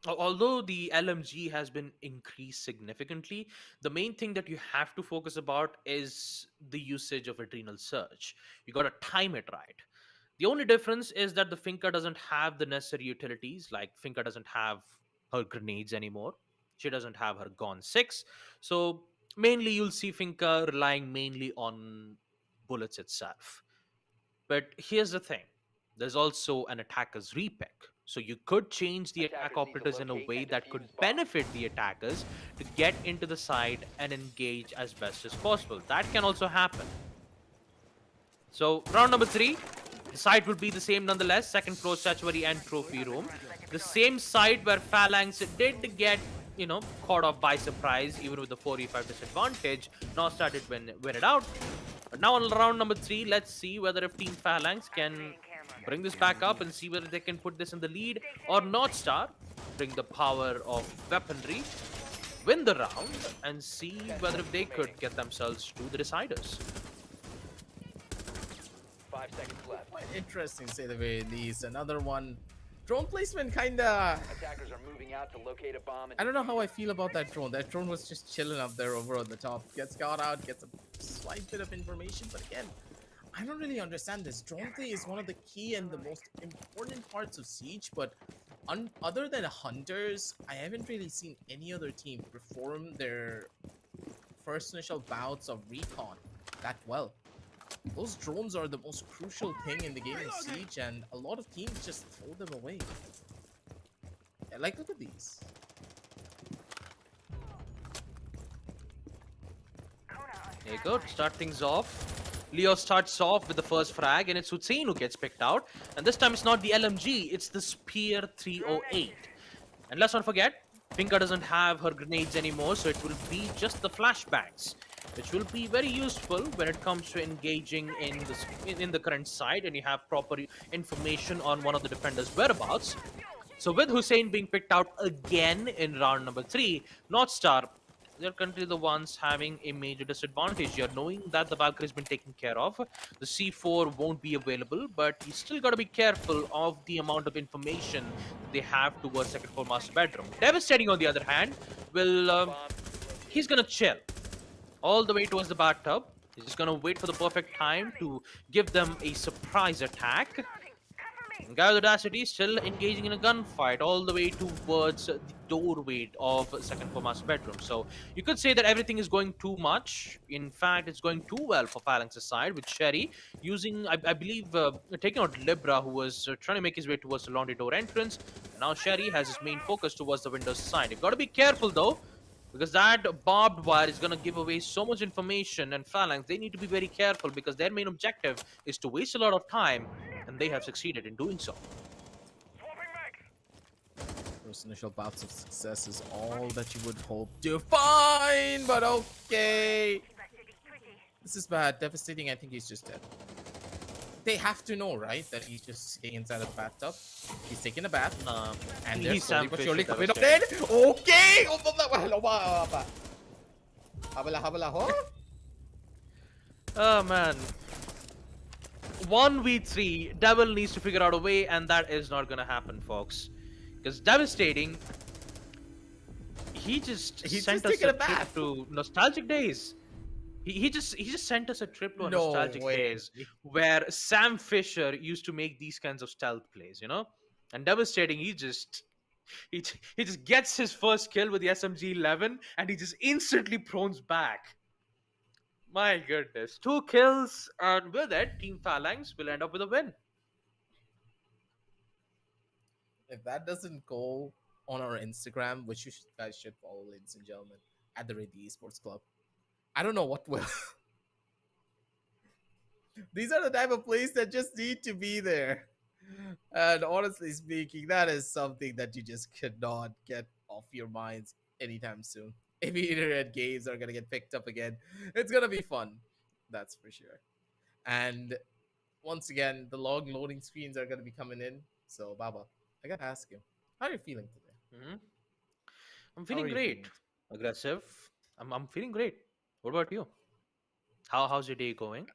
Although the LMG has been increased significantly, the main thing that you have to focus about is the usage of adrenal surge. You got to time it right. The only difference is that the Finca doesn't have the necessary utilities, like Finca doesn't have her grenades anymore. She doesn't have her Gone 6. So mainly you'll see Finca relying mainly on bullets itself. But here's the thing, there's also an attacker's repick. So you could change the attack Attackers need to operators in a locate way and that could defuse bomb. benefit the attackers to get into the side and engage as best as possible. That can also happen. So round number 3, The site will be the same nonetheless. Second floor, statuary and trophy room. The same site where Phalanx did get, caught off by surprise, even with the 4v5 disadvantage. Now started win it out. But now on round number 3, let's see whether if Team Phalanx can bring this back up and see whether they can put this in the lead, or North Star bring the power of weaponry, win the round, and see whether if they could get themselves to the deciders. 5 seconds left. Quite interesting, to say the very least. Another one. Drone placement kinda... Attackers are moving out to locate a bomb. And I don't know how I feel about that drone. That drone was just chilling up there over on the top. Gets got out, gets a slight bit of information, but again, I don't really understand this. Drone play is one of the key and the most important parts of Siege, but other than Hunters, I haven't really seen any other team perform their first initial bouts of recon that well. Those drones are the most crucial thing in the game of Siege, and a lot of teams just throw them away. Yeah, like, look at these. There you go, to start things off. Leo starts off with the first frag, and it's Hussein who gets picked out. And this time it's not the LMG, it's the Spear 308. And let's not forget, Pinka doesn't have her grenades anymore, so it will be just the flashbangs, which will be very useful when it comes to engaging in the current site and you have proper information on one of the defenders' whereabouts. So with Hussein being picked out again in round number 3, North Star, they're currently the ones having a major disadvantage here, knowing that the Valkyrie has been taken care of. The C4 won't be available, but you still got to be careful of the amount of information they have towards second floor master bedroom. Devastating, on the other hand, will he's gonna chill all the way towards the bathtub. He's just gonna wait for the perfect time to give them a surprise attack. And Guy with Audacity still engaging in a gunfight all the way towards the doorway of second floor master bedroom. So you could say that everything is going too much. In fact, it's going too well for Phalanx's side, with Sherry using, I believe, taking out Libra, who was trying to make his way towards the laundry door entrance. And now Sherry has his main focus towards the windows side. You've got to be careful though, because that barbed wire is going to give away so much information, and Phalanx, they need to be very careful because their main objective is to waste a lot of time, and they have succeeded in doing so. Those initial bouts of success is all that you would hope to find, but okay. This is bad. Devastating, I think he's just dead. They have to know, right, that he's just staying inside of the bathtub. He's taking a bath, and they're he's slowly but Sam surely Fisher coming up dead. Okay! Oh man. 1v3, Devil needs to figure out a way, and that is not gonna happen, folks. Because Devastating, he's sent us a trip to nostalgic days. He just sent us a trip to nostalgic days where Sam Fisher used to make these kinds of stealth plays, And Devastating, he just gets his first kill with the SMG-11 and he just instantly prones back. My goodness, 2 kills, and with it, Team Phalanx will end up with a win. If that doesn't go on our Instagram, which you guys should follow, ladies and gentlemen, at the Esports Club, I don't know what will. These are the type of plays that just need to be there. And honestly speaking, that is something that you just could not get off your minds anytime soon. If internet games are gonna get picked up again, it's gonna be fun. That's for sure. And once again, the long loading screens are gonna be coming in. So, Baba, I gotta ask you, how are you feeling today? I'm feeling great. Aggressive. I'm feeling great. What about you? How's your day going?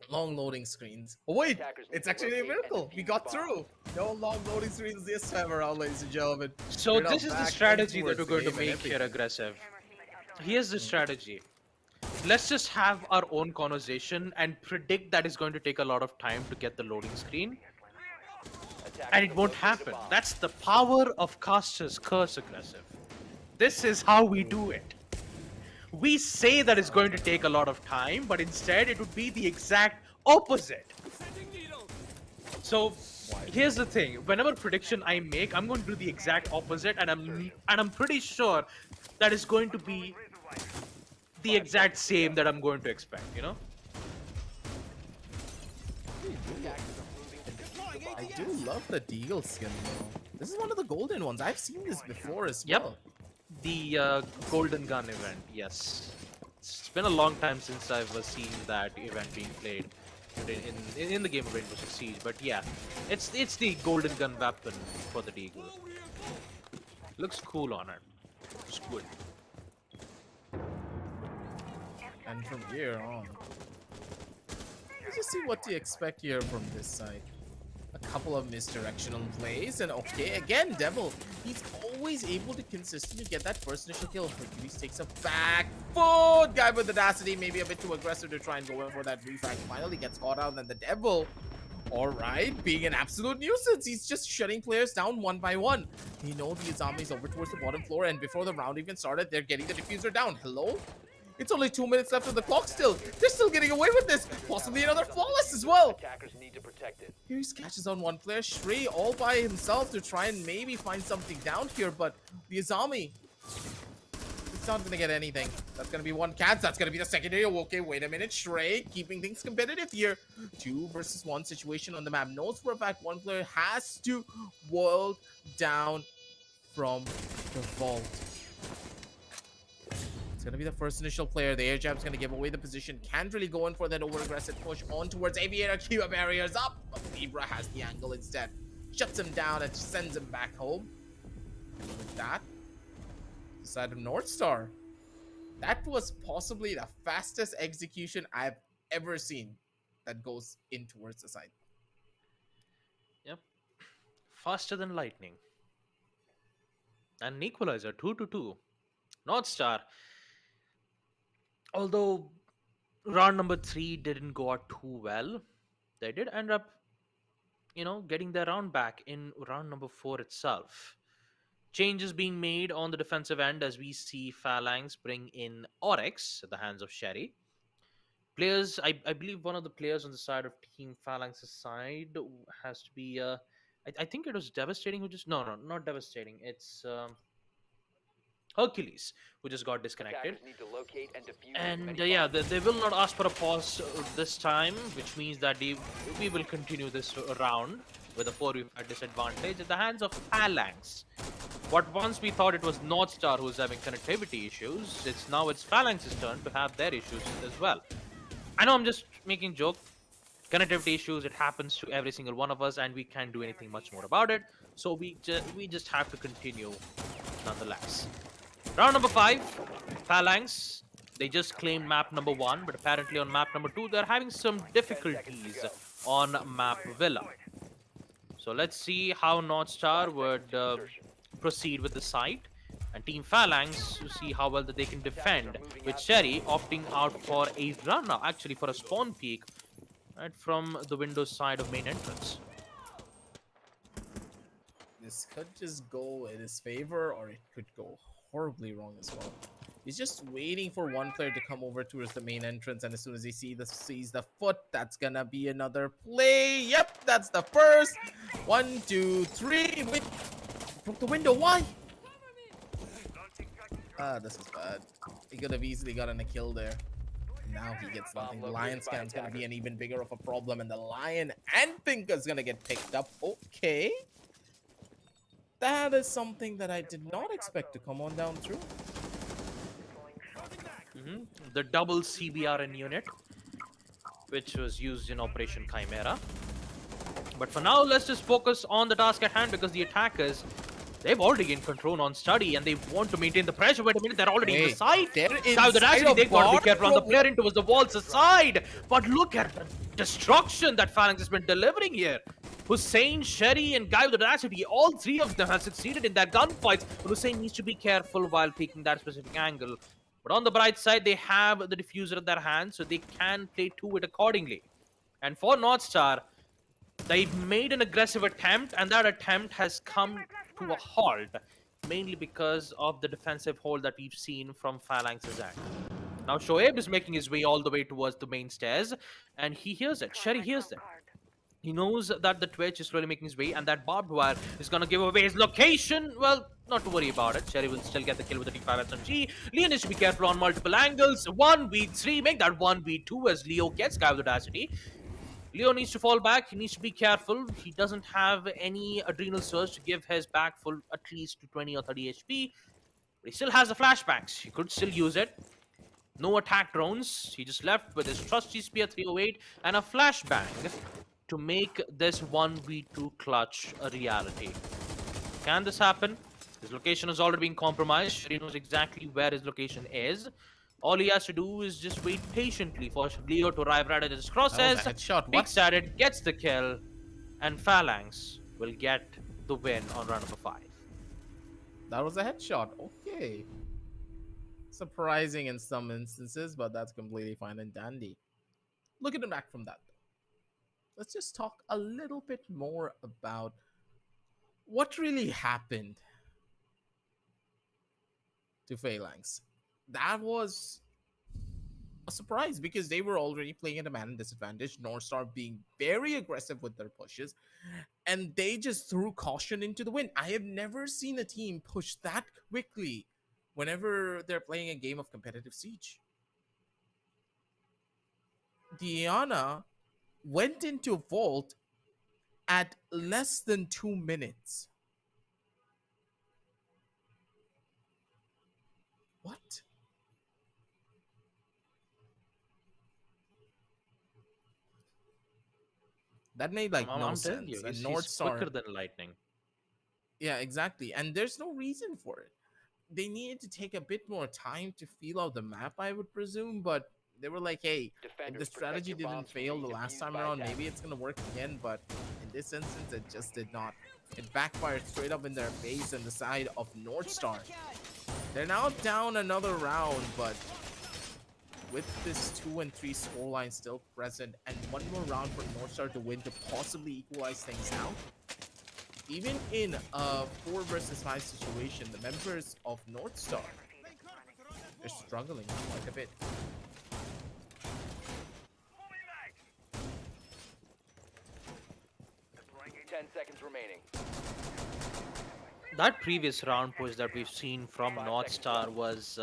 Long loading screens. Oh wait, it's actually a miracle. We got through. No long loading screens this time around, ladies and gentlemen. So this is the strategy that we're going to make here, Aggressive. Here's the strategy. Let's just have our own conversation and predict that it's going to take a lot of time to get the loading screen. And it won't happen. That's the power of Caster's Curse, Aggressive. This is how we do it. We say that it's going to take a lot of time, but instead it would be the exact opposite. So here's the thing: whenever prediction I make, I'm going to do the exact opposite, and I'm pretty sure that it's going to be the exact same that I'm going to expect. actually do. Attackers are moving to defuse the I bomb. do love the Deagle skin though. This is one of the golden ones. I've seen this before as Yep. well. The Golden Gun event, yes. It's been a long time since I've seen that event being played in the game of Rainbow Six Siege. But yeah, it's the Golden Gun weapon for the Deagle. Looks cool on it. It's good. And from here on, let's just see what to expect here from this side. A couple of misdirectional plays, and okay, again, Devil. He's always able to consistently get that first initial kill. Hercules takes a back foot. Guy with audacity, maybe a bit too aggressive to try and go in for that refrag. Finally gets caught out, and the Devil, alright, being an absolute nuisance. He's just shutting players down one by one. You know these armies over towards the bottom floor, and before the round even started, they're getting the diffuser down. Hello? It's only 2 minutes left of the clock still. They're still getting away with this. Possibly another flawless as well. Attackers need to protect it. Here he catches on one player, Shrey, all by himself to try and maybe find something down here, but the Azami, it's not gonna get anything. That's gonna be one catch. That's gonna be the secondary. Okay, wait a minute. Shrey keeping things competitive here. 2 versus 1 situation on the map. Knows for a fact one player has to world down from the vault. It's going to be the first initial player. The air jab's going to give away the position. Can't really go in for that over-aggressive push on towards Aviator. Kiva barriers up. But Libra has the angle instead. Shuts him down and sends him back home. And with that, the side of North Star. That was possibly the fastest execution I've ever seen that goes in towards the side. Yep. Faster than lightning. And an equalizer, 2-2. North Star. Although round number 3 didn't go out too well, they did end up, getting their round back in round number 4 itself. Changes being made on the defensive end as we see Phalanx bring in Oryx at the hands of Sherry. Players, I believe one of the players on the side of Team Phalanx's side has to be, I think it was Devastating who just, no, not Devastating, it's Hercules, who just got disconnected. Attackers need to locate and defuse as And many yeah, bombs. they will not ask for a pause this time, which means that we will continue this round with a 4v5 disadvantage at the hands of Phalanx. But once we thought it was North Star who's having connectivity issues, it's Phalanx's turn to have their issues as well. I know I'm just making joke. Connectivity issues, it happens to every single one of us, and we can't do anything much more about it. So we just have to continue nonetheless. Round number 5, Phalanx. They just claimed map number 1, but apparently on map number 2, they're having some difficulties on map Villa. So let's see how North Star would proceed with the site, and Team Phalanx to see how well that they can defend, with Sherry opting out for a run now, actually for a spawn peek, right from the windows side of main entrance. This could just go in his favor, or it could go horribly wrong as well. He's just waiting for one player to come over towards the main entrance, and as soon as he sees the foot, that's gonna be another play. Yep, that's the first. 1, 2, 3. Wait, broke the window. Why? This is bad. He could have easily gotten a kill there. Now he gets nothing. The Lion Scan's gonna be an even bigger of a problem, and the Lion and Pinker's gonna get picked up. Okay. That is something that I did not expect to come on down through. The double CBRN unit, which was used in Operation Chimera. But for now, let's just focus on the task at hand, because the attackers, they've already gained control on Study, and they want to maintain the pressure. Wait a minute, they're already in the side. Now that actually they got to be careful on the player in towards the walls aside. But look at the destruction that Phalanx has been delivering here. Hussein, Sherry, and Guy with Audacity, all 3 of them have succeeded in their gunfights. But Hussein needs to be careful while taking that specific angle. But on the bright side, they have the diffuser in their hand, so they can play to it accordingly. And for North Star, they made an aggressive attempt, and that attempt has come to a halt, mainly because of the defensive hold that we've seen from Phalanx's end. Now Shoaib is making his way all the way towards the main stairs, and he hears it. Sherry hears it. He knows that the Twitch is slowly making his way, and that barbed wire is going to give away his location. Well, not to worry about it. Sherry will still get the kill with the T5 SMG. Leo needs to be careful on multiple angles. 1v3, make that 1v2 as Leo gets Guy with Audacity. Leo needs to fall back. He needs to be careful. He doesn't have any adrenal surge to give his back full at least to 20 or 30 HP. But he still has the flashbangs. He could still use it. No attack drones. He just left with his trusty Spear 308 and a flashbang to make this 1v2 clutch a reality. Can this happen? His location has already been compromised. He knows exactly where his location is. All he has to do is just wait patiently for Leo to arrive right at his That was crosshairs, a headshot. peeks What? at it, gets the kill, and Phalanx will get the win on round number 5. That was a headshot. Okay. Surprising in some instances, but that's completely fine and dandy. Looking back from that, let's just talk a little bit more about what really happened to Phalanx. That was a surprise because they were already playing at a man disadvantage. Northstar being very aggressive with their pushes, and they just threw caution into the wind. I have never seen a team push that quickly whenever they're playing a game of competitive Siege. Diana went into Vault at less than 2 minutes. What? That made like no I'm telling you, sense. And he's quicker Northstar, than lightning. yeah, exactly. And there's no reason for it. They needed to take a bit more time to feel out the map, I would presume, but they were like, hey, if Defenders, the protect strategy your didn't bombs from fail the being last defused time by around, maybe attackers. it's gonna work again, but in this instance, it just did not. It backfired straight up in their face and the side of Northstar. They're now down another round, but with this 2 and 3 scoreline still present and one more round for Northstar to win to possibly equalize things out, even in a 4 versus 5 situation, the members of Northstar are struggling quite a bit. Ten seconds remaining. That previous round push that we've seen from North Star was,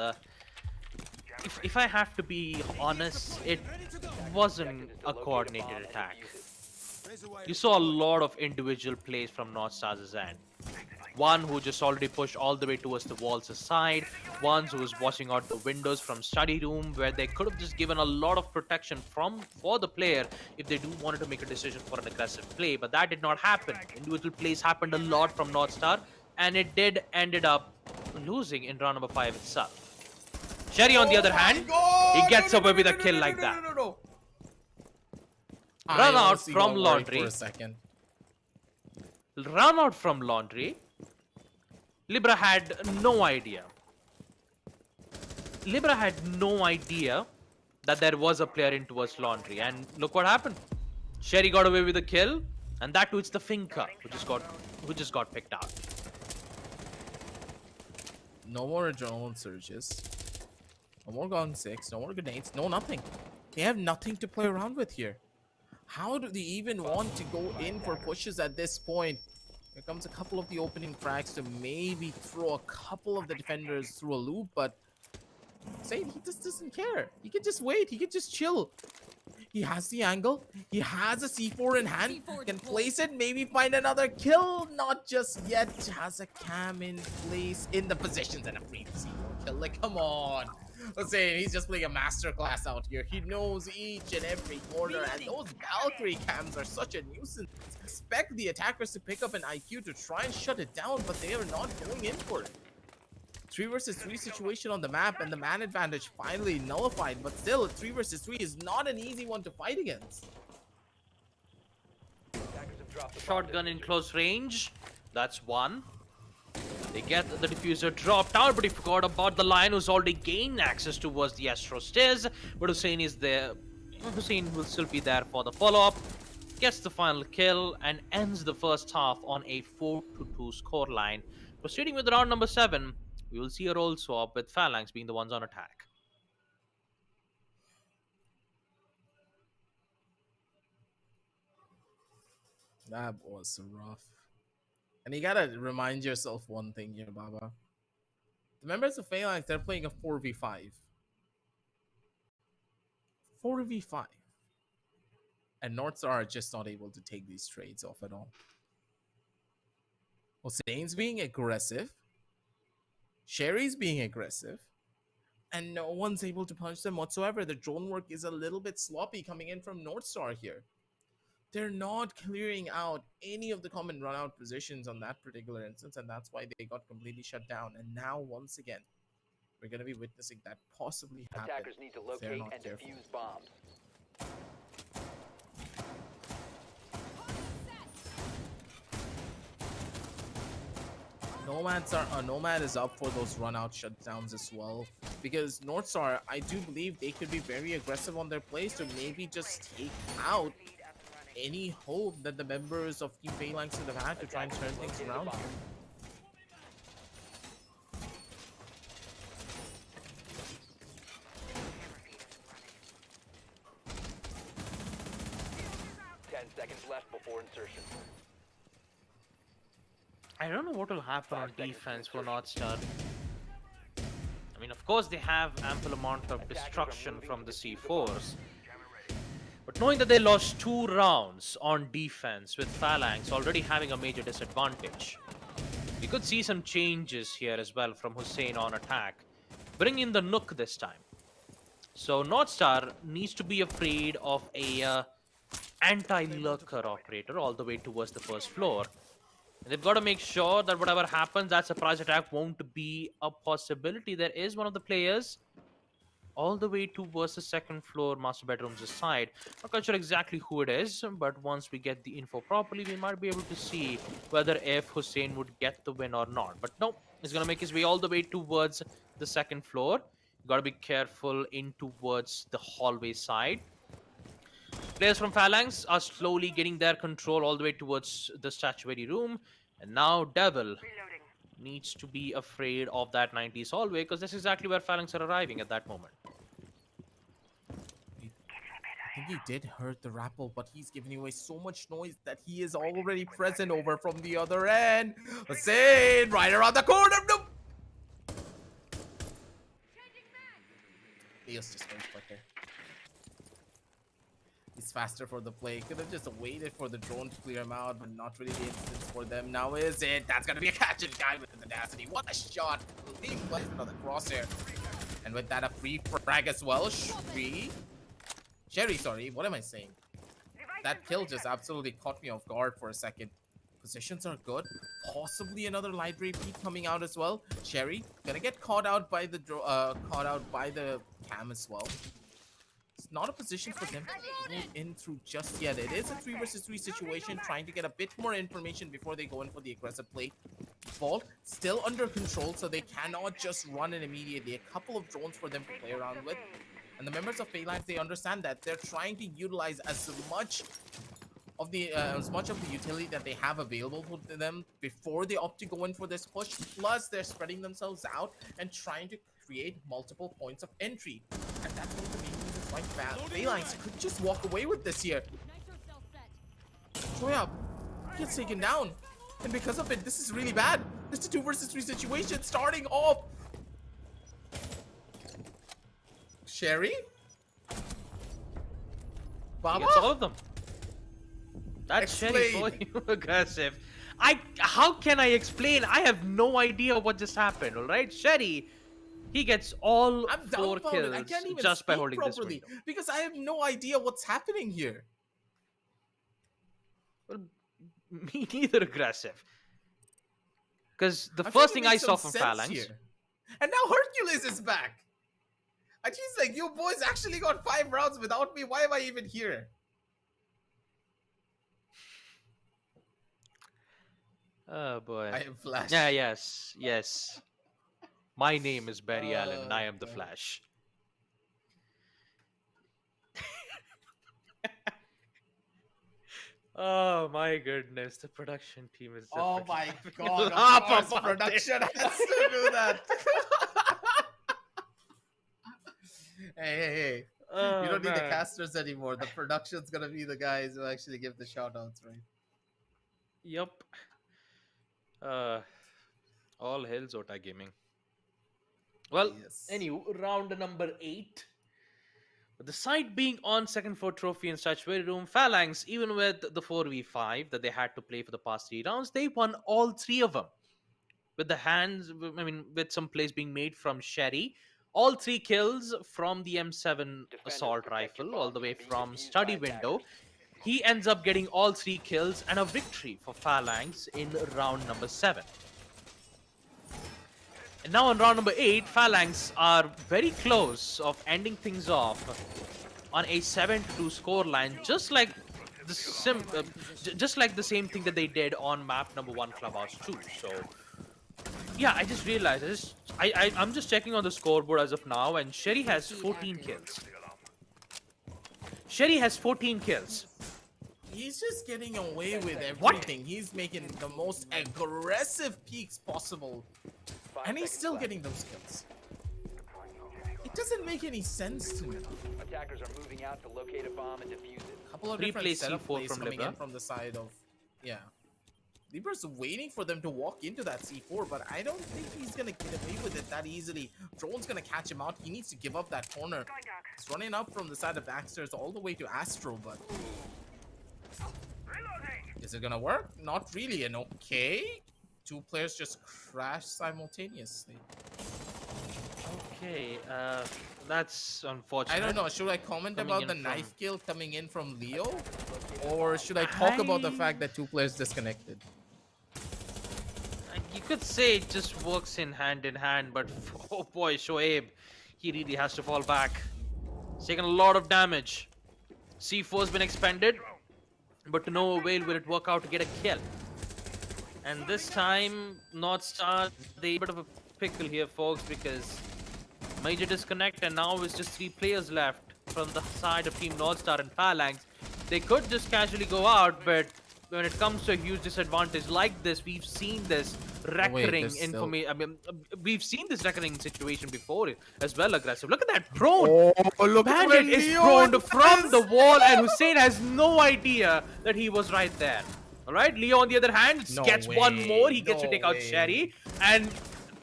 if I have to be honest, it wasn't a coordinated attack. You saw a lot of individual plays from North Star's end. One who just already pushed all the way towards the walls aside, one who was watching out the windows from study room, where they could have just given a lot of protection for the player if they do wanted to make a decision for an aggressive play, but that did not happen. Individual plays happened a lot from North Star, and it did ended up losing in round number 5 itself. Sherry, on the other hand, he gets away with a kill like that. Run out from laundry. For a second. Run out from laundry. Libra had no idea. Libra had no idea that there was a player in towards laundry, and look what happened. Sherry got away with a kill, and that too it's the Finca who just got picked out. No more adrenaline surges. No more Gong 6. No more grenades. No nothing. They have nothing to play around with here. How do they even want to go in for pushes at this point? Here comes a couple of the opening frags to maybe throw a couple of the defenders through a loop, but Said he just doesn't care. He can just wait. He can just chill. He has the angle. He has a C4 in hand. Can place it. Maybe find another kill. Not just yet. Has a cam in place in the positions and a free C4 kill. Like, come on. Let's say he's just playing a masterclass out here. He knows each and every corner, and those Valkyrie cams are such a nuisance. Expect the attackers to pick up an IQ to try and shut it down, but they are not going in for it. 3 versus 3 situation on the map, and the man advantage finally nullified, but still, 3 versus 3 is not an easy one to fight against. Shotgun in close range. That's one. They get the diffuser dropped out, but he forgot about the Lion, who's already gained access towards the Astro stairs. But Hussein is there. Hussein will still be there for the follow-up. Gets the final kill and ends the first half on a 4-2 scoreline. Proceeding with round number 7, we will see a role swap with Phalanx being the ones on attack. That was rough. And you gotta remind yourself one thing here, Baba. The members of Phalanx, they're playing a 4v5. 4v5. And Northstar are just not able to take these trades off at all. Hussein's being aggressive. Sherry's being aggressive. And no one's able to punch them whatsoever. The drone work is a little bit sloppy coming in from Northstar here. They're not clearing out any of the common run-out positions on that particular instance, and that's why they got completely shut down. And now, once again, we're going to be witnessing that possibly happen. Attackers need to if they're locate not and careful. defuse bombs. Nomad is up for those run-out shutdowns as well, because Northstar, I do believe they could be very aggressive on their plays to maybe just take out any hope that the members of Team Phalanx could have had to try and turn things around here. Seconds left before insertion. I don't know what will happen on 5 seconds defense to for insertion. Northstar. I mean, of course, they have ample amount of Attackers are destruction moving from to the defuse the C4s. But knowing that they lost 2 rounds on defense with Phalanx already having a major disadvantage, we could see some changes here as well from Hussein on attack. Bring in the Nook this time. So Northstar needs to be afraid of a anti-lurker operator all the way towards the first floor. And they've got to make sure that whatever happens, that surprise attack won't be a possibility. There is one of the players all the way towards the second floor master bedroom's side. Not quite sure exactly who it is, but once we get the info properly, we might be able to see whether if Hussein would get the win or not. But no, he's going to make his way all the way towards the second floor. You got to be careful in towards the hallway side. Players from Phalanx are slowly getting their control all the way towards the statuary room. And now Devil needs to be afraid of that 90s hallway, because that's exactly where Phalanx are arriving at that moment. I think he did hurt the Rappel, but he's giving away so much noise that he is already present over from the other end. Hussein, right around the corner. Nope. He's just very quicker. He's faster for the play. Could have just waited for the drone to clear him out, but not really the instance for them. Now is it? That's gonna be a catch and guy with the tenacity. What a shot! Leading placement on the crosshair. And with that, a free frag as well. Sherry, sorry. What am I saying? That kill just absolutely caught me off guard for a second. Positions are good. Possibly another light ray peek coming out as well. Sherry gonna get caught out by the cam as well. It's not a position for them to move in through just yet. It is a 3 versus 3 situation, trying to get a bit more information before they go in for the aggressive play. Vault still under control, so they cannot just run in immediately. A couple of drones for them to play around with. And the members of Phalanx, they understand that they're trying to utilize as much of the utility that they have available to them before they opt to go in for this push. Plus, they're spreading themselves out and trying to create multiple points of entry. And that's one of the main reasons why Phalanx could just walk away with this here. Troya gets taken down. And because of it, this is really bad. This is a 2 versus 3 situation starting off. Sherry? Baba? He gets all of them. That's Sherry for you, aggressive. How can I explain? I have no idea what just happened, alright? Sherry, he gets all 4 kills I can't even just by speak holding properly this window. because I have no idea what's happening here. Well, me neither, aggressive. Because the I'm first trying thing to I make saw some from sense Phalanx... here. And now Hercules is back. And she's like, you boys actually got 5 rounds without me. Why am I even here? Oh boy. I am Flash. Yeah, yes. My name is Barry Allen and I am the Flash. Oh my goodness, the production team is just Oh my freaking god, laugh of course about production it. has to do that. hey. Oh, You don't need the man. casters anymore. The production's gonna be the guys who actually give the shout outs, right? Yup. All hail Zotac Gaming. Well, Yes. anyway, round number 8. With the site being on second floor trophy and statuary room, Phalanx, even with the 4v5 that they had to play for the past 3 rounds, they won all 3 of them. With the hands, I mean, with some plays being made from Sherry, all 3 kills from the M7 Defenders assault protect your rifle, all bombs the way from being from defused by study window. attackers. He ends up getting all 3 kills and a victory for Phalanx in round number 7. And now in round number 8, Phalanx are very close of ending things off on a 7-2 scoreline, just like just like the same thing that they did on map number 1 Clubhouse 2. So yeah, I just realized I'm just checking on the scoreboard as of now, and Sherry has 14 kills. Sherry has 14 kills. He's just getting away with everything. He's making the most aggressive peaks possible. And he's still getting those kills. It doesn't make any sense to me. Attackers are moving out to locate a bomb and defuse it. A couple of Replay different setup C4 plays from coming Libra. in from the side of... Yeah. Libra's waiting for them to walk into that C4, but I don't think he's gonna get away with it that easily. Drone's gonna catch him out. He needs to give up that corner. He's running up from the side of Backstairs all the way to Astro, but... Is it gonna work? Not really. And okay. 2 players just crash simultaneously. Okay, that's unfortunate. I don't know. Should I comment Coming about in the from- knife kill coming in from Leo? Or should I talk about the I- fact that 2 players disconnected? You could say it just works in hand, but oh boy, Shoaib, he really has to fall back. He's taken a lot of damage. C4's been expended, but to no avail will it work out to get a kill. And this time, North Star, they bit of a pickle here, folks, because major disconnect, and now it's just 3 players left from the side of Team North Star and Phalanx. They could just casually go out, but when it comes to a huge disadvantage like this, we've seen this recurring there's still- information. I mean, we've seen this recurring situation before as well. Aggressive. Look at that prone. Oh, look Bandit is prone from the wall, and Hussein has no idea that he was right there. All right, Leo on the other hand No gets way, one more. He gets to no take out way. Sherry, and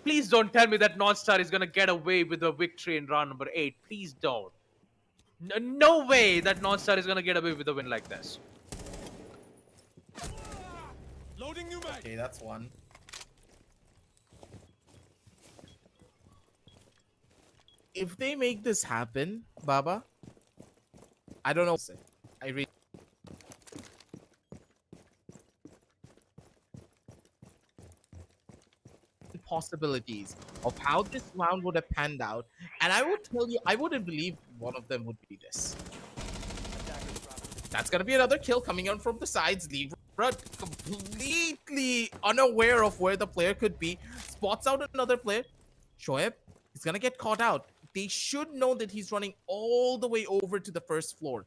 please don't tell me that North Star is gonna get away with a victory in round number 8. Please don't. No way that North Star is gonna get away with a win like this. Okay, that's one. If they make this happen, Baba, I don't know. I really... possibilities of how this round would have panned out, and I would tell you, I wouldn't believe one of them would be this. That's gonna be another kill coming out from the sides. Libra completely unaware of where the player could be. Spots out another player. Shoaib is gonna get caught out. They should know that he's running all the way over to the first floor.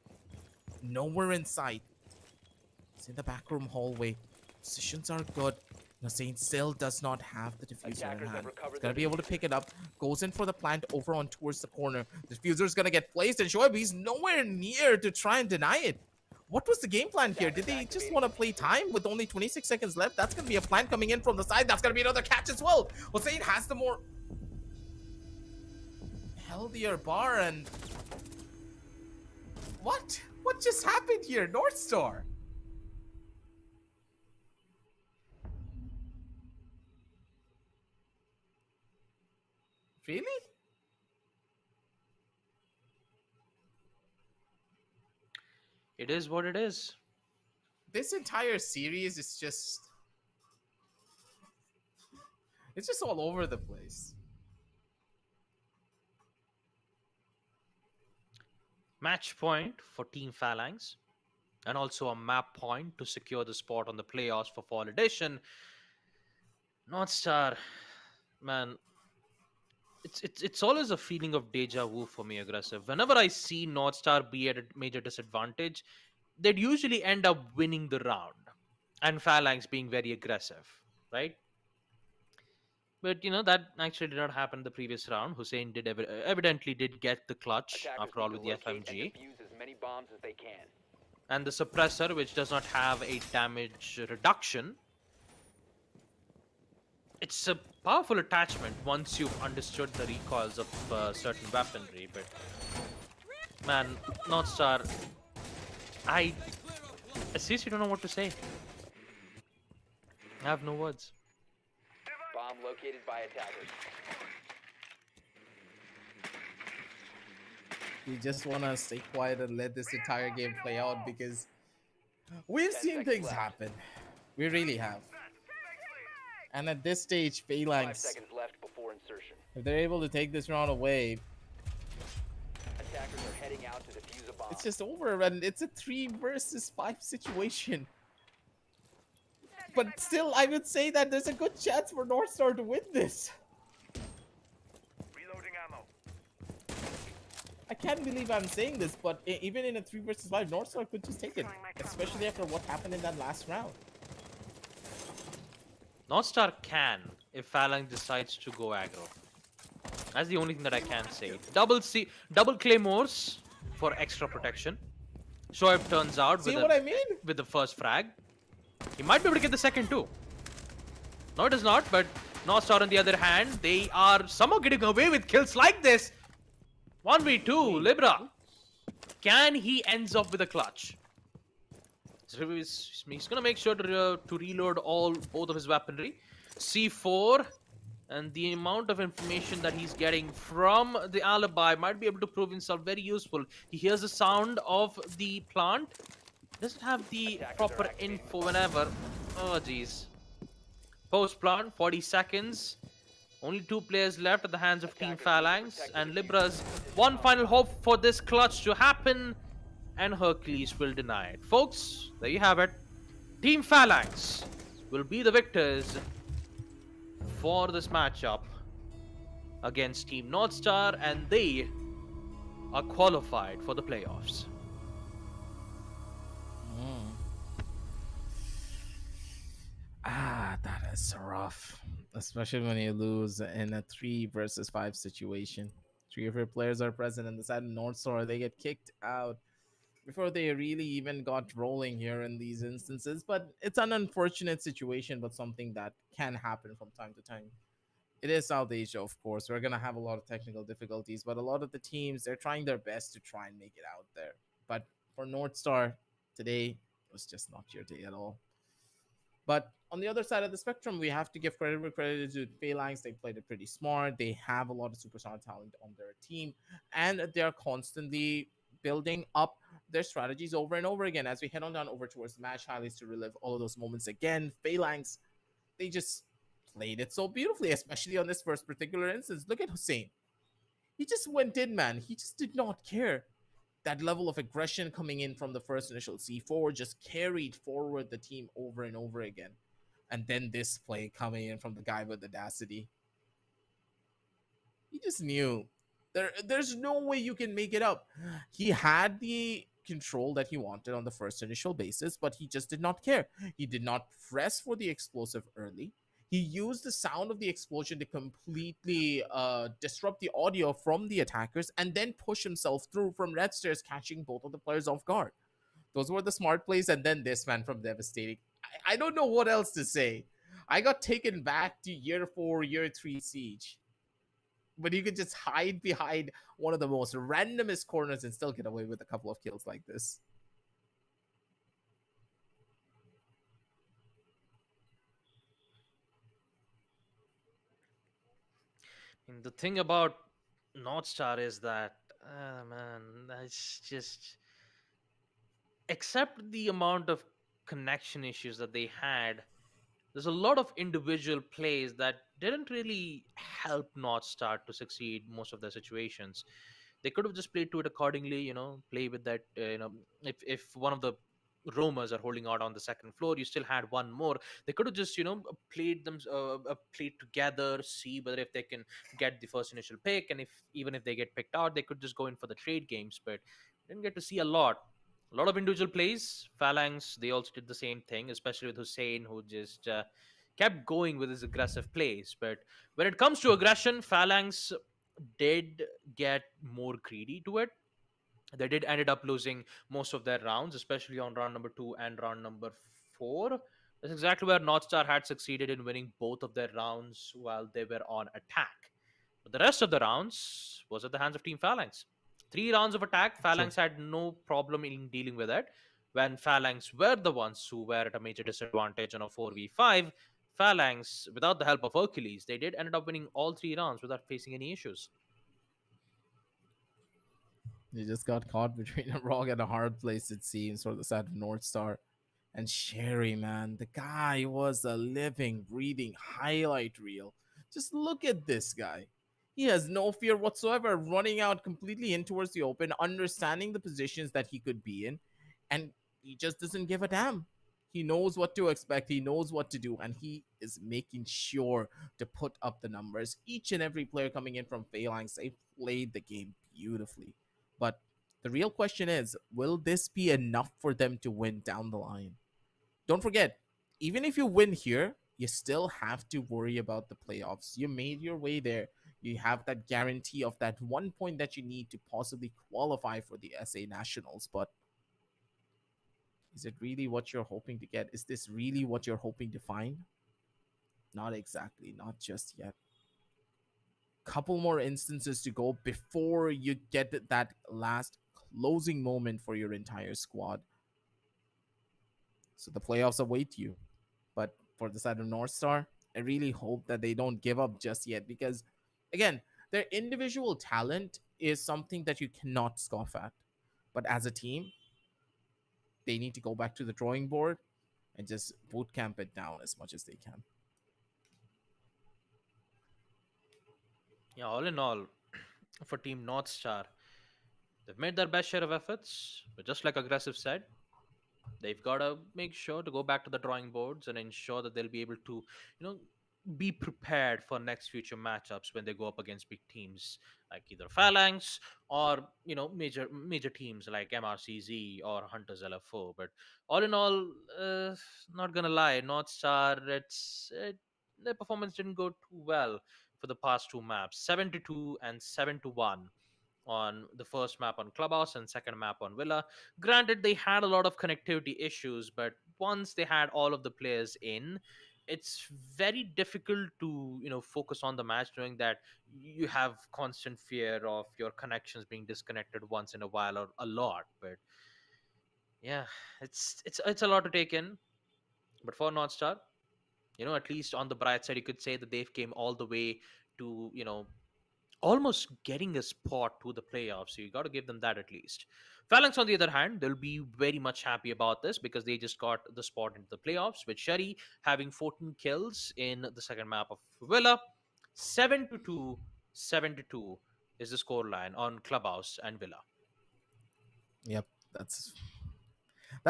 Nowhere in sight. It's in the back room hallway. Positions are good. Hussein still does not have the diffuser in Attackers have hand. recovered He's gonna their be able to pick it up. Goes in for the plant over on towards the corner. The diffuser's gonna get placed, and Shoaib, he's nowhere near to try and deny it. What was the game plan here? Did they just want to play time with only 26 seconds left? That's gonna be a plant coming in from the side. That's gonna be another catch as well. Hussein has the more healthier bar, and what just happened here? North Star. Really? It is what it is. This entire series is just... it's just all over the place. Match point for Team Phalanx, and also a map point to secure the spot on the playoffs for Fall Edition. North Star, man, it's always a feeling of deja vu for me, Aggressive. Whenever I see North Star be at a major disadvantage, they'd usually end up winning the round, and Phalanx being very aggressive, right? But you know, that actually did not happen the previous round. Hussein did evidently did get the clutch Attackers after all need with to the locate and FMG. defuse as many bombs as they can. And the suppressor, which does not have a damage reduction. It's a powerful attachment once you've understood the recoils of certain weaponry, but Man, North Star, I seriously don't know what to say. I have no words. Bomb located by attackers. We just want to stay quiet and let this entire game play out because we've 10 seen seconds things left. happen. We really have. And at this stage, 5 Phalanx, seconds left before insertion. if they're able to take this round away, Attackers are heading out to defuse a bomb. it's just over. And it's a 3 versus 5 situation. But still, I would say that there's a good chance for North Star to win this. Reloading ammo. I can't believe I'm saying this, but even in a 3 versus 5, North Star could just take it. Especially after what happened in that last round. North Star can if Phalanx decides to go aggro. That's the only thing that I can say. Double claymores for extra protection. Shoaib turns out See with, what I mean? with the first frag. He might be able to get the second too. No, it is not, but North Star on the other hand, they are somehow getting away with kills like this. 1v2, Libra. Can he ends up with a clutch? So he's gonna make sure to reload both of his weaponry. C4, and the amount of information that he's getting from the alibi might be able to prove himself very useful. He hears the sound of the plant. Doesn't have the proper info whenever. Oh jeez. Post plant, 40 seconds. Only 2 players left at the hands of Team Phalanx, and Libra's one final hope for this clutch to happen, and Hercules will deny it. Folks, there you have it. Team Phalanx will be the victors for this matchup against Team North Star, and they are qualified for the playoffs. That is rough. Especially when you lose in a 3 versus 5 situation. 3 of your players are present on the side of North Star. They get kicked out before they really even got rolling here in these instances. But it's an unfortunate situation, but something that can happen from time to time. It is South Asia, of course. We're going to have a lot of technical difficulties, but a lot of the teams, they're trying their best to try and make it out there. But for North Star, today was just not your day at all. But on the other side of the spectrum, we have to give credit where credit is due. Phalanx, they played it pretty smart. They have a lot of superstar talent on their team, and they're constantly building up their strategies over and over again. As we head on down over towards the match highlights to relive all of those moments again, Phalanx, they just played it so beautifully, especially on this first particular instance. Look at Hussein. He just went in, man. He just did not care. That level of aggression coming in from the first initial C4 just carried forward the team over and over again. And then this play coming in from the guy with audacity. He just knew. There's no way you can make it up. He had the control that he wanted on the first initial basis, but he just did not care. He did not press for the explosive early. He used the sound of the explosion to completely disrupt the audio from the attackers and then push himself through from red stairs, catching both of the players off guard. Those were the smart plays, and then this man from devastating. I don't know what else to say. I got taken back to year 4, year 3 Siege. But you could just hide behind one of the most randomest corners and still get away with a couple of kills like this. And the thing about North Star is that, man, that's just. Except the amount of connection issues that they had, there's a lot of individual plays that didn't really help North Star to succeed most of their situations. They could have just played to it accordingly, play with that. If one of the roamers are holding out on the second floor, you still had one more. They could have just, played together, see whether if they can get the first initial pick, and even if they get picked out, they could just go in for the trade games. But didn't get to see a lot. A lot of individual plays. Phalanx, they also did the same thing, especially with Hussein, who just kept going with his aggressive plays. But when it comes to aggression, Phalanx did get more greedy to it. They did ended up losing most of their rounds, especially on round number 2 and round number 4. That's exactly where North Star had succeeded in winning both of their rounds while they were on attack. But the rest of the rounds was at the hands of Team Phalanx. 3 rounds of attack, True. Phalanx had no problem in dealing with it. When Phalanx were the ones who were at a major disadvantage on a 4v5, Phalanx, without the help of Hercules, they did ended up winning all 3 rounds without facing any issues. They just got caught between a rock and a hard place, it seems, for the side of North Star. And Sherry, man, the guy was a living, breathing highlight reel. Just look at this guy. He has no fear whatsoever, running out completely in towards the open, understanding the positions that he could be in, and he just doesn't give a damn. He knows what to expect, he knows what to do, and he is making sure to put up the numbers. Each and every player coming in from Phalanx, they played the game beautifully. But the real question is, will this be enough for them to win down the line? Don't forget, even if you win here, you still have to worry about the playoffs. You made your way there. You have that guarantee of that 1 point that you need to possibly qualify for the SA Nationals. But is it really what you're hoping to get? Is this really what you're hoping to find? Not exactly, not just yet. Couple more instances to go before you get that last closing moment for your entire squad. So the playoffs await you. But for the side of North Star, I really hope that they don't give up just yet because, again, their individual talent is something that you cannot scoff at. But as a team, they need to go back to the drawing board and just boot camp it down as much as they can. Yeah, all in all, for Team North Star, they've made their best share of efforts, but just like Aggressive said, they've got to make sure to go back to the drawing boards and ensure that they'll be able to, be prepared for next future matchups when they go up against big teams like either Phalanx or major teams like MRCZ or Hunters LFO. But all in all, not gonna lie, North Star, their performance didn't go too well for the past 2 maps, 7-2 and 7-1 on the first map on Clubhouse and second map on Villa. Granted, they had a lot of connectivity issues, but once they had all of the players in, it's very difficult to focus on the match knowing that you have constant fear of your connections being disconnected once in a while or a lot. But yeah, it's a lot to take in. But for North Star, at least on the bright side, you could say that they've came all the way to almost getting a spot to the playoffs. So you got to give them that at least. Phalanx, on the other hand, they'll be very much happy about this because they just got the spot into the playoffs with Sherry having 14 kills in the second map of Villa. 7-2, 7-2 is the scoreline on Clubhouse and Villa. Yep, that's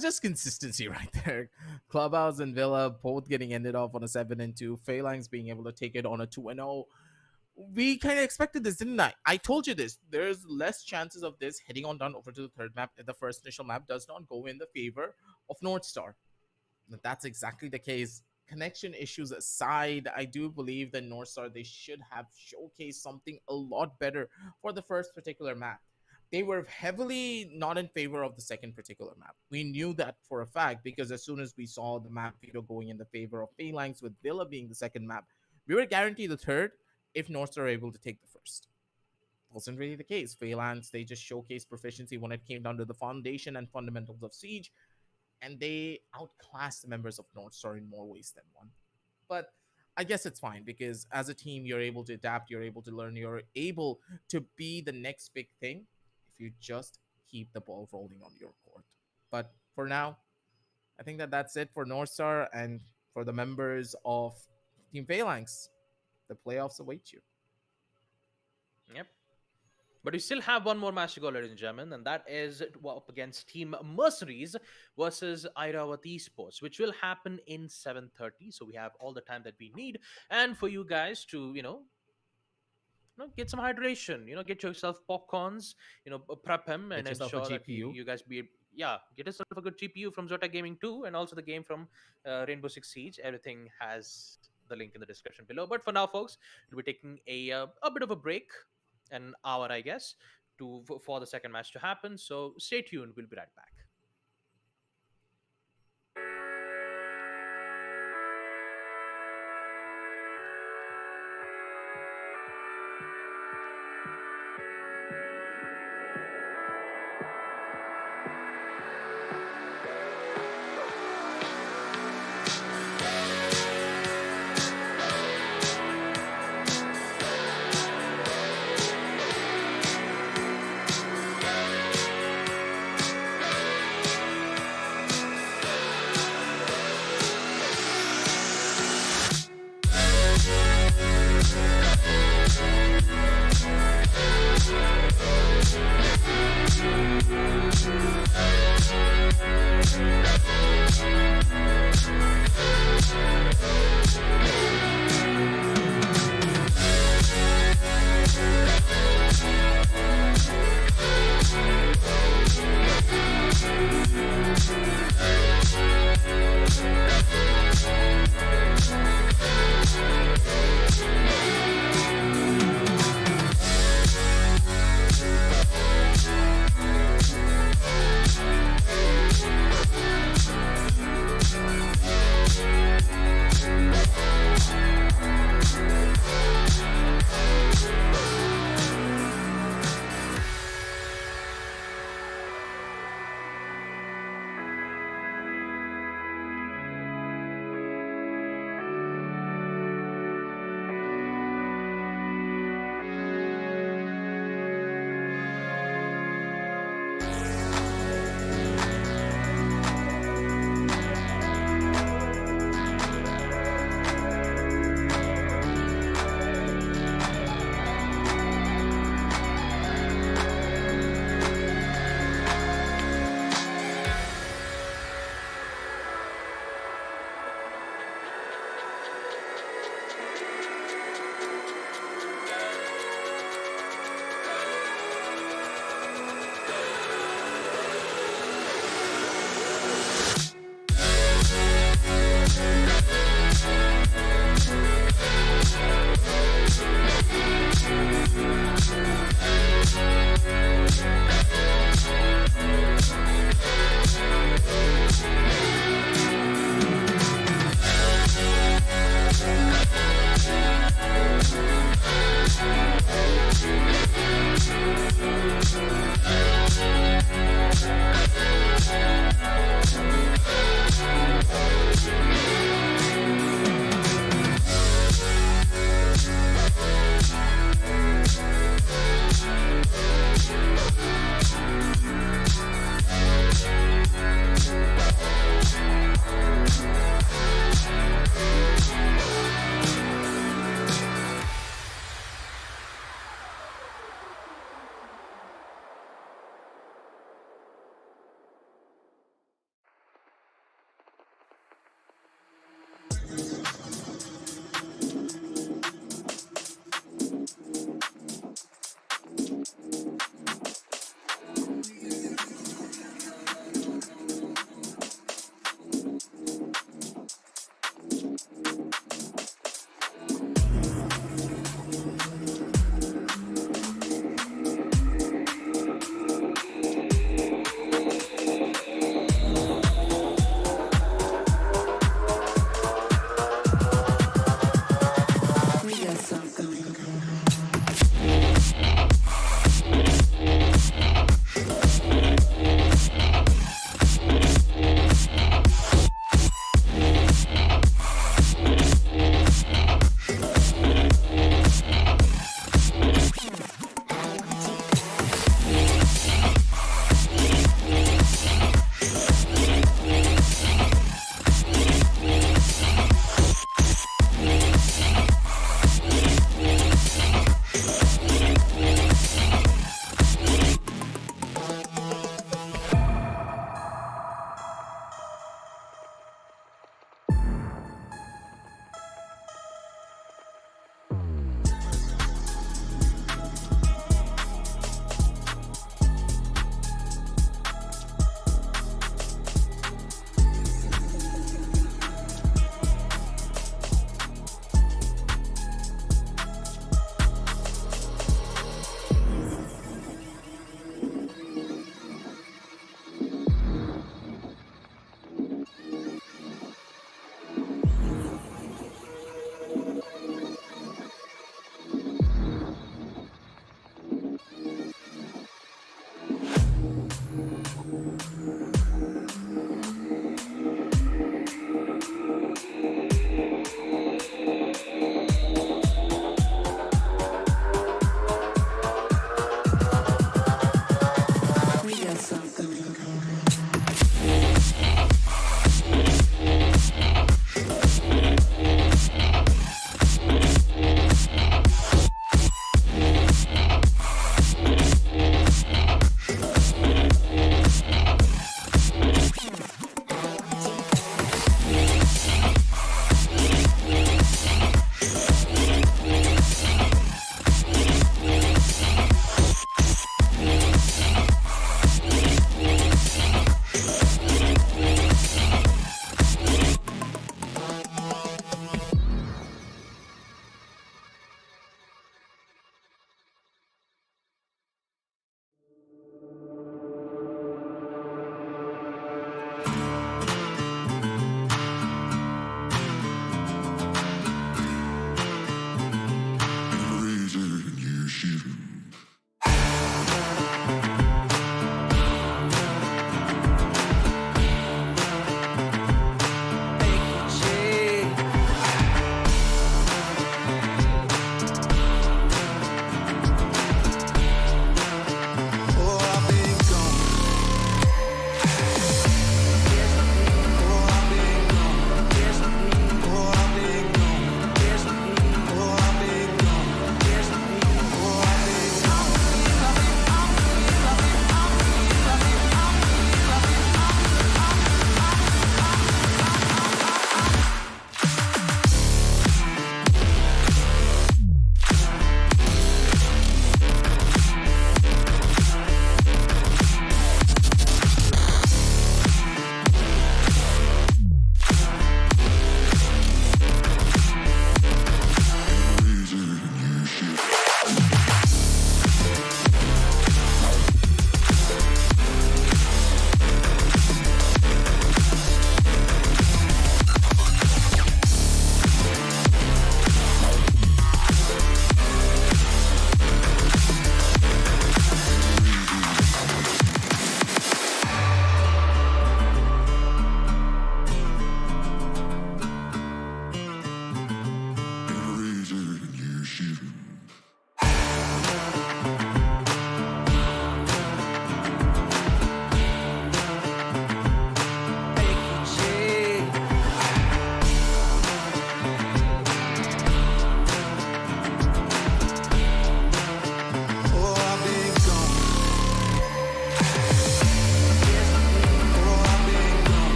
just consistency right there. Clubhouse and Villa both getting ended off on a 7-2. Phalanx being able to take it on a 2-0. We kind of expected this, didn't I? I told you this. There's less chances of this heading on down over to the third map if the first initial map does not go in the favor of North Star. That's exactly the case. Connection issues aside, I do believe that North Star, they should have showcased something a lot better for the first particular map. They were heavily not in favor of the second particular map. We knew that for a fact because as soon as we saw the map video going in the favor of Phalanx with Villa being the second map, we were guaranteed the third if North Star are able to take the first. Wasn't really the case. Phalanx, they just showcased proficiency when it came down to the foundation and fundamentals of Siege, and they outclassed the members of North Star in more ways than one. But I guess it's fine because as a team, you're able to adapt, you're able to learn, you're able to be the next big thing if you just keep the ball rolling on your court. But for now, I think that that's it for North Star and for the members of Team Phalanx. The playoffs await you. Yep. But we still have one more match to go, ladies and gentlemen, and that is up against Team Mercenariez versus Airavath Esports, which will happen in 7:30. So we have all the time that we need, and for you guys to get some hydration, get yourself popcorns, prep him and Get yourself a ensure that GPU. you guys be get yourself a good GPU from Zotac Gaming 2 and also the game from Rainbow-Six-Siege. Everything has the link in the description below. But for now, folks, we'll be taking a bit of a break, an hour, I guess, for the second match to happen. So stay tuned. We'll be right back.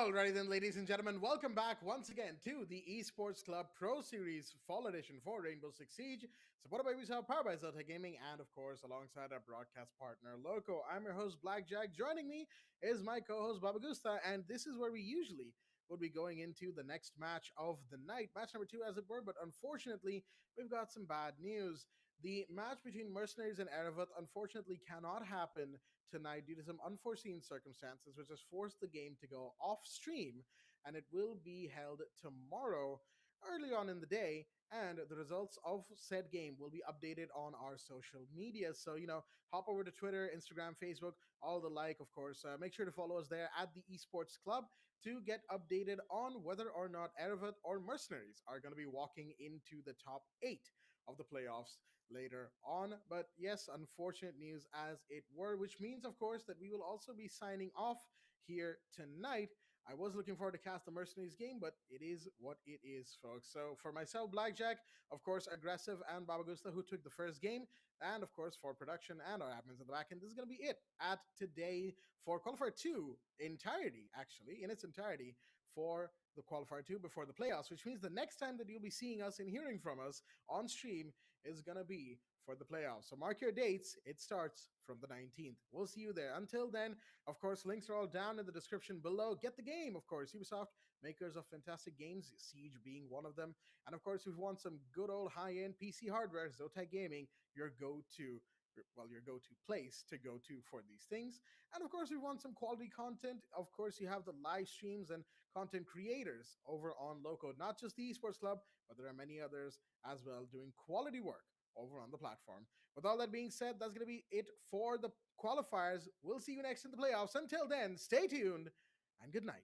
Alrighty then, ladies and gentlemen, welcome back once again to the Esports Club Pro Series Fall Edition for Rainbow-Six-Siege, supported by Ubisoft, powered by Zotac Gaming, and of course, alongside our broadcast partner, Loco. I'm your host, Blackjack. Joining me is my co-host, Babagusta, and this is where we usually would be going into the next match of the night, match number 2 as it were, but unfortunately, we've got some bad news. The match between Mercenariez and Airavath unfortunately cannot happen tonight due to some unforeseen circumstances, which has forced the game to go off stream, and it will be held tomorrow early on in the day. And the results of said game will be updated on our social media. So, hop over to Twitter, Instagram, Facebook, all the like, of course. Make sure to follow us there at the Esports Club to get updated on whether or not Erevat or Mercenariez are going to be walking into the top 8 of the playoffs later on. But yes, unfortunate news as it were, which means, of course, that we will also be signing off here tonight. I was looking forward to cast the Mercenaries game, but it is what it is, folks. So for myself, Blackjack, of course, Aggressive, and Babagusta, who took the first game, and of course, for production and our admins at the back end, this is going to be it at today for Qualifier 2 entirety, actually, in its entirety, for the Qualifier 2 before the playoffs, which means the next time that you'll be seeing us and hearing from us on stream is going to be for the playoffs. So mark your dates. It starts from the 19th. We'll see you there. Until then, of course, links are all down in the description below. Get the game, of course. Ubisoft, makers of fantastic games, Siege being one of them. And of course, if you want some good old high-end PC hardware, Zotac Gaming, your go-to place to go to for these things. And of course, if you want some quality content, of course, you have the live streams and content creators over on Loco, not just the Esports Club, but there are many others as well doing quality work over on the platform. With all that being said, that's going to be it for the qualifiers. We'll see you next in the playoffs. Until then, stay tuned and good night.